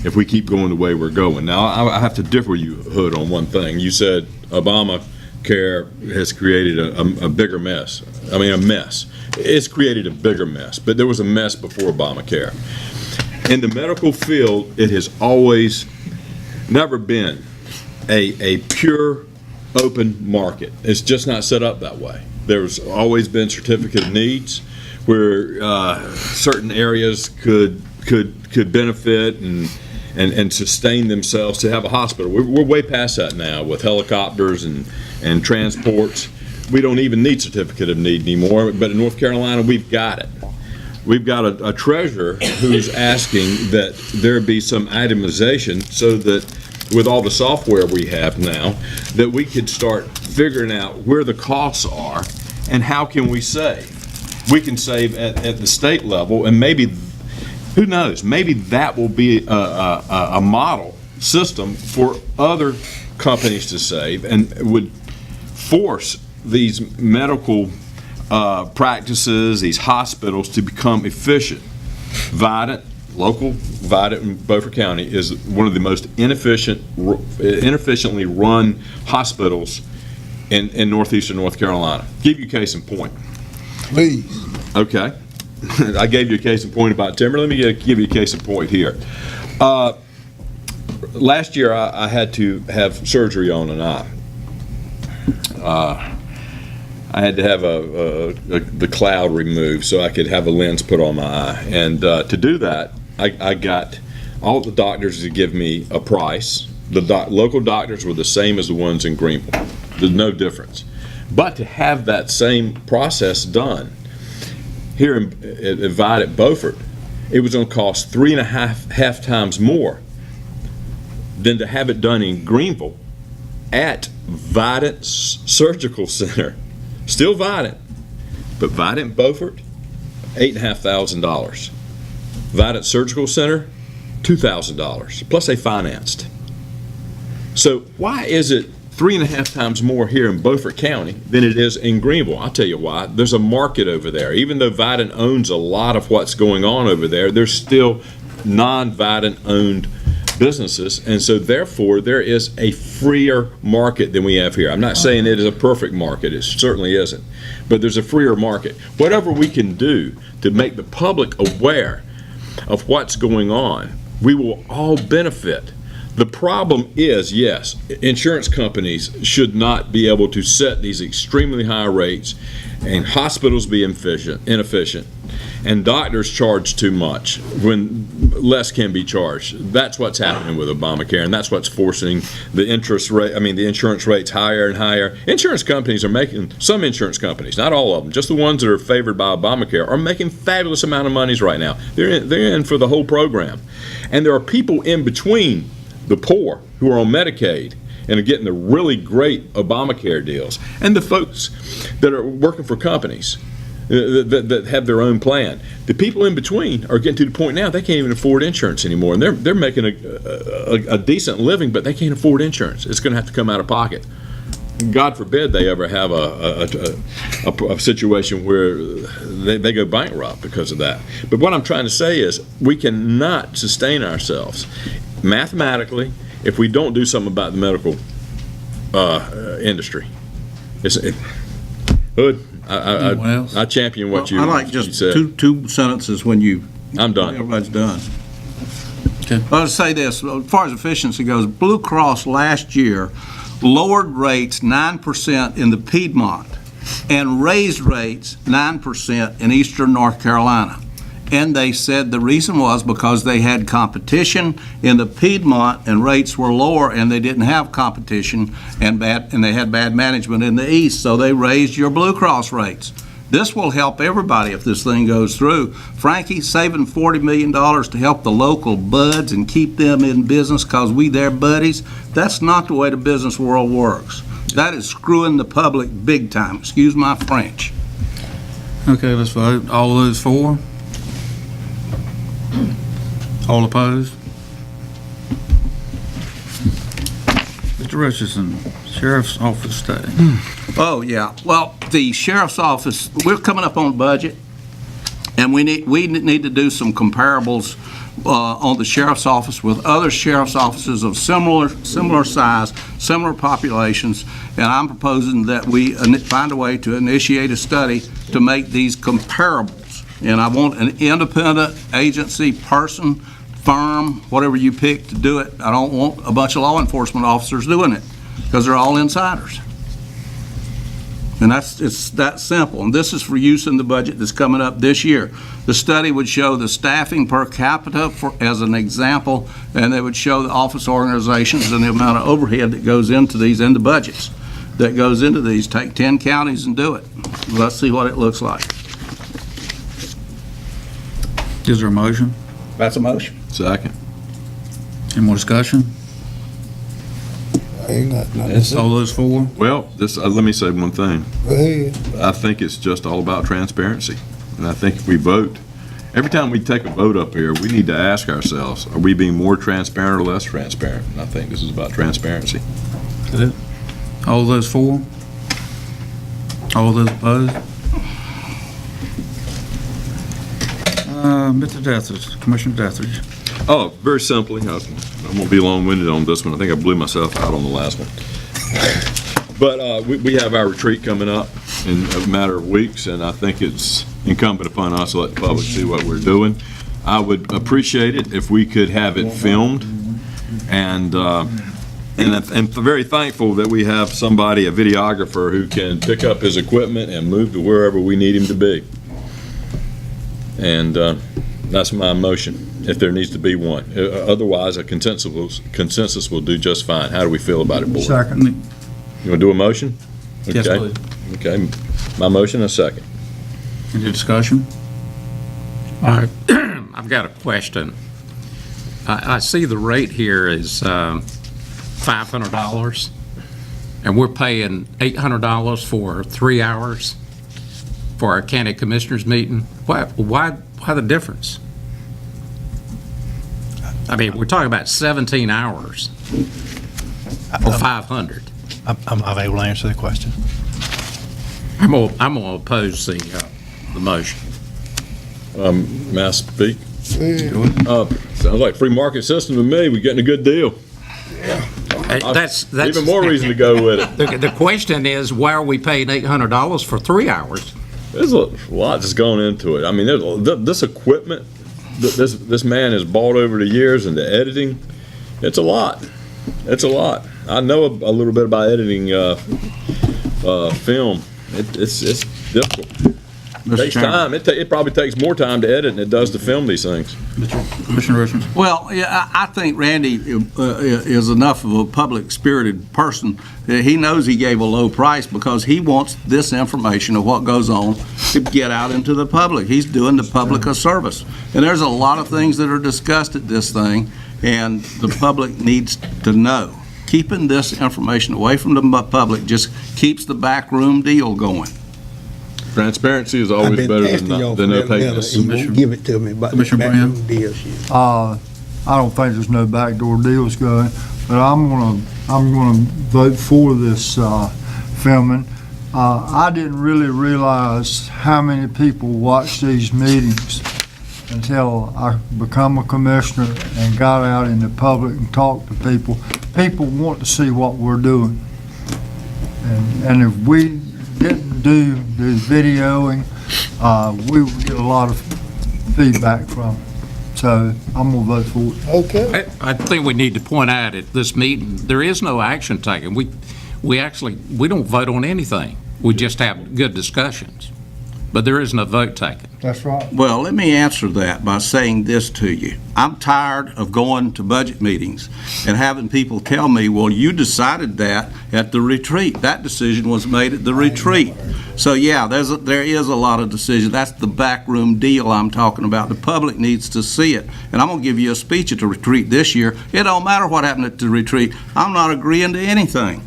if we keep going the way we're going. Now, I have to differ with you, Hood, on one thing. You said Obamacare has created a bigger mess. I mean, a mess. It's created a bigger mess, but there was a mess before Obamacare. In the medical field, it has always never been a pure open market. It's just not set up that way. There's always been certificate of needs where certain areas could benefit and sustain themselves to have a hospital. We're way past that now with helicopters and transports. We don't even need certificate of need anymore, but in North Carolina, we've got it. We've got a treasurer who's asking that there be some itemization so that with all the software we have now, that we could start figuring out where the costs are and how can we save. We can save at the state level, and maybe, who knows, maybe that will be a model system for other companies to save and would force these medical practices, these hospitals to become efficient. Vidant, local Vidant in Beaufort County is one of the most inefficiently run hospitals in northeastern North Carolina. Give you a case in point. Please. Okay. I gave you a case in point about timber. Let me give you a case in point here. Last year I had to have surgery on an eye. I had to have the cloud removed so I could have a lens put on my eye. And to do that, I got all the doctors to give me a price. The local doctors were the same as the ones in Greenville. There's no difference. But to have that same process done here at Vidant Beaufort, it was going to cost 3.5 times more than to have it done in Greenville at Vidant Surgical Center. Still Vidant, but Vidant Beaufort, $8,500. Vidant Surgical Center, $2,000, plus they financed. So why is it 3.5 times more here in Beaufort County than it is in Greenville? I'll tell you why. There's a market over there. Even though Vidant owns a lot of what's going on over there, there's still non-Vidant owned businesses, and so therefore there is a freer market than we have here. I'm not saying it is a perfect market, it certainly isn't, but there's a freer market. Whatever we can do to make the public aware of what's going on, we will all benefit. The problem is, yes, insurance companies should not be able to set these extremely high rates and hospitals be inefficient and doctors charge too much when less can be charged. That's what's happening with Obamacare, and that's what's forcing the the insurance rates higher and higher. Insurance companies are making, some insurance companies, not all of them, just the ones that are favored by Obamacare, are making fabulous amount of monies right now. They're in for the whole program. And there are people in between the poor who are on Medicaid and are getting the really great Obamacare deals, and the folks that are working for companies that have their own plan. The people in between are getting to the point now they can't even afford insurance anymore, and they're making a decent living, but they can't afford insurance. It's going to have to come out of pocket. God forbid they ever have a situation where they go bankrupt because of that. But what I'm trying to say is we cannot sustain ourselves mathematically if we don't do something about the medical industry. Hood, I champion what you said. I like just two sentences when I'm done. Everybody's done. Okay. I'll say this, as far as efficiency goes, Blue Cross last year lowered rates 9% in the Piedmont and raised rates 9% in eastern North Carolina. And they said the reason was because they had competition in the Piedmont and rates were lower, and they didn't have competition and they had bad management in the east, so they raised your Blue Cross rates. This will help everybody if this thing goes through. Frankie, saving $40 million to help the local buds and keep them in business because we their buddies, that's not the way the business world works. That is screwing the public big time. Excuse my French. Okay, let's vote. All those for? All opposed? Mr. Mr. Richardson, Sheriff's Office study. Oh, yeah. Well, the sheriff's office, we're coming up on budget, and we need to do some comparables on the sheriff's office with other sheriff's offices of similar size, similar populations, and I'm proposing that we find a way to initiate a study to make these comparables. And I want an independent agency, person, firm, whatever you pick to do it. I don't want a bunch of law enforcement officers doing it, because they're all insiders. And it's that simple. And this is for use in the budget that's coming up this year. The study would show the staffing per capita as an example, and they would show the office organizations and the amount of overhead that goes into these, and the budgets that goes into these. Take 10 counties and do it. Let's see what it looks like. Is there a motion? That's a motion. Second. Any more discussion? I ain't got nothing to say. All those for? Well, let me say one thing. Go ahead. I think it's just all about transparency. And I think if we vote, every time we take a vote up here, we need to ask ourselves, are we being more transparent or less transparent? And I think this is about transparency. All those for? All those opposed? Mr. Dethridge, Commissioner Dethridge. Oh, very simply, I won't be long-winded on this one. I think I blew myself out on the last one. But we have our retreat coming up in a matter of weeks, and I think it's incumbent upon us to let the public see what we're doing. I would appreciate it if we could have it filmed, and I'm very thankful that we have somebody, a videographer, who can pick up his equipment and move to wherever we need him to be. And that's my motion, if there needs to be one. Otherwise, a consensus will do just fine. How do we feel about it, board? Second. You want to do a motion? Yes, Okay. please. Okay, my motion, a second. Any discussion? I've got a question. I see the rate here is $500, and we're paying $800 for 3 hours for our county commissioners meeting. Why the difference? I mean, we're talking about 17 hours for 500. I'm able to answer the question. I'm gonna oppose the motion. May I speak? Go ahead. Sounds like free market system to me. We're getting a good deal. That's Even more reason to go with it. The question is, why are we paying $800 for 3 hours? There's a lot that's gone into it. I mean, this equipment that this man has bought over the years, and the editing, it's a lot. It's a lot. I know a little bit about editing film. It's difficult. It takes time. It probably takes more time to edit than it does to film these things. Commissioner Richardson. Well, yeah, I think Randy is enough of a public-spirited person that he knows he gave a low price because he wants this information of what goes on to get out into the public. He's doing the public a service. And there's a lot of things that are discussed at this thing, and the public needs to know. Keeping this information away from the public just keeps the backroom deal going. Transparency is always better than opaqueness. You won't give it to me, but the backroom deal shit. I don't think there's no backdoor deals going, but I'm gonna vote for this filming. I didn't really realize how many people watch these meetings until I become a commissioner and got out in the public and talked to people. People want to see what we're doing, and if we didn't do the videoing, we would get a lot of feedback from it. So I'm gonna vote for it. Okay. I think we need to point out at this meeting, there is no action taken. We don't vote on anything. We just have good discussions. But there is no vote taken. That's right. Well, let me answer that by saying this to you. I'm tired of going to budget meetings and having people tell me, well, you decided that at the retreat. That decision was made at the retreat. So, yeah, there is a lot of decision. That's the backroom deal I'm talking about. The public needs to see it. And I'm going to give you a speech at the retreat this year. It don't matter what happened at the retreat. I'm not agreeing to anything.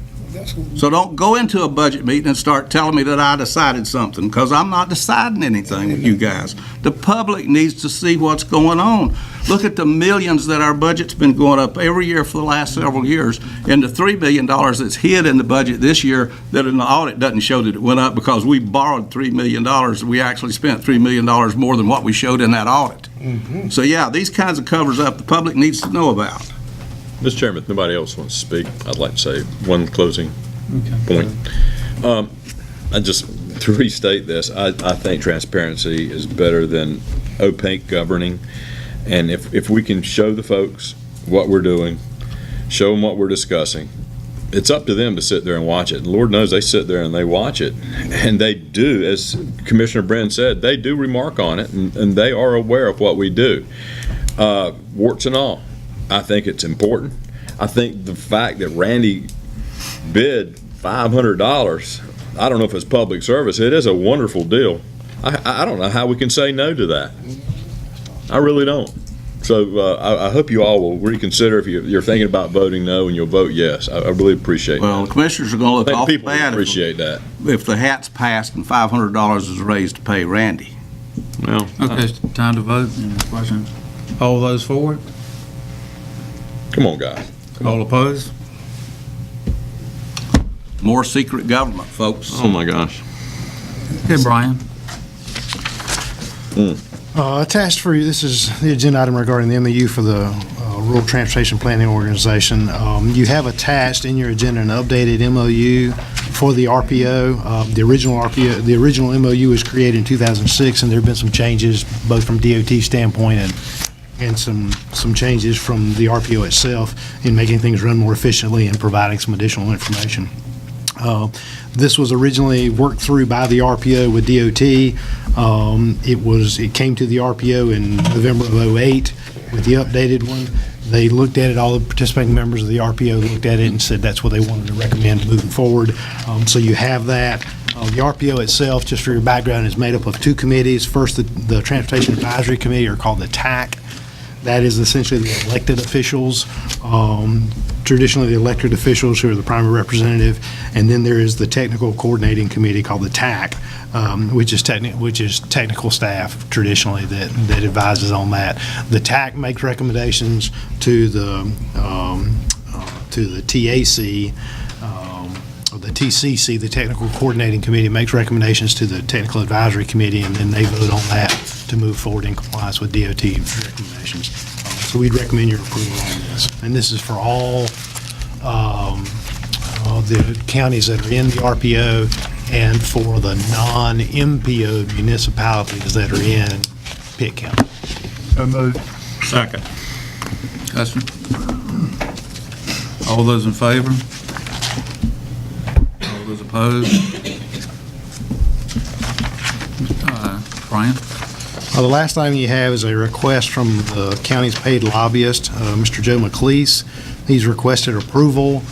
So don't go into a budget meeting and start telling me that I decided something, because I'm not deciding anything with you guys. The public needs to see what's going on. Look at the millions that our budget's been going up every year for the last several years, and the $3 billion that's hid in the budget this year that in the audit doesn't show that it went up because we borrowed $3 million. We actually spent $3 million more than what we showed in that audit. So yeah, these kinds of covers up the public needs to know about. Mr. Chairman, if nobody else wants to speak, I'd like to say one closing point. I just, to restate this, I think transparency is better than opaque governing. And if we can show the folks what we're doing, show them what we're discussing, it's up to them to sit there and watch it. And Lord knows they sit there and they watch it. And they do, as Commissioner Brennan said, they do remark on it, and they are aware of what we do. Warts and all, I think it's important. I think the fact that Randy bid $500, I don't know if it's public service, it is a wonderful deal. I don't know how we can say no to that. I really don't. So I hope you all will reconsider if you're thinking about voting no, and you'll vote yes. I really appreciate that. Well, the commissioners are going to look awful people bad appreciate that. if the hat's passed and $500 is raised to pay Randy. Well, Okay, it's time to vote. Any questions? All those for it? come on, guys. All opposed? More secret government, folks. Oh, my gosh. Okay, Brian. Attached for you, this is the agenda item regarding the MOU for the Rural Transportation Planning Organization. You have attached in your agenda an updated MOU for the RPO. The original MOU was created in 2006, and there have been some changes, both from DOT standpoint and some changes from the RPO itself in making things run more efficiently and providing some additional information. This was originally worked through by the RPO with DOT. It came to the RPO in November of '08 with the updated one. They looked at it, all the participating members of the RPO looked at it and said that's what they wanted to recommend moving forward. So you have that. The RPO itself, just for your background, is made up of two committees. First, the Transportation Advisory Committee, or called the TAC. That is essentially the elected officials, traditionally the elected officials who are the primary representative, and then there is the Technical Coordinating Committee called the TAC, which is technical staff traditionally that advises on that. The TAC makes recommendations to the TAC. The TCC, the Technical Coordinating Committee, makes recommendations to the Technical Advisory Committee, and then they vote on that to move forward in compliance with DOT recommendations. So we'd recommend your approval on this. And this is for all the counties that are in the RPO and for the non-MPO municipalities that are in Pitt County. So moved. Second. Discussion. All those in favor? All those opposed? Brian? The last item you have is a request from the county's paid lobbyist, Mr. Joe McLeese. He's requested approval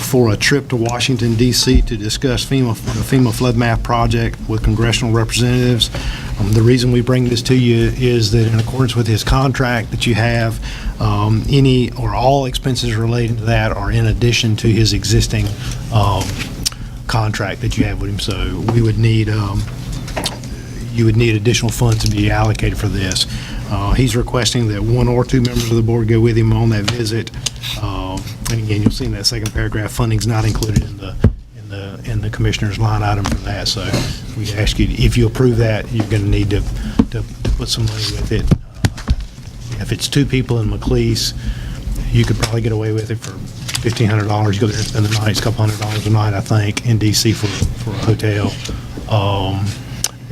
for a trip to Washington, D.C. to discuss the FEMA flood map project with congressional representatives. The reason we bring this to you is that in accordance with his contract that you have, any or all expenses relating to that are in addition to his existing contract that you have with him. So we would need you would need additional funds to be allocated for this. He's requesting that one or two members of the board go with him on that visit. And again, you'll see in that second paragraph, funding's not included in the commissioner's line item for that. So we ask you, if you approve that, you're going to need to put some money with it. If it's two people in McLeese, you could probably get away with it for $1,500. You go there and spend the night, it's a couple $100 a night, I think, in DC for a hotel.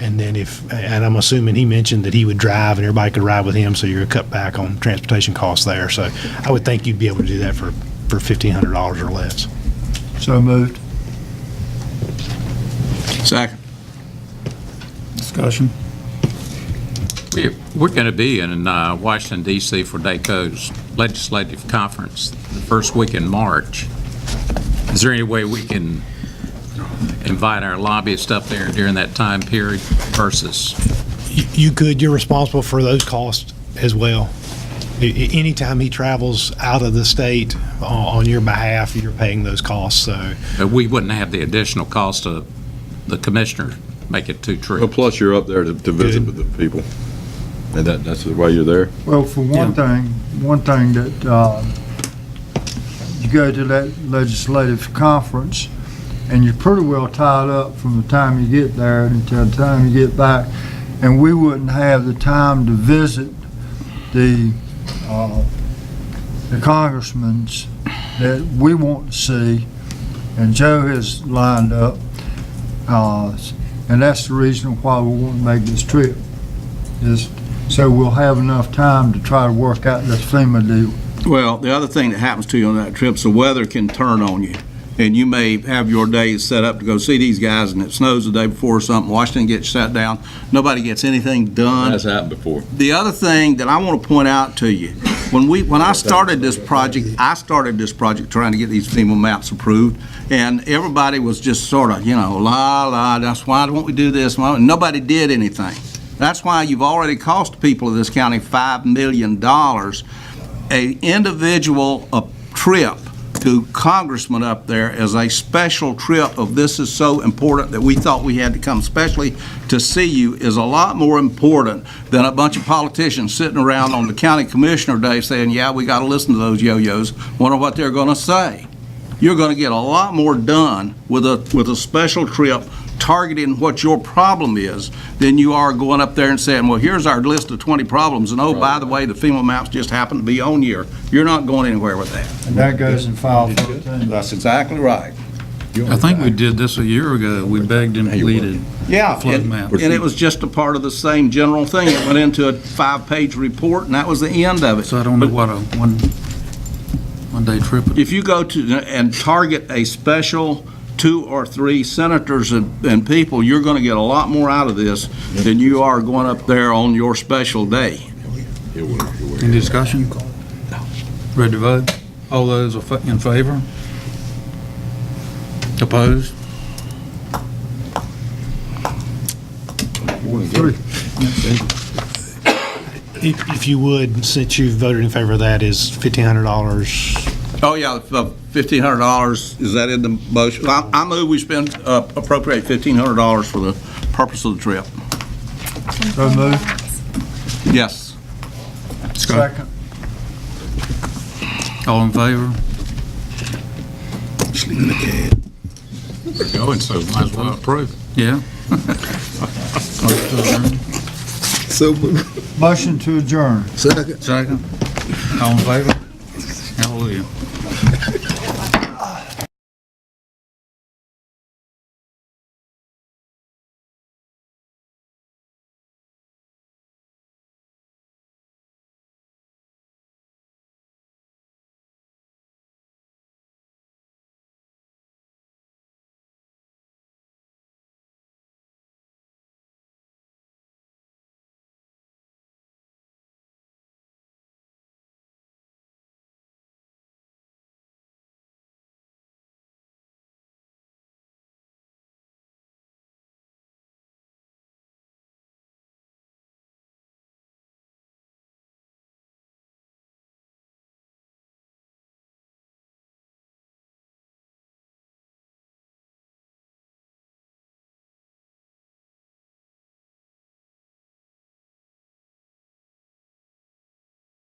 And then and I'm assuming he mentioned that he would drive and everybody could ride with him, so you're cut back on transportation costs there. So I would think you'd be able to do that for $1,500 or less. So moved. Second. Discussion. We're going to be in Washington, D.C. for DACO's legislative conference the first week in March. Is there any way we can invite our lobbyists up there during that time period versus? You could. You're responsible for those costs as well. Anytime he travels out of the state on your behalf, you're paying those costs, so. We wouldn't have the additional cost of the commissioner make it 2 trips. Well, plus you're up there to visit with the people. And that's the way you're there? Well, for one thing that, you go to that legislative conference, and you're pretty well tied up from the time you get there until the time you get back, and we wouldn't have the time to visit the congressmen that we want to see, and Joe has lined up, and that's the reason why we want to make this trip, is so we'll have enough time to try to work out this FEMA deal. Well, the other thing that happens to you on that trip is the weather can turn on you. And you may have your days set up to go see these guys, and it snows the day before or something. Washington gets shut down. Nobody gets anything done. That's happened before. The other thing that I want to point out to you, when I started this project, trying to get these FEMA maps approved, and everybody was just sort of, that's why don't we do this? Nobody did anything. That's why you've already cost people of this county $5 million. An individual trip to congressman up there as a special trip of this is so important that we thought we had to come especially to see you is a lot more important than a bunch of politicians sitting around on the county commissioner day saying, yeah, we got to listen to those yo-yos, wonder what they're going to say. You're going to get a lot more done with a special trip targeting what your problem is than you are going up there and saying, well, here's our list of 20 problems, and oh, by the way, the FEMA maps just happen to be on here. You're not going anywhere with that. And that goes in file 13. That's exactly right. I think we did this a year ago. We begged and pleaded. Yeah, flood map. and it was just a part of the same general thing. It went into a 5-page report, and that was the end of it. So I don't know what a one-day trip is. If you go to and target a special 2 or 3 senators and people, you're going to get a lot more out of this than you are going up there on your special day. Any discussion? Ready to vote? All those in favor? Opposed? If you would, since you've voted in favor of that, is $1,500. Oh, yeah, $1,500, is that in the motion? I move we appropriate $1,500 for the purpose of the trip. So moved. Yes. Second. All in favor? Sleeping the cat. We're going, so might as well approve. Yeah. So, Motion to adjourn. second. Second. All in favor? Hallelujah.